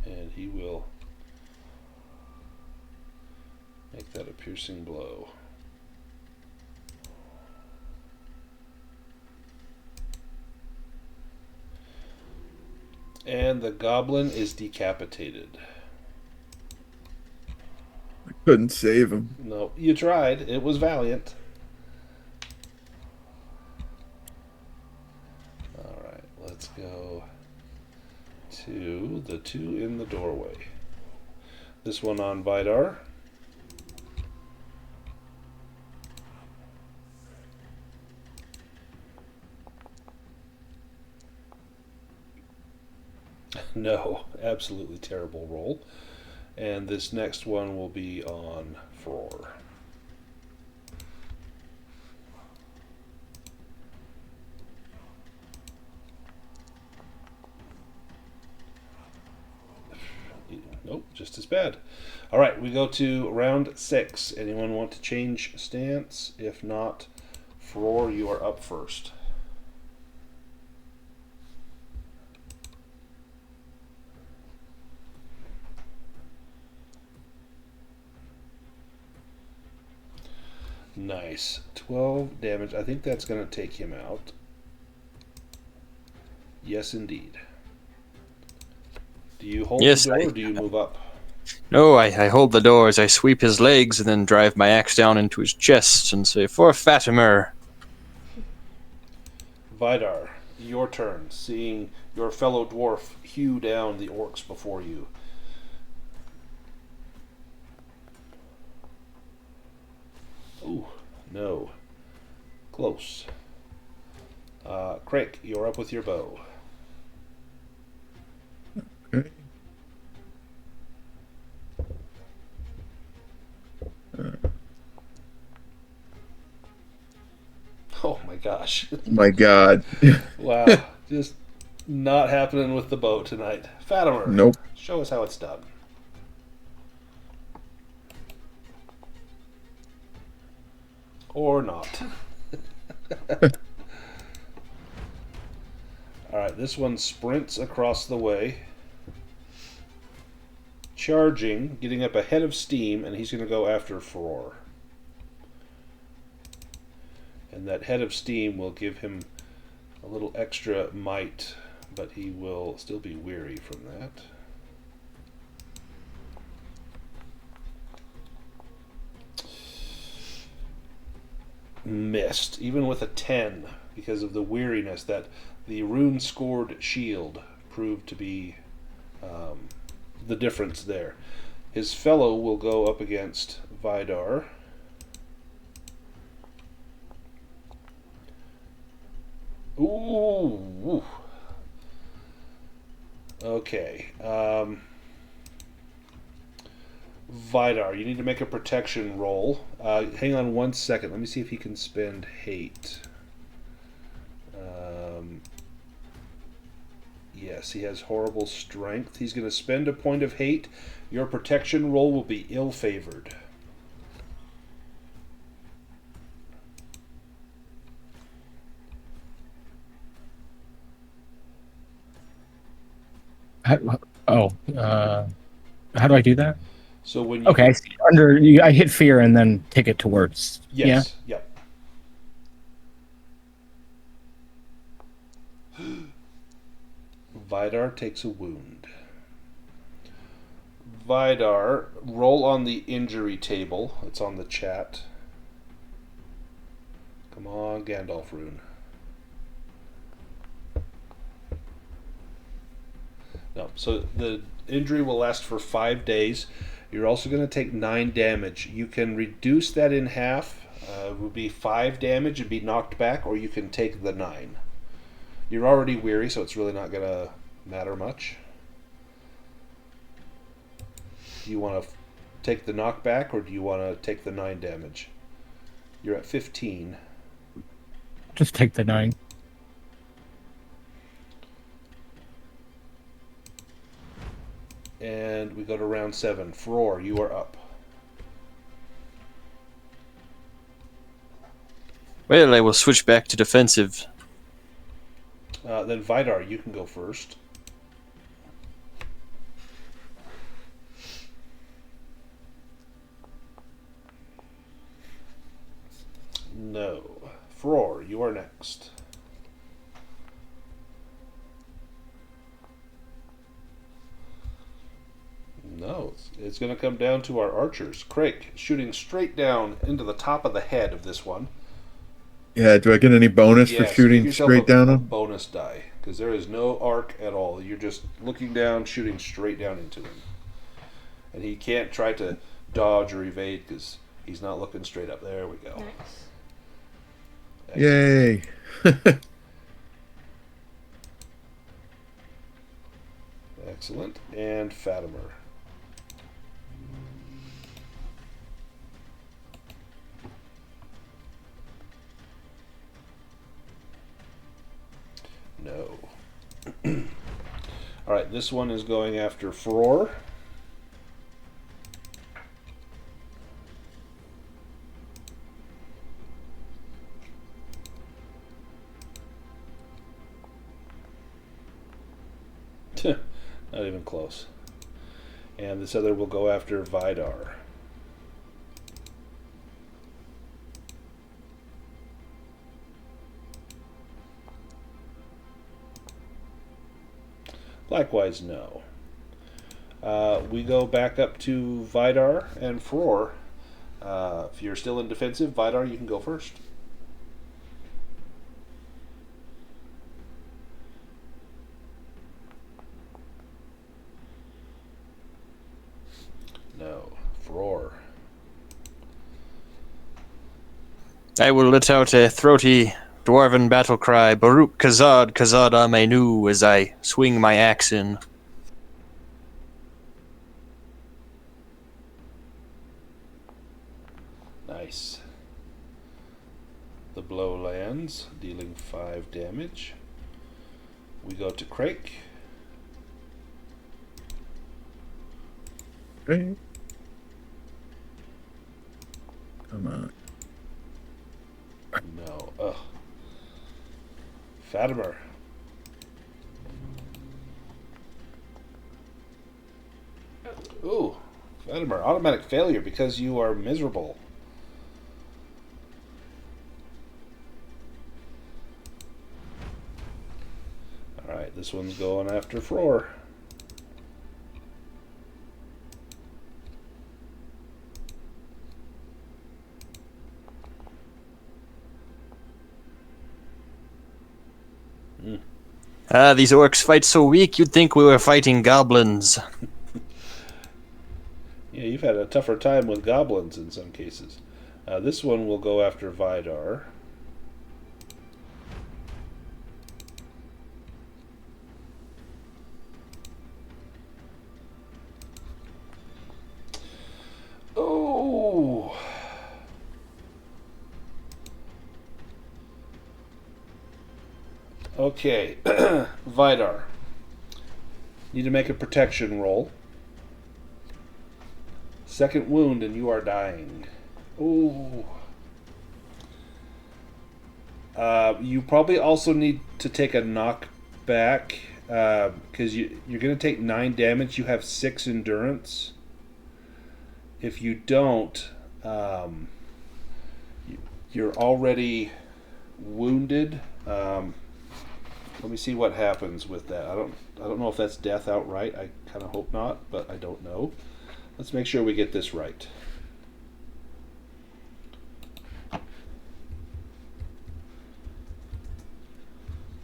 And he will make that a piercing blow. And the goblin is decapitated. I couldn't save him. No, you tried. It was valiant. Alright, let's go to the two in the doorway. This one on Vidar. No, absolutely terrible roll. And this next one will be on Frór. Nope, just as bad. All right, we go to round 6. Anyone want to change stance? If not, Frór, you are up first. Nice. 12 damage. I think that's going to take him out. Yes, indeed. Do you hold Yes, the door or do you move up? No, I hold the door as I sweep his legs and then drive my axe down into his chest and say, "For Fatimer." Vidar, your turn, seeing your fellow dwarf hew down the orcs before you. Ooh, no. Close. Craic, you're up with your bow. Okay. Oh my gosh. My God. Wow. Just not happening with the bow tonight. Fatimer, Nope. show us how it's done. Or not. Alright, this one sprints across the way. Charging, getting up ahead of steam, and he's going to go after Frór. And that head of steam will give him a little extra might, but he will still be weary from that. Missed, even with a 10, because of the weariness. That the rune-scored shield proved to be the difference there. His fellow will go up against Vidar. Ooh. Okay. Vidar, you need to make a protection roll. Hang on 1 second. Let me see if he can spend hate. Yes, he has horrible strength. He's going to spend a point of hate. Your protection roll will be ill-favored. How do I do that? So when you Okay, I see. I hit fear and then take it towards. Yes. Yep. Vidar takes a wound. Vidar, roll on the injury table. It's on the chat. Come on, Gandalf rune. No, so the injury will last for 5 days. You're also going to take 9 damage. You can reduce that in half. It would be 5 damage and be knocked back, or you can take the 9. You're already weary, so it's really not going to matter much. Do you want to take the knockback, or do you want to take the 9 damage? You're at 15. Just take the 9. And we go to round 7. Frór, you are up. Well, I will switch back to defensive. Then Vidar, you can go first. No. Frór, you are next. No, it's going to come down to our archers. Craic, shooting straight down into the top of the head of this one. Yeah, do I get any bonus for Yes, shooting give yourself straight down a him? bonus die, because there is no arc at all. You're just looking down, shooting straight down into him. And he can't try to dodge or evade because he's not looking straight up. There we go. Nice. Yay! Excellent. And Fatimer. No. Alright, this one is going after Frór. Not even close. And this other will go after Vidar. Likewise, no. We go back up to Vidar and Frór. If you're still in defensive, Vidar, you can go first. No. Frór. I will let out a throaty dwarven battle cry, Baruch Kazad Kazad Amenu, as I swing my axe in. Nice. The blow lands, dealing 5 damage. We go to Craic. Hey. Come on. No. Ugh. Fatimer. Ooh. Fatimer. Automatic failure because you are miserable. Alright, this one's going after Frór. These orcs fight so weak, you'd think we were fighting goblins. Yeah, you've had a tougher time with goblins in some cases. This one will go after Vidar. Oh! Okay, Vidar. Need to make a protection roll. Second wound and you are dying. Ooh. You probably also need to take a knockback because you're going to take 9 damage. You have 6 endurance. If you don't, you're already wounded. Let me see what happens with that. I don't know if that's death outright. I kind of hope not, but I don't know. Let's make sure we get this right.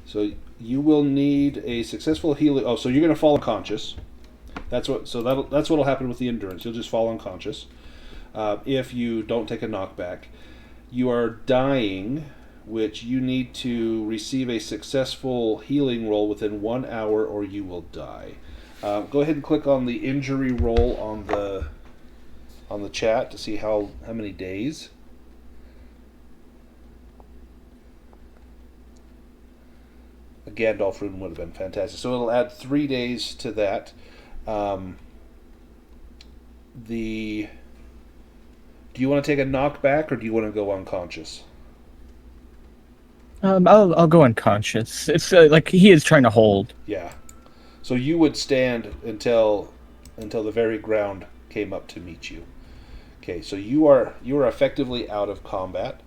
So you will need a successful healing. Oh, so you're going to fall unconscious. That's what'll happen with the endurance. You'll just fall unconscious. If you don't take a knockback, you are dying, which you need to receive a successful healing roll within 1 hour or you will die. Go ahead and click on the injury roll on the chat to see how many days. A Gandalf rune would have been fantastic. So it'll add 3 days to that. Do you want to take a knockback or do you want to go unconscious? I'll go unconscious. It's like he is trying to hold. Yeah. So you would stand until the very ground came up to meet you. Okay, so you are effectively out of combat.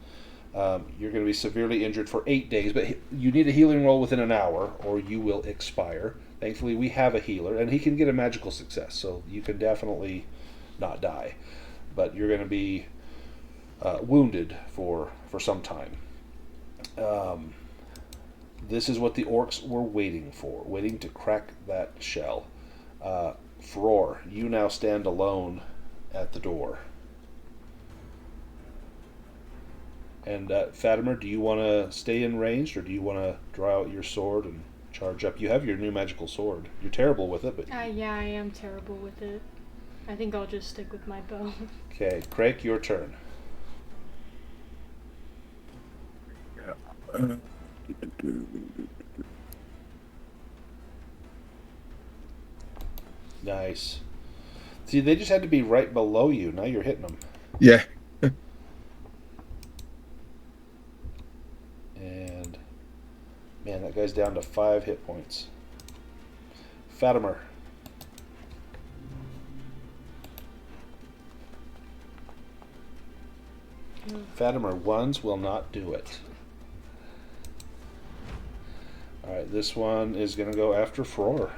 You're going to be severely injured for 8 days, but you need a healing roll within an hour or you will expire. Thankfully, we have a healer, and he can get a magical success, so you can definitely not die. But you're going to be wounded for some time. This is what the orcs were waiting for, waiting to crack that shell. Frór, you now stand alone at the door. And Fatimer, do you want to stay in range, or do you want to draw out your sword and charge up? You have your new magical sword. You're terrible with it, but... Yeah, I am terrible with it. I think I'll just stick with my bow. Okay, Craic, your turn. Nice. See, they just had to be right below you. Now you're hitting them. Yeah. And man, that guy's down to 5 hit points. Fatimer. Fatimer, ones will not do it. Alright, this one is going to go after Frór.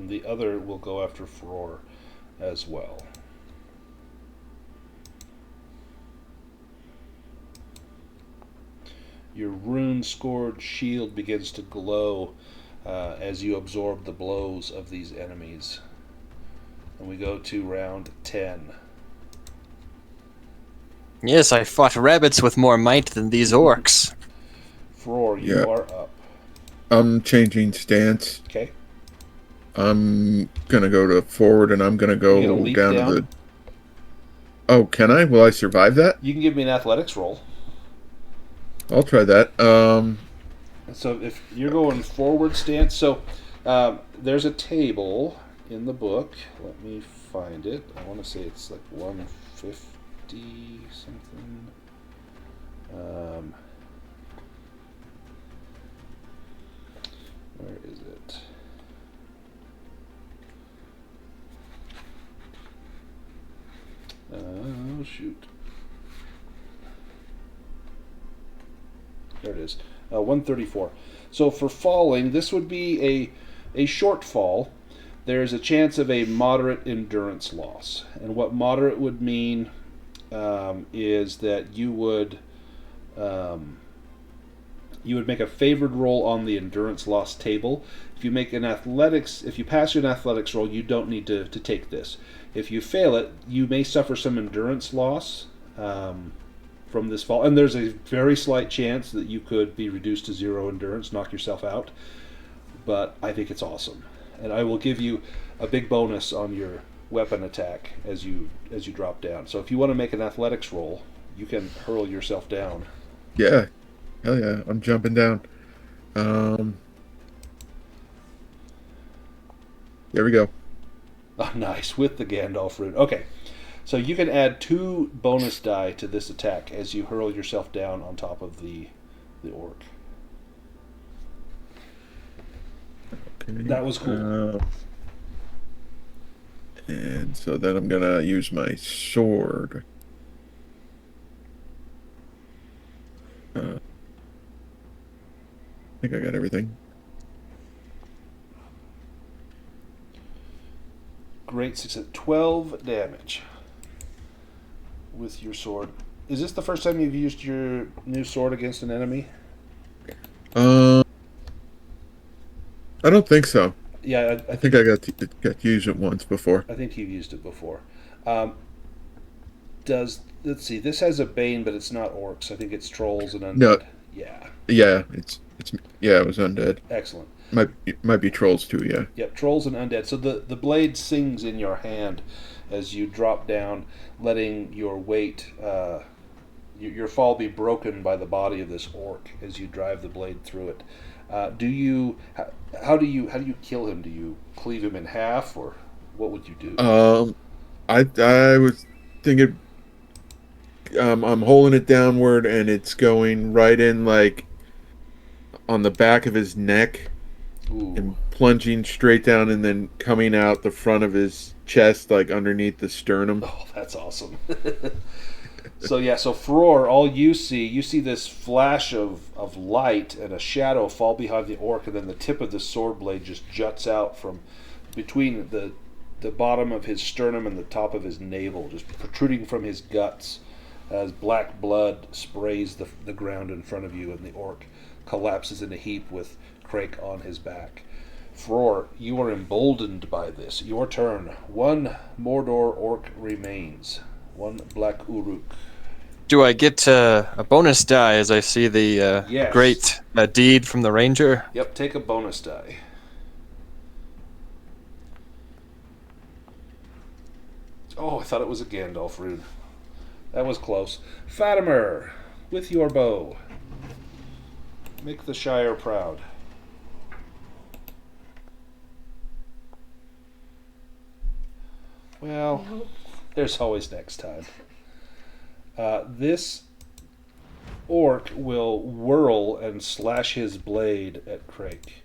and the other will go after Frór as well. Your rune-scored shield begins to glow as you absorb the blows of these enemies. And we go to round 10. Yes, I fought rabbits with more might than these orcs. Frór, you Yeah. are up. I'm changing stance. Okay. I'm gonna go to forward, and I'm gonna You go gonna leap down down? to the. Oh, can I? Will I survive that? You can give me an athletics roll. I'll try that. So if you're going forward stance, so there's a table in the book. Let me find it. I want to say it's like 150 something. Where is it? Oh shoot. There it is. 134. So for falling, this would be a short fall. There's a chance of a moderate endurance loss. And what moderate would mean is that you would make a favored roll on the endurance loss table. If you pass your athletics roll, you don't need to take this. If you fail it, you may suffer some endurance loss from this fall, and there's a very slight chance that you could be reduced to 0 endurance, knock yourself out. But I think it's awesome, and I will give you a big bonus on your weapon attack as you drop down. So if you want to make an athletics roll, you can hurl yourself down. Yeah. Hell yeah. I'm jumping down. There we go. Oh, nice, with the Gandalf rune. Okay, so you can add 2 bonus die to this attack as you hurl yourself down on top of the orc. Okay. That was cool. And so then I'm gonna use my sword. I think I got everything. Great success. 12 damage with your sword. Is this the first time you've used your new sword against an enemy? I don't think so. Yeah, I think I got to use it once before. I think you've used it before. Let's see, this has a bane, but it's not orcs. I think it's trolls and undead. No. Yeah. Yeah, it was undead. Excellent. Might be trolls too, yeah. Yep, trolls and undead. So the blade sings in your hand as you drop down, letting your weight, your fall be broken by the body of this orc as you drive the blade through it. How do you kill him? Do you cleave him in half, or what would you do? I was thinking, I'm holding it downward, and it's going right in, like, on the back of his neck. Ooh. And plunging straight down, and then coming out the front of his chest, like underneath the sternum. Oh, that's awesome. So Frór, all you see this flash of light and a shadow fall behind the orc, and then the tip of the sword blade just juts out from between the bottom of his sternum and the top of his navel, just protruding from his guts as black blood sprays the ground in front of you, and the orc collapses in a heap with Craic on his back. Frór, you are emboldened by this. Your turn. 1 Mordor orc remains. 1 black Uruk. Do I get a bonus die as I see the Yes. great deed from the ranger? Yep, take a bonus die. Oh, I thought it was a Gandalf rune. That was close. Fatimer, with your bow. Make the Shire proud. Well, Nope. there's always next time. This orc will whirl and slash his blade at Craic.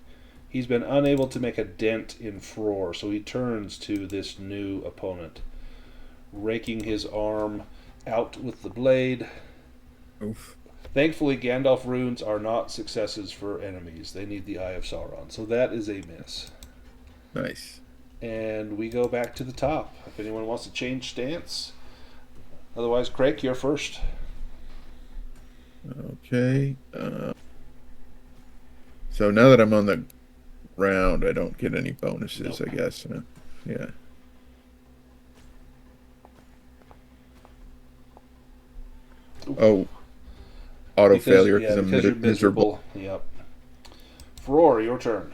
He's been unable to make a dent in Frór, so he turns to this new opponent, raking his arm out with the blade. Oof. Thankfully, Gandalf runes are not successes for enemies. They need the Eye of Sauron, so that is a miss. Nice. And we go back to the top. If anyone wants to change stance. Otherwise, Craic, you're first. Okay. So now that I'm on the ground, I don't get any bonuses, Nope. I guess. Yeah. Oh, auto failure because I'm you're miserable. Yep. Frór, your turn.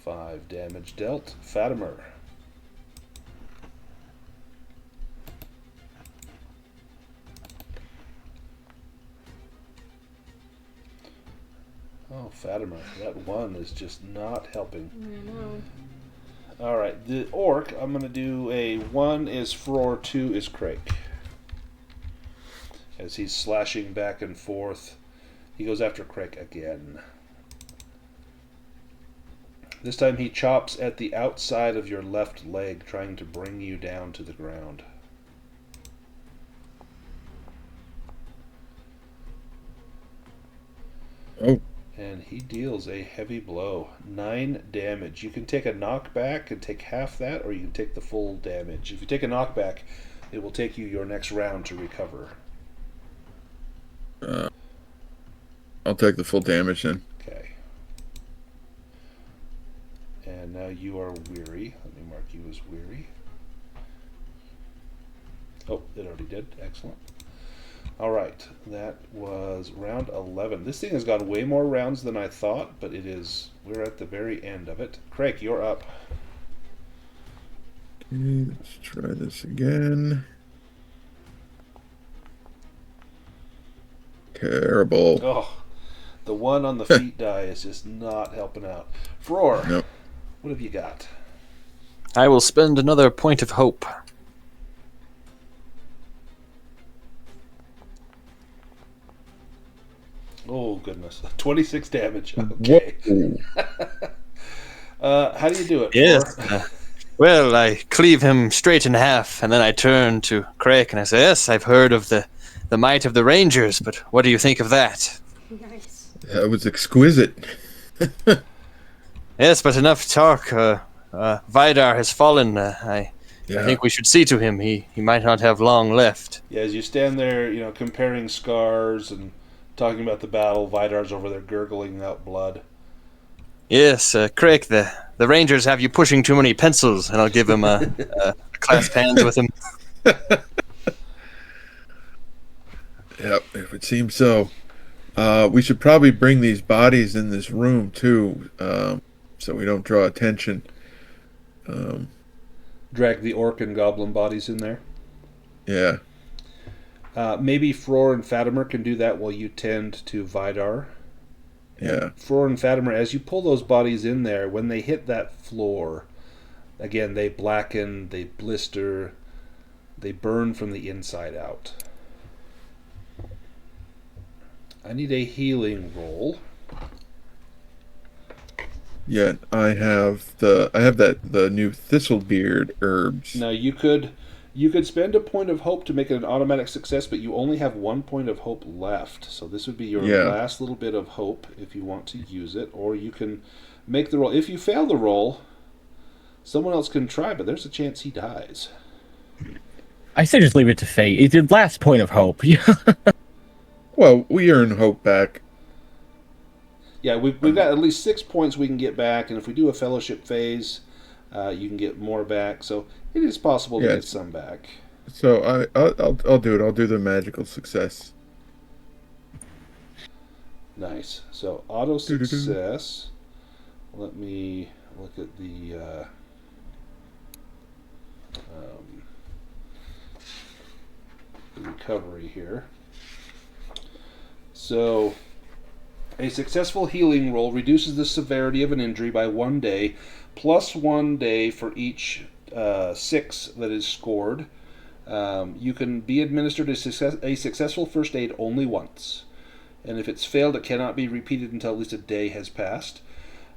Five damage dealt. Fatimer. Oh, Fatimer. That one is just not helping. I know. Alright, the orc, I'm going to do a 1 is Frór, 2 is Craic. As he's slashing back and forth, he goes after Craic again. This time he chops at the outside of your left leg, trying to bring you down to the ground. Oh, And he deals a heavy blow. 9 damage. You can take a knockback and take half that, or you can take the full damage. If you take a knockback, it will take you your next round to recover. I'll take the full damage then. Okay. And now you are weary. Let me mark you as weary. Oh, it already did. Excellent. All right, that was round 11. This thing has gone way more rounds than I thought, but we're at the very end of it. Craic, you're up. Okay, let's try this again. Terrible. Oh, the one on the feet die is just not helping out. Frór, Nope. what have you got? I will spend another point of hope. Oh, goodness. 26 damage. Okay. Whoa. How do you do it, Yes. Frór? Well, I cleave him straight in half, and then I turn to Craic and I say, "Yes, I've heard of the might of the Rangers, but what do you think of that?" Nice. That was exquisite. Yes, but enough talk. Vidar has fallen. I think we should see to him. He might not have long left. Yeah, as you stand there, comparing scars and talking about the battle, Vidar's over there gurgling out blood. Yes, Craic, the Rangers have you pushing too many pencils, and I'll give him a clasp hands with him. Yep, it would seem so. We should probably bring these bodies in this room too, so we don't draw attention. Drag the orc and goblin bodies in there. Yeah. Maybe Frór and Fatimer can do that while you tend to Vidar. Yeah. Frór and Fatimer, as you pull those bodies in there, when they hit that floor, again, they blacken, they blister, they burn from the inside out. I need a healing roll. Yeah, I have the new Thistlebeard herbs. Now you could spend a point of hope to make it an automatic success, but you only have 1 point of hope left. So this would be your last little bit of hope if you want to use it, or you can make the roll. If you fail the roll, someone else can try, but there's a chance he dies. I say just leave it to fate. It's the last point of hope. Well, we earn hope back. Yeah, we've got at least 6 points we can get back, and if we do a fellowship phase, you can get more back. So it is possible to get some back. So I'll do it. I'll do the magical success. Nice. So auto success. Let me look at the recovery here. So a successful healing roll reduces the severity of an injury by 1 day, plus 1 day for each 6 that is scored. You can be administered a successful first aid only once, and if it's failed, it cannot be repeated until at least a day has passed.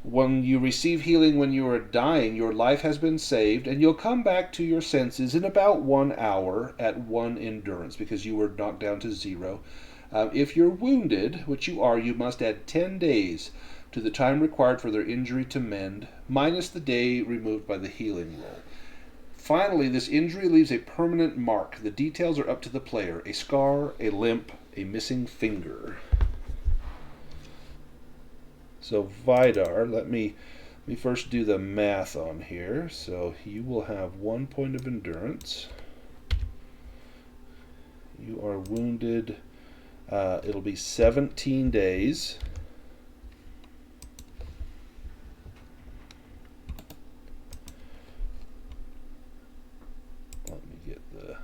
When you receive healing when you are dying, your life has been saved, and you'll come back to your senses in about 1 hour at 1 endurance, because you were knocked down to 0. If you're wounded, which you are, you must add 10 days to the time required for their injury to mend, minus the day removed by the healing roll. Finally, this injury leaves a permanent mark. The details are up to the player. A scar, a limp, a missing finger. So Vidar, let me first do the math on here. So you will have 1 point of endurance. You are wounded. It'll be 17 days. Let me get the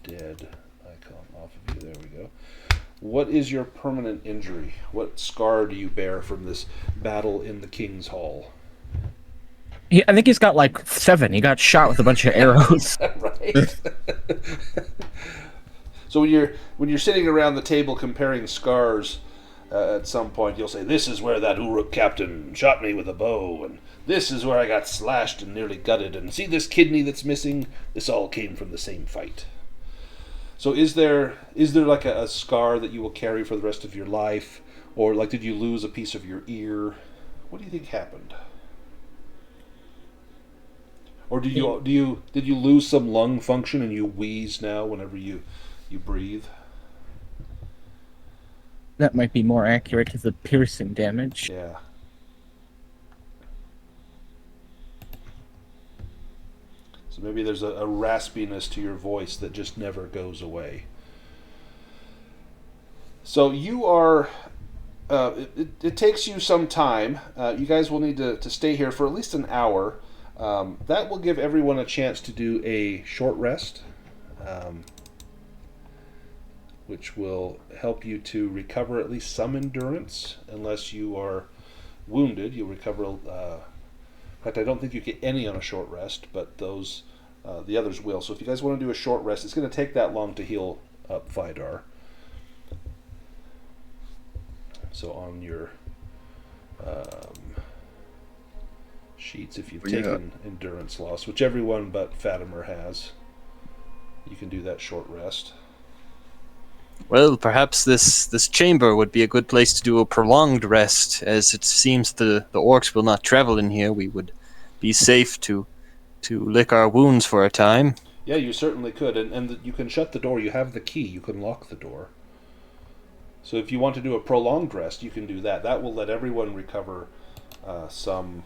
dead icon off of you. There we go. What is your permanent injury? What scar do you bear from this battle in the King's Hall? I think he's got like 7. He got shot with a bunch of arrows. Right. So when you're sitting around the table comparing scars, at some point you'll say, "This is where that Uruk captain shot me with a bow, and this is where I got slashed and nearly gutted, and see this kidney that's missing? This all came from the same fight." So is there like a scar that you will carry for the rest of your life, or like did you lose a piece of your ear? What do you think happened? Or did you lose some lung function and you wheeze now whenever you breathe? That might be more accurate to the piercing damage. Yeah. So maybe there's a raspiness to your voice that just never goes away. So you are... it takes you some time. You guys will need to stay here for at least an hour. That will give everyone a chance to do a short rest, which will help you to recover at least some endurance. Unless you are wounded, you'll recover... in fact, I don't think you get any on a short rest, but those the others will. So if you guys want to do a short rest, it's going to take that long to heal up Vidar. So on your sheets, if you've taken endurance loss, which everyone but Fatimer has, you can do that short rest. Well, perhaps this chamber would be a good place to do a prolonged rest, as it seems the orcs will not travel in here. We would be safe to lick our wounds for a time. Yeah, you certainly could, and you can shut the door. You have the key. You can lock the door. So if you want to do a prolonged rest, you can do that. That will let everyone recover some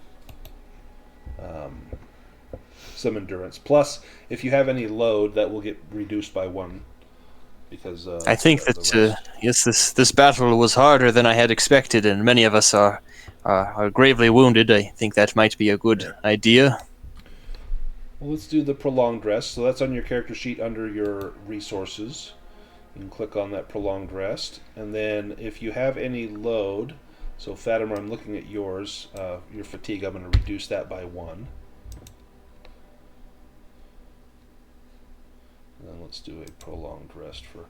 endurance. Plus, if you have any load, that will get reduced by 1. Because I think that yes, this battle was harder than I had expected, and many of us are gravely wounded. I think that might be a good idea. Well, let's do the prolonged rest. So that's on your character sheet under your resources. You can click on that prolonged rest, and then if you have any load, so Fatimer, I'm looking at yours, your fatigue, I'm going to reduce that by 1. And then let's do a prolonged rest for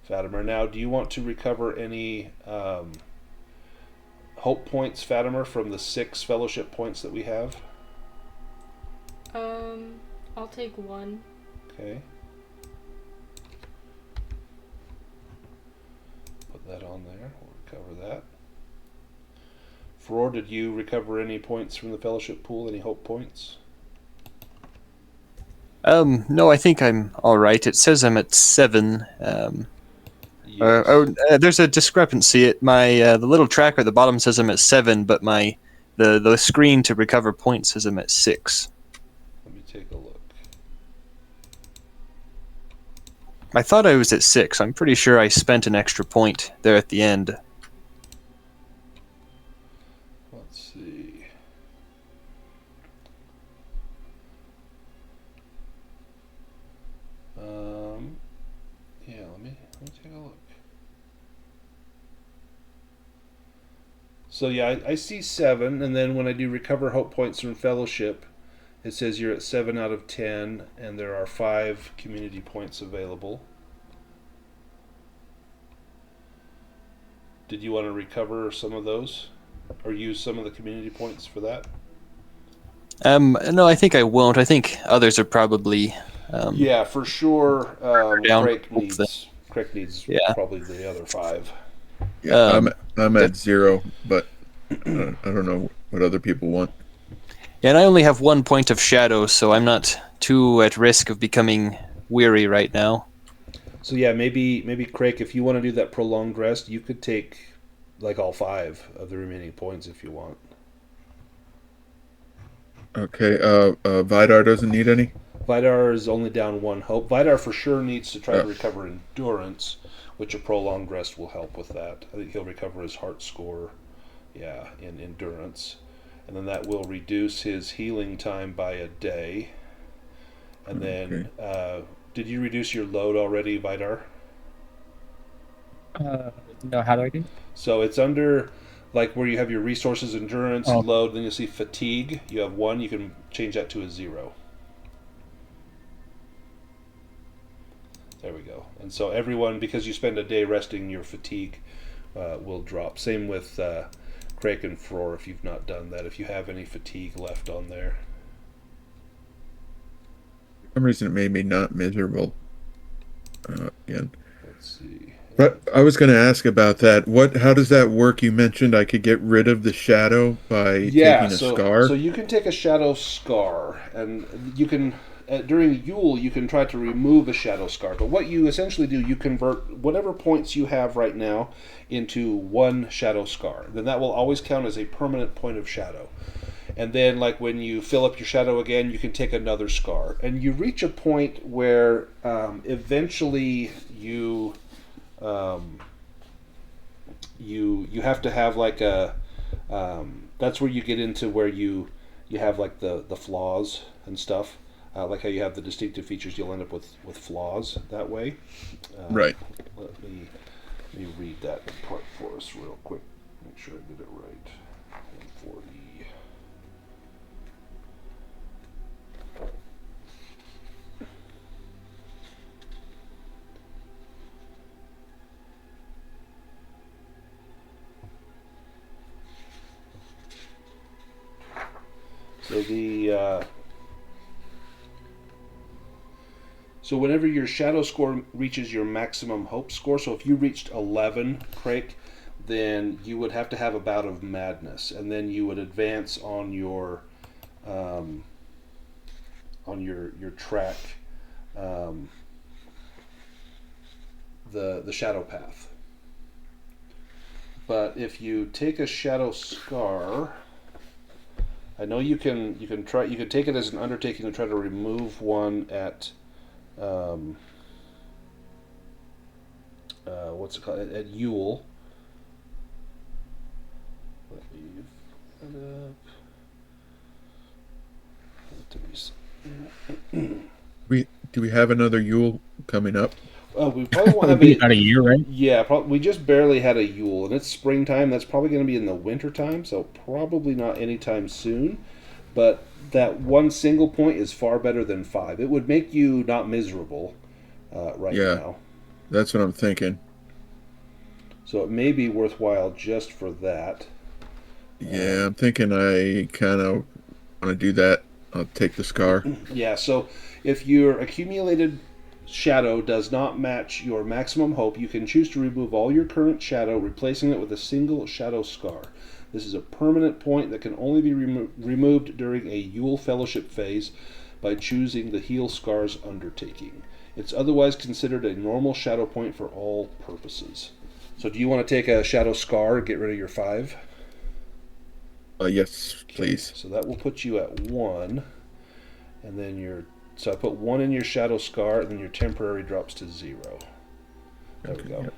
Fatimer. Now, do you want to recover any hope points, Fatimer, from the 6 fellowship points that we have? I'll take 1. Okay. Put that on there. We'll recover that. Frór, did you recover any points from the fellowship pool? Any hope points? No, I think I'm all right. It says I'm at 7. Yes. There's a discrepancy. The little tracker at the bottom says I'm at 7, but the screen to recover points says I'm at 6. Let me take a look. I thought I was at 6. I'm pretty sure I spent an extra point there at the end. Let's see. Yeah, let me take a look. So yeah, I see 7, and then when I do recover hope points from fellowship, it says you're at 7 out of 10, and there are 5 community points available. Did you want to recover some of those, or use some of the community points for that? No, I think I won't. I think others are probably Yeah, for sure. down Craic needs Yeah. probably the other 5. Yeah, I'm okay. at 0, but I don't know what other people want. Yeah, and I only have 1 point of shadow, so I'm not too at risk of becoming weary right now. So yeah, maybe Craic, if you want to do that prolonged rest, you could take like all 5 of the remaining points if you want. Okay, Vidar doesn't need any? Vidar is only down 1 hope. Vidar for sure needs to try to recover endurance, which a prolonged rest will help with that. I think he'll recover his heart score, in endurance. And then that will reduce his healing time by a day. And then, did you reduce your load already, Vidar? No, how do I do? So it's under, like, where you have your resources, endurance, load, then you'll see fatigue. You have 1, you can change that to a 0. There we go. And so everyone, because you spend a day resting, your fatigue will drop. Same with Craic and Frór, if you've not done that, if you have any fatigue left on there. For some reason it made me not miserable again. Let's see. But I was going to ask about that. How does that work? You mentioned I could get rid of the shadow by taking a scar. So you can take a shadow scar, and you can during Yule you can try to remove a shadow scar. But what you essentially do, you convert whatever points you have right now into 1 shadow scar. Then that will always count as a permanent point of shadow. And then, like, when you fill up your shadow again, you can take another scar. And you reach a point where eventually you have to have like a that's where you get into where you have like the flaws and stuff, like how you have the distinctive features. You'll end up with flaws that way. Right. Let me read that part for us real quick, make sure I did it right. 140. So whenever your shadow score reaches your maximum hope score, so if you reached 11, Craic, then you would have to have a bout of madness, and then you would advance on your track, the shadow path. But if you take a shadow scar, I know you can take it as an undertaking to try to remove one at what's it called, at Yule. Let me put that up. Do we have another Yule coming up? We probably won't have about a year, right? Yeah, we just barely had a Yule, and it's springtime. That's probably going to be in the winter time, so probably not anytime soon. But that 1 single point is far better than 5. It would make you not miserable right now. That's what I'm thinking. So it may be worthwhile just for that. Yeah, I'm thinking I kind of want to do that. I'll take the scar. Yeah, so if your accumulated shadow does not match your maximum hope, you can choose to remove all your current shadow, replacing it with a single shadow scar. This is a permanent point that can only be removed during a Yule Fellowship phase by choosing the Heal Scars undertaking. It's otherwise considered a normal shadow point for all purposes. So do you want to take a shadow scar and get rid of your 5? Yes, please. So that will put you at 1, and then so I put 1 in your shadow scar, and then your temporary drops to 0. There we go. Yep.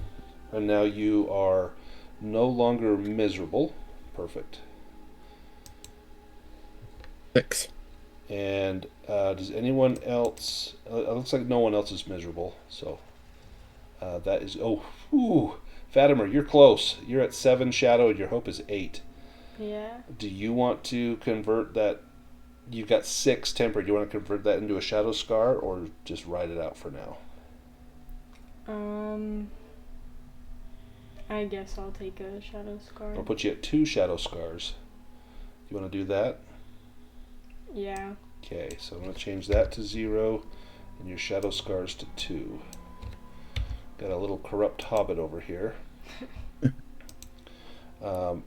And now you are no longer miserable. Perfect. Thanks. And does anyone else? It looks like no one else is miserable. So that is. Fatimer, you're close. You're at 7 shadow, and your hope is 8. Yeah. Do you want to convert that? You've got 6 temper. Do you want to convert that into a shadow scar, or just ride it out for now? I guess I'll take a shadow scar. I'll put you at 2 shadow scars. You want to do that? Yeah. Okay, so I'm going to change that to 0, And your shadow scars to 2. Got a little corrupt hobbit over here. Frór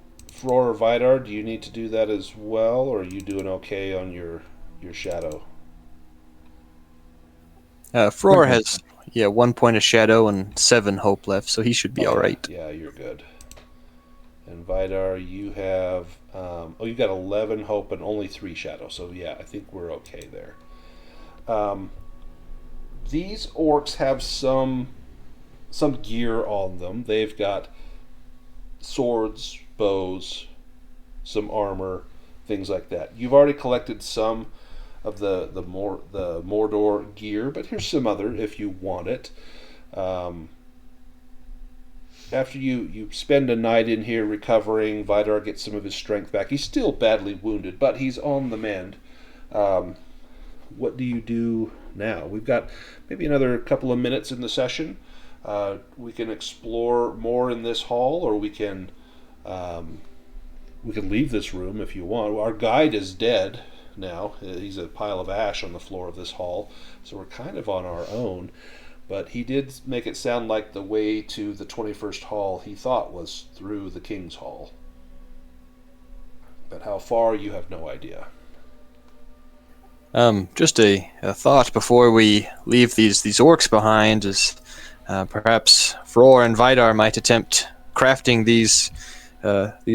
or Vidar, do you need to do that as well, or are you doing okay on your shadow? Frór has 1 point of shadow and 7 hope left, so he should be all right. Yeah, you're good. And Vidar, you have you've got 11 hope and only 3 shadow, so yeah, I think we're okay there. These orcs have some gear on them. They've got swords, bows, some armor, things like that. You've already collected some of the Mordor gear, but here's some other if you want it. After you spend a night in here recovering, Vidar gets some of his strength back. He's still badly wounded, but he's on the mend. What do you do now? We've got maybe another couple of minutes in the session. We can explore more in this hall, or we can leave this room if you want. Our guide is dead now. He's a pile of ash on the floor of this hall, so we're kind of on our own. But he did make it sound like the way to the 21st hall he thought was through the King's Hall. But how far, you have no idea. Just a thought before we leave these orcs behind is perhaps Frór and Vidar might attempt crafting these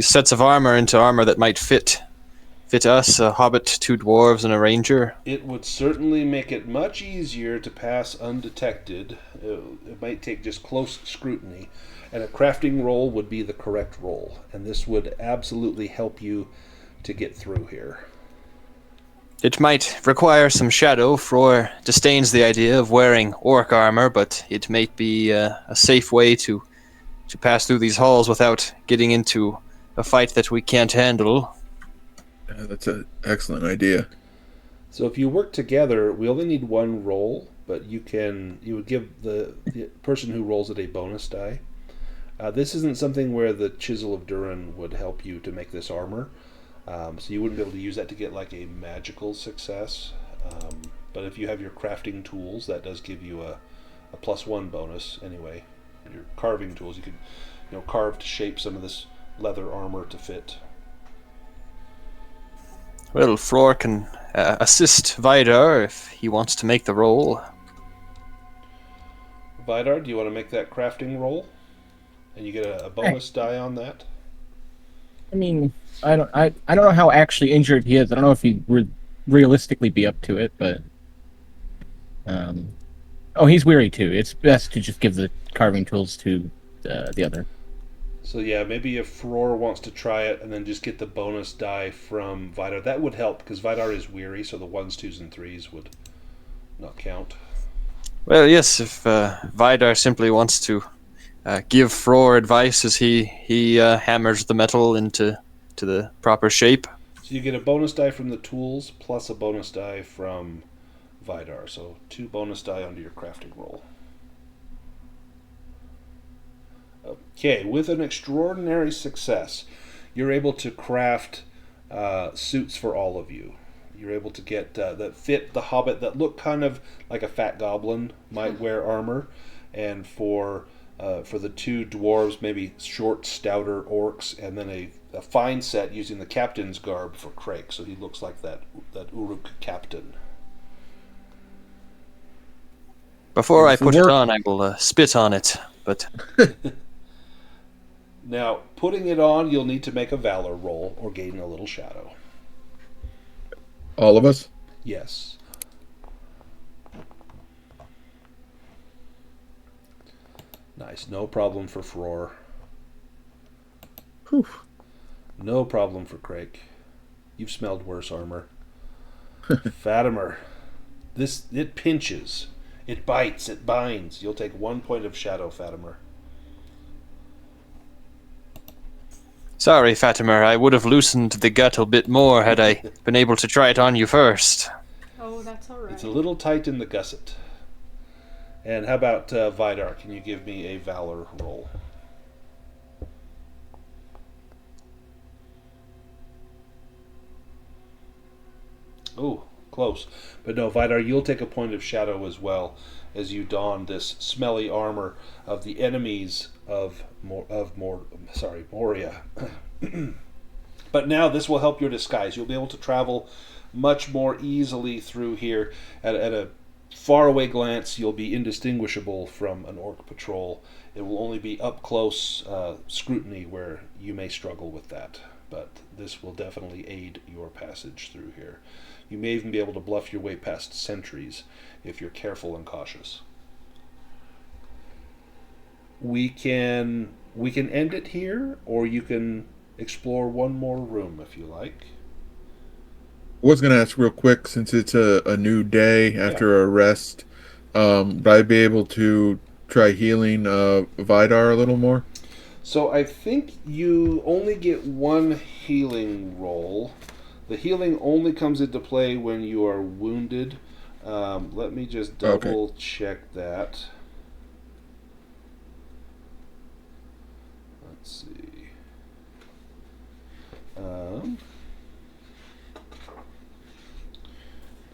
sets of armor into armor that might fit us, a hobbit, 2 dwarves, and a ranger. It would certainly make it much easier to pass undetected. It might take just close scrutiny, and a crafting roll would be the correct roll, and this would absolutely help you to get through here. It might require some shadow. Frór disdains the idea of wearing orc armor, but it might be a safe way to pass through these halls without getting into a fight that we can't handle. Yeah, that's an excellent idea. So if you work together, we only need 1 roll, but you would give the person who rolls it a bonus die. This isn't something where the Chisel of Durin would help you to make this armor, so you wouldn't be able to use that to get like a magical success. But if you have your crafting tools, that does give you a +1 bonus anyway. Your carving tools, you could carve to shape some of this leather armor to fit. Well, Frór can assist Vidar if he wants to make the roll. Vidar, do you want to make that crafting roll? And you get a bonus die on that? I mean, I don't know how actually injured he is. I don't know if he would realistically be up to it, but he's weary too. It's best to just give the carving tools to the other. So yeah, maybe if Frór wants to try it and then just get the bonus die from Vidar, that would help, because Vidar is weary, so the 1s, 2s, and 3s would not count. Well, yes, if Vidar simply wants to give Frór advice as he hammers the metal into the proper shape. So you get a bonus die from the tools plus a bonus die from Vidar, so 2 bonus die under your crafting roll. Okay, with an extraordinary success, you're able to craft suits for all of you. You're able to get that fit the hobbit, that look kind of like a fat goblin might wear armor, and for the 2 dwarves, maybe short, stouter orcs, and then a fine set using the captain's garb for Craic, so he looks like that Uruk captain. Before I put it on, I will spit on it, but... Now, putting it on, you'll need to make a valor roll or gain a little shadow. All of us? Yes. Nice. No problem for Frór. Whew. No problem for Craic. You've smelled worse armor. Fatimer. It pinches. It bites. It binds. You'll take 1 point of shadow, Fatimer. Sorry, Fatimer, I would have loosened the gut a bit more had I been able to try it on you first. Oh, that's alright. It's a little tight in the gusset. And how about Vidar? Can you give me a valor roll? Oh, close. But no, Vidar, you'll take a point of shadow as well as you don this smelly armor of the enemies of Moria. But now this will help your disguise. You'll be able to travel much more easily through here. At a faraway glance, you'll be indistinguishable from an orc patrol. It will only be up close scrutiny where you may struggle with that. But this will definitely aid your passage through here. You may even be able to bluff your way past sentries if you're careful and cautious. We can end it here, or you can explore one more room if you like. I was going to ask real quick, since it's a new day after a rest, would I be able to try healing Vidar a little more? So I think you only get one healing roll. The healing only comes into play when you are wounded. Let me just double check that. Let's see.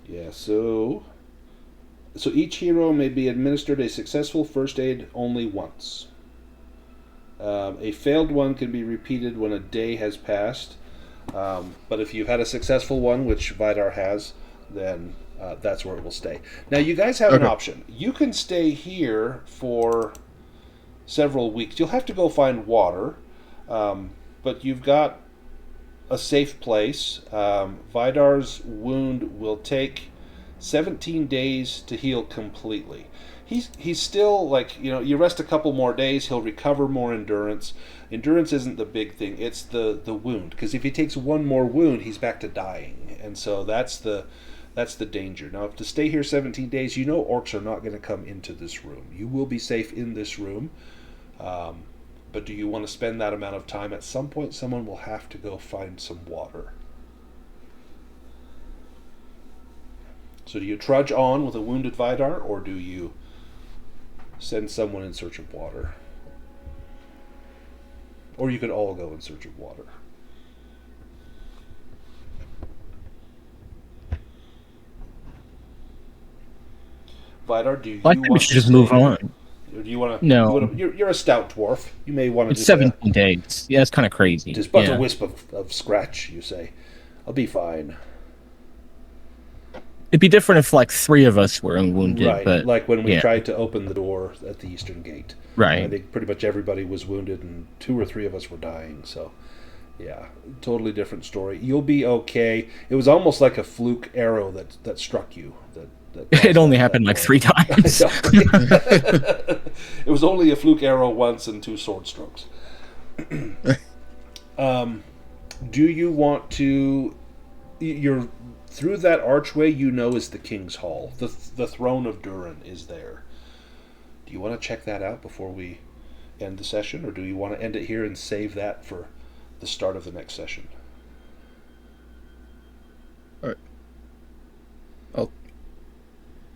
Yeah, so each hero may be administered a successful first aid only once. A failed one can be repeated when a day has passed. But if you've had a successful one, which Vidar has, then that's where it will stay. Now, you guys have an option. You can stay here for several weeks. You'll have to go find water, but you've got a safe place. Vidar's wound will take 17 days to heal completely. He's still, like, you rest a couple more days, he'll recover more endurance. Endurance isn't the big thing, it's the wound. Because if he takes one more wound, he's back to dying. And so that's the danger. Now, to stay here 17 days, orcs are not going to come into this room. You will be safe in this room. But do you want to spend that amount of time? At some point, someone will have to go find some water. So do you trudge on with a wounded Vidar, or do you send someone in search of water? Or you could all go in search of water. Vidar, do you I think we should just move on. Or do you want to? No. You're a stout dwarf. You may want to. It's 17 days. Yeah, it's kind of crazy. It is but a wisp of scratch, you say. I'll be fine. It'd be different if, like, 3 of us were wounded. Right, but, like when we tried to open the door at the eastern gate. Right. I think pretty much everybody was wounded, and 2 or 3 of us were dying, so... Yeah, totally different story. You'll be okay. It was almost like a fluke arrow that struck you. That it only happened like 3 times. It was only a fluke arrow once and 2 sword strokes. Do you want to... You're through that archway, is the King's Hall. The throne of Durin is there. Do you want to check that out before we end the session, or do you want to end it here and save that for the start of the next session? All right.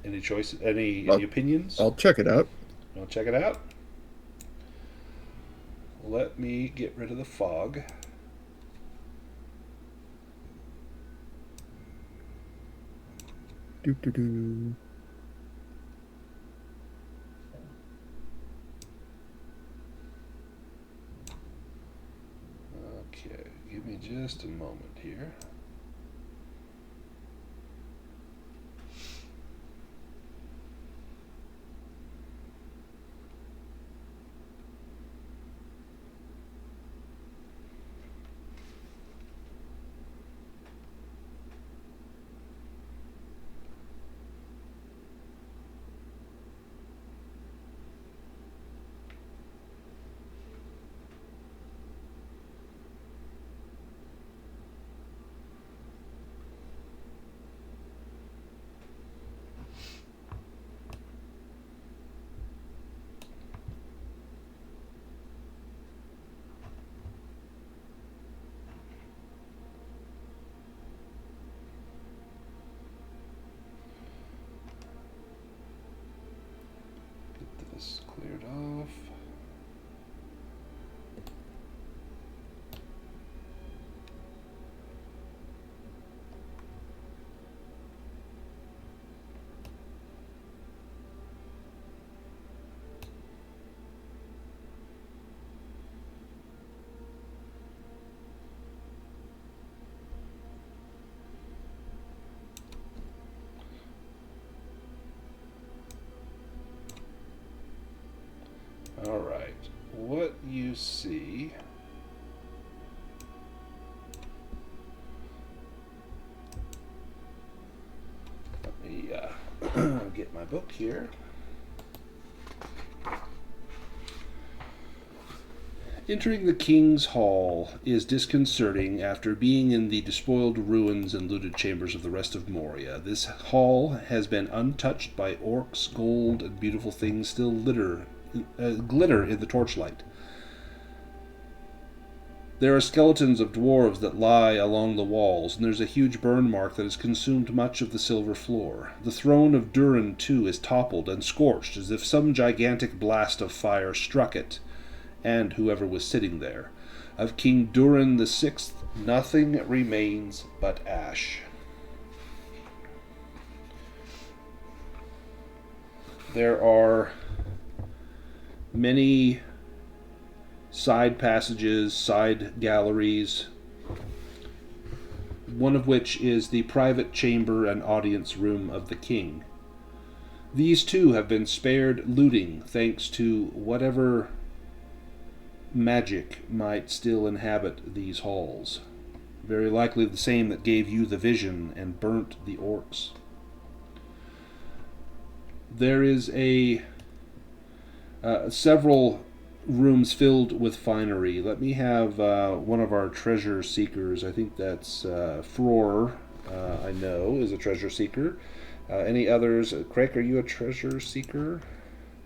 Any choice? Any opinions? I'll check it out. You want to check it out? Let me get rid of the fog. Do. Okay, give me just a moment here. you see. Let me get my book here. Entering the King's Hall is disconcerting after being in the despoiled ruins and looted chambers of the rest of Moria. This hall has been untouched by orcs, gold, and beautiful things still glitter in the torchlight. There are skeletons of dwarves that lie along the walls, and there's a huge burn mark that has consumed much of the silver floor. The throne of Durin, too, is toppled and scorched, as if some gigantic blast of fire struck it, and whoever was sitting there. Of King Durin the Sixth, nothing remains but ash. There are many side passages, side galleries, one of which is the private chamber and audience room of the king. These too have been spared looting thanks to whatever magic might still inhabit these halls. Very likely the same that gave you the vision and burnt the orcs. There is several rooms filled with finery. Let me have one of our treasure seekers. I think that's Frór, I know, is a treasure seeker. Any others? Craic, are you a treasure seeker?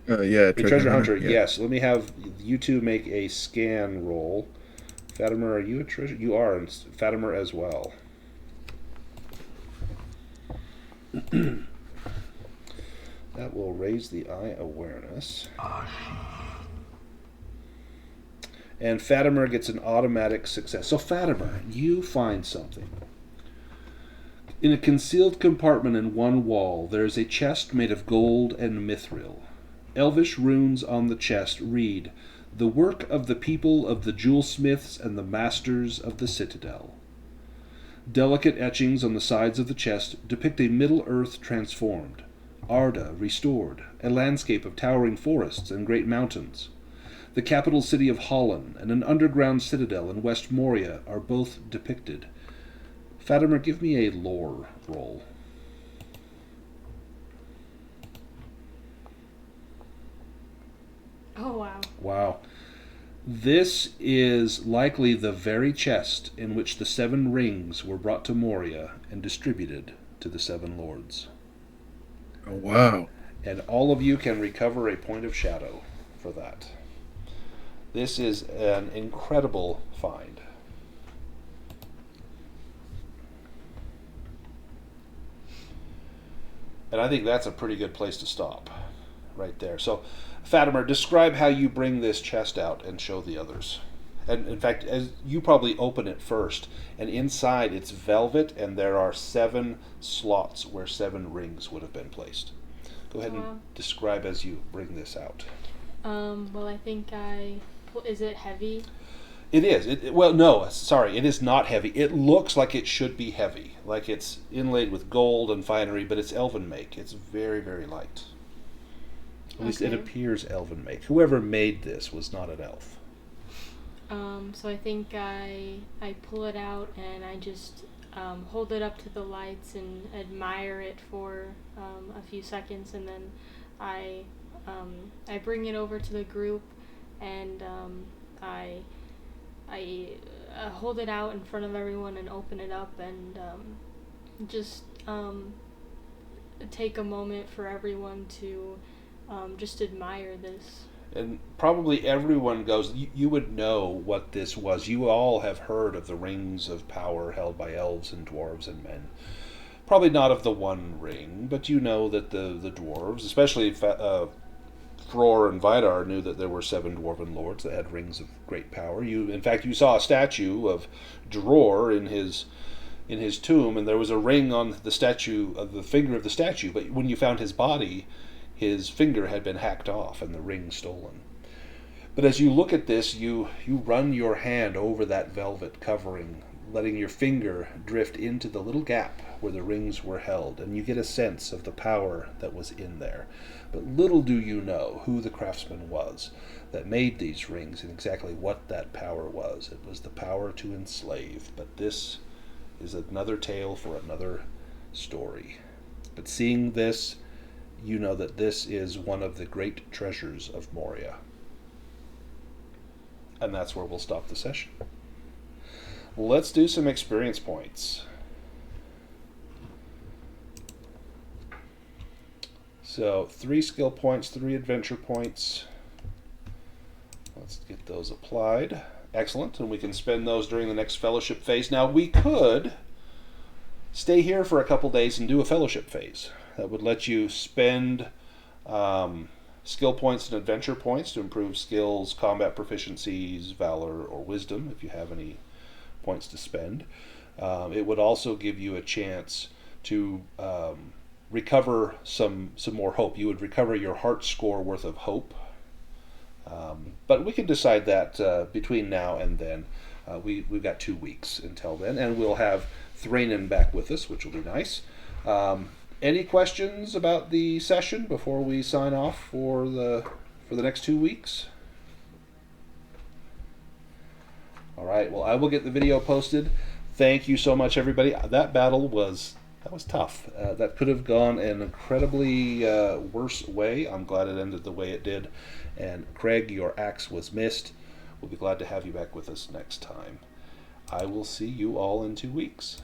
Yeah, A treasure hunter, yeah. yes. Let me have you two make a scan roll. Fatimer, are you a treasure? You are, and Fatimer as well. That will raise the eye awareness. And Fatimer gets an automatic success. So Fatimer, you find something. In a concealed compartment in one wall, there is a chest made of gold and mithril. Elvish runes on the chest read, "The work of the people of the jewelsmiths and the masters of the citadel." Delicate etchings on the sides of the chest depict a Middle-earth transformed, Arda restored, a landscape of towering forests and great mountains. The capital city of Holland and an underground citadel in West Moria are both depicted. Fatimer, give me a lore roll. Oh, wow. Wow. This is likely the very chest in which the 7 rings were brought to Moria and distributed to the 7 lords. Oh, wow. And all of you can recover a point of shadow for that. This is an incredible find. And I think that's a pretty good place to stop right there. So, Fatimer, describe how you bring this chest out and show the others. And in fact, as you probably open it first, and inside it's velvet, and there are 7 slots where 7 rings would have been placed. Go ahead and describe as you bring this out. Well, I think is it heavy? It is. Well, no, sorry, it is not heavy. It looks like it should be heavy, like it's inlaid with gold and finery, but it's elven make. It's very, very light. At least it appears elven make. Whoever made this was not an elf. So I think I pull it out and I just hold it up to the lights and admire it for a few seconds, and then I bring it over to the group and I hold it out in front of everyone and open it up and just take a moment for everyone to just admire this. And probably everyone goes, you would know what this was. You all have heard of the rings of power held by elves and dwarves and men. Probably not of the one ring, but you know that the dwarves, especially Frór and Vidar, knew that there were 7 dwarven lords that had rings of great power. In fact, you saw a statue of Dror in his tomb, and there was a ring on the statue of the finger of the statue. But when you found his body, his finger had been hacked off and the ring stolen. But as you look at this, you run your hand over that velvet covering, letting your finger drift into the little gap where the rings were held, and you get a sense of the power that was in there. But little do you know who the craftsman was that made these rings and exactly what that power was. It was the power to enslave. But this is another tale for another story. But seeing this, you know that this is one of the great treasures of Moria. And that's where we'll stop the session. Let's do some experience points. So 3 skill points, 3 adventure points. Let's get those applied. Excellent, and we can spend those during the next fellowship phase. Now we could stay here for a couple days and do a fellowship phase. That would let you spend skill points and adventure points to improve skills, combat proficiencies, valor, or wisdom, if you have any points to spend. It would also give you a chance to recover some more hope. You would recover your heart score worth of hope. But we can decide that between now and then. We've got 2 weeks until then, and we'll have Thranin back with us, which will be nice. Any questions about the session before we sign off for the next 2 weeks? All right. Well, I will get the video posted. Thank you so much, everybody. That battle was tough. That could have gone an incredibly worse way. I'm glad it ended the way it did. And Craic, your axe was missed. We'll be glad to have you back with us next time. I will see you all in 2 weeks.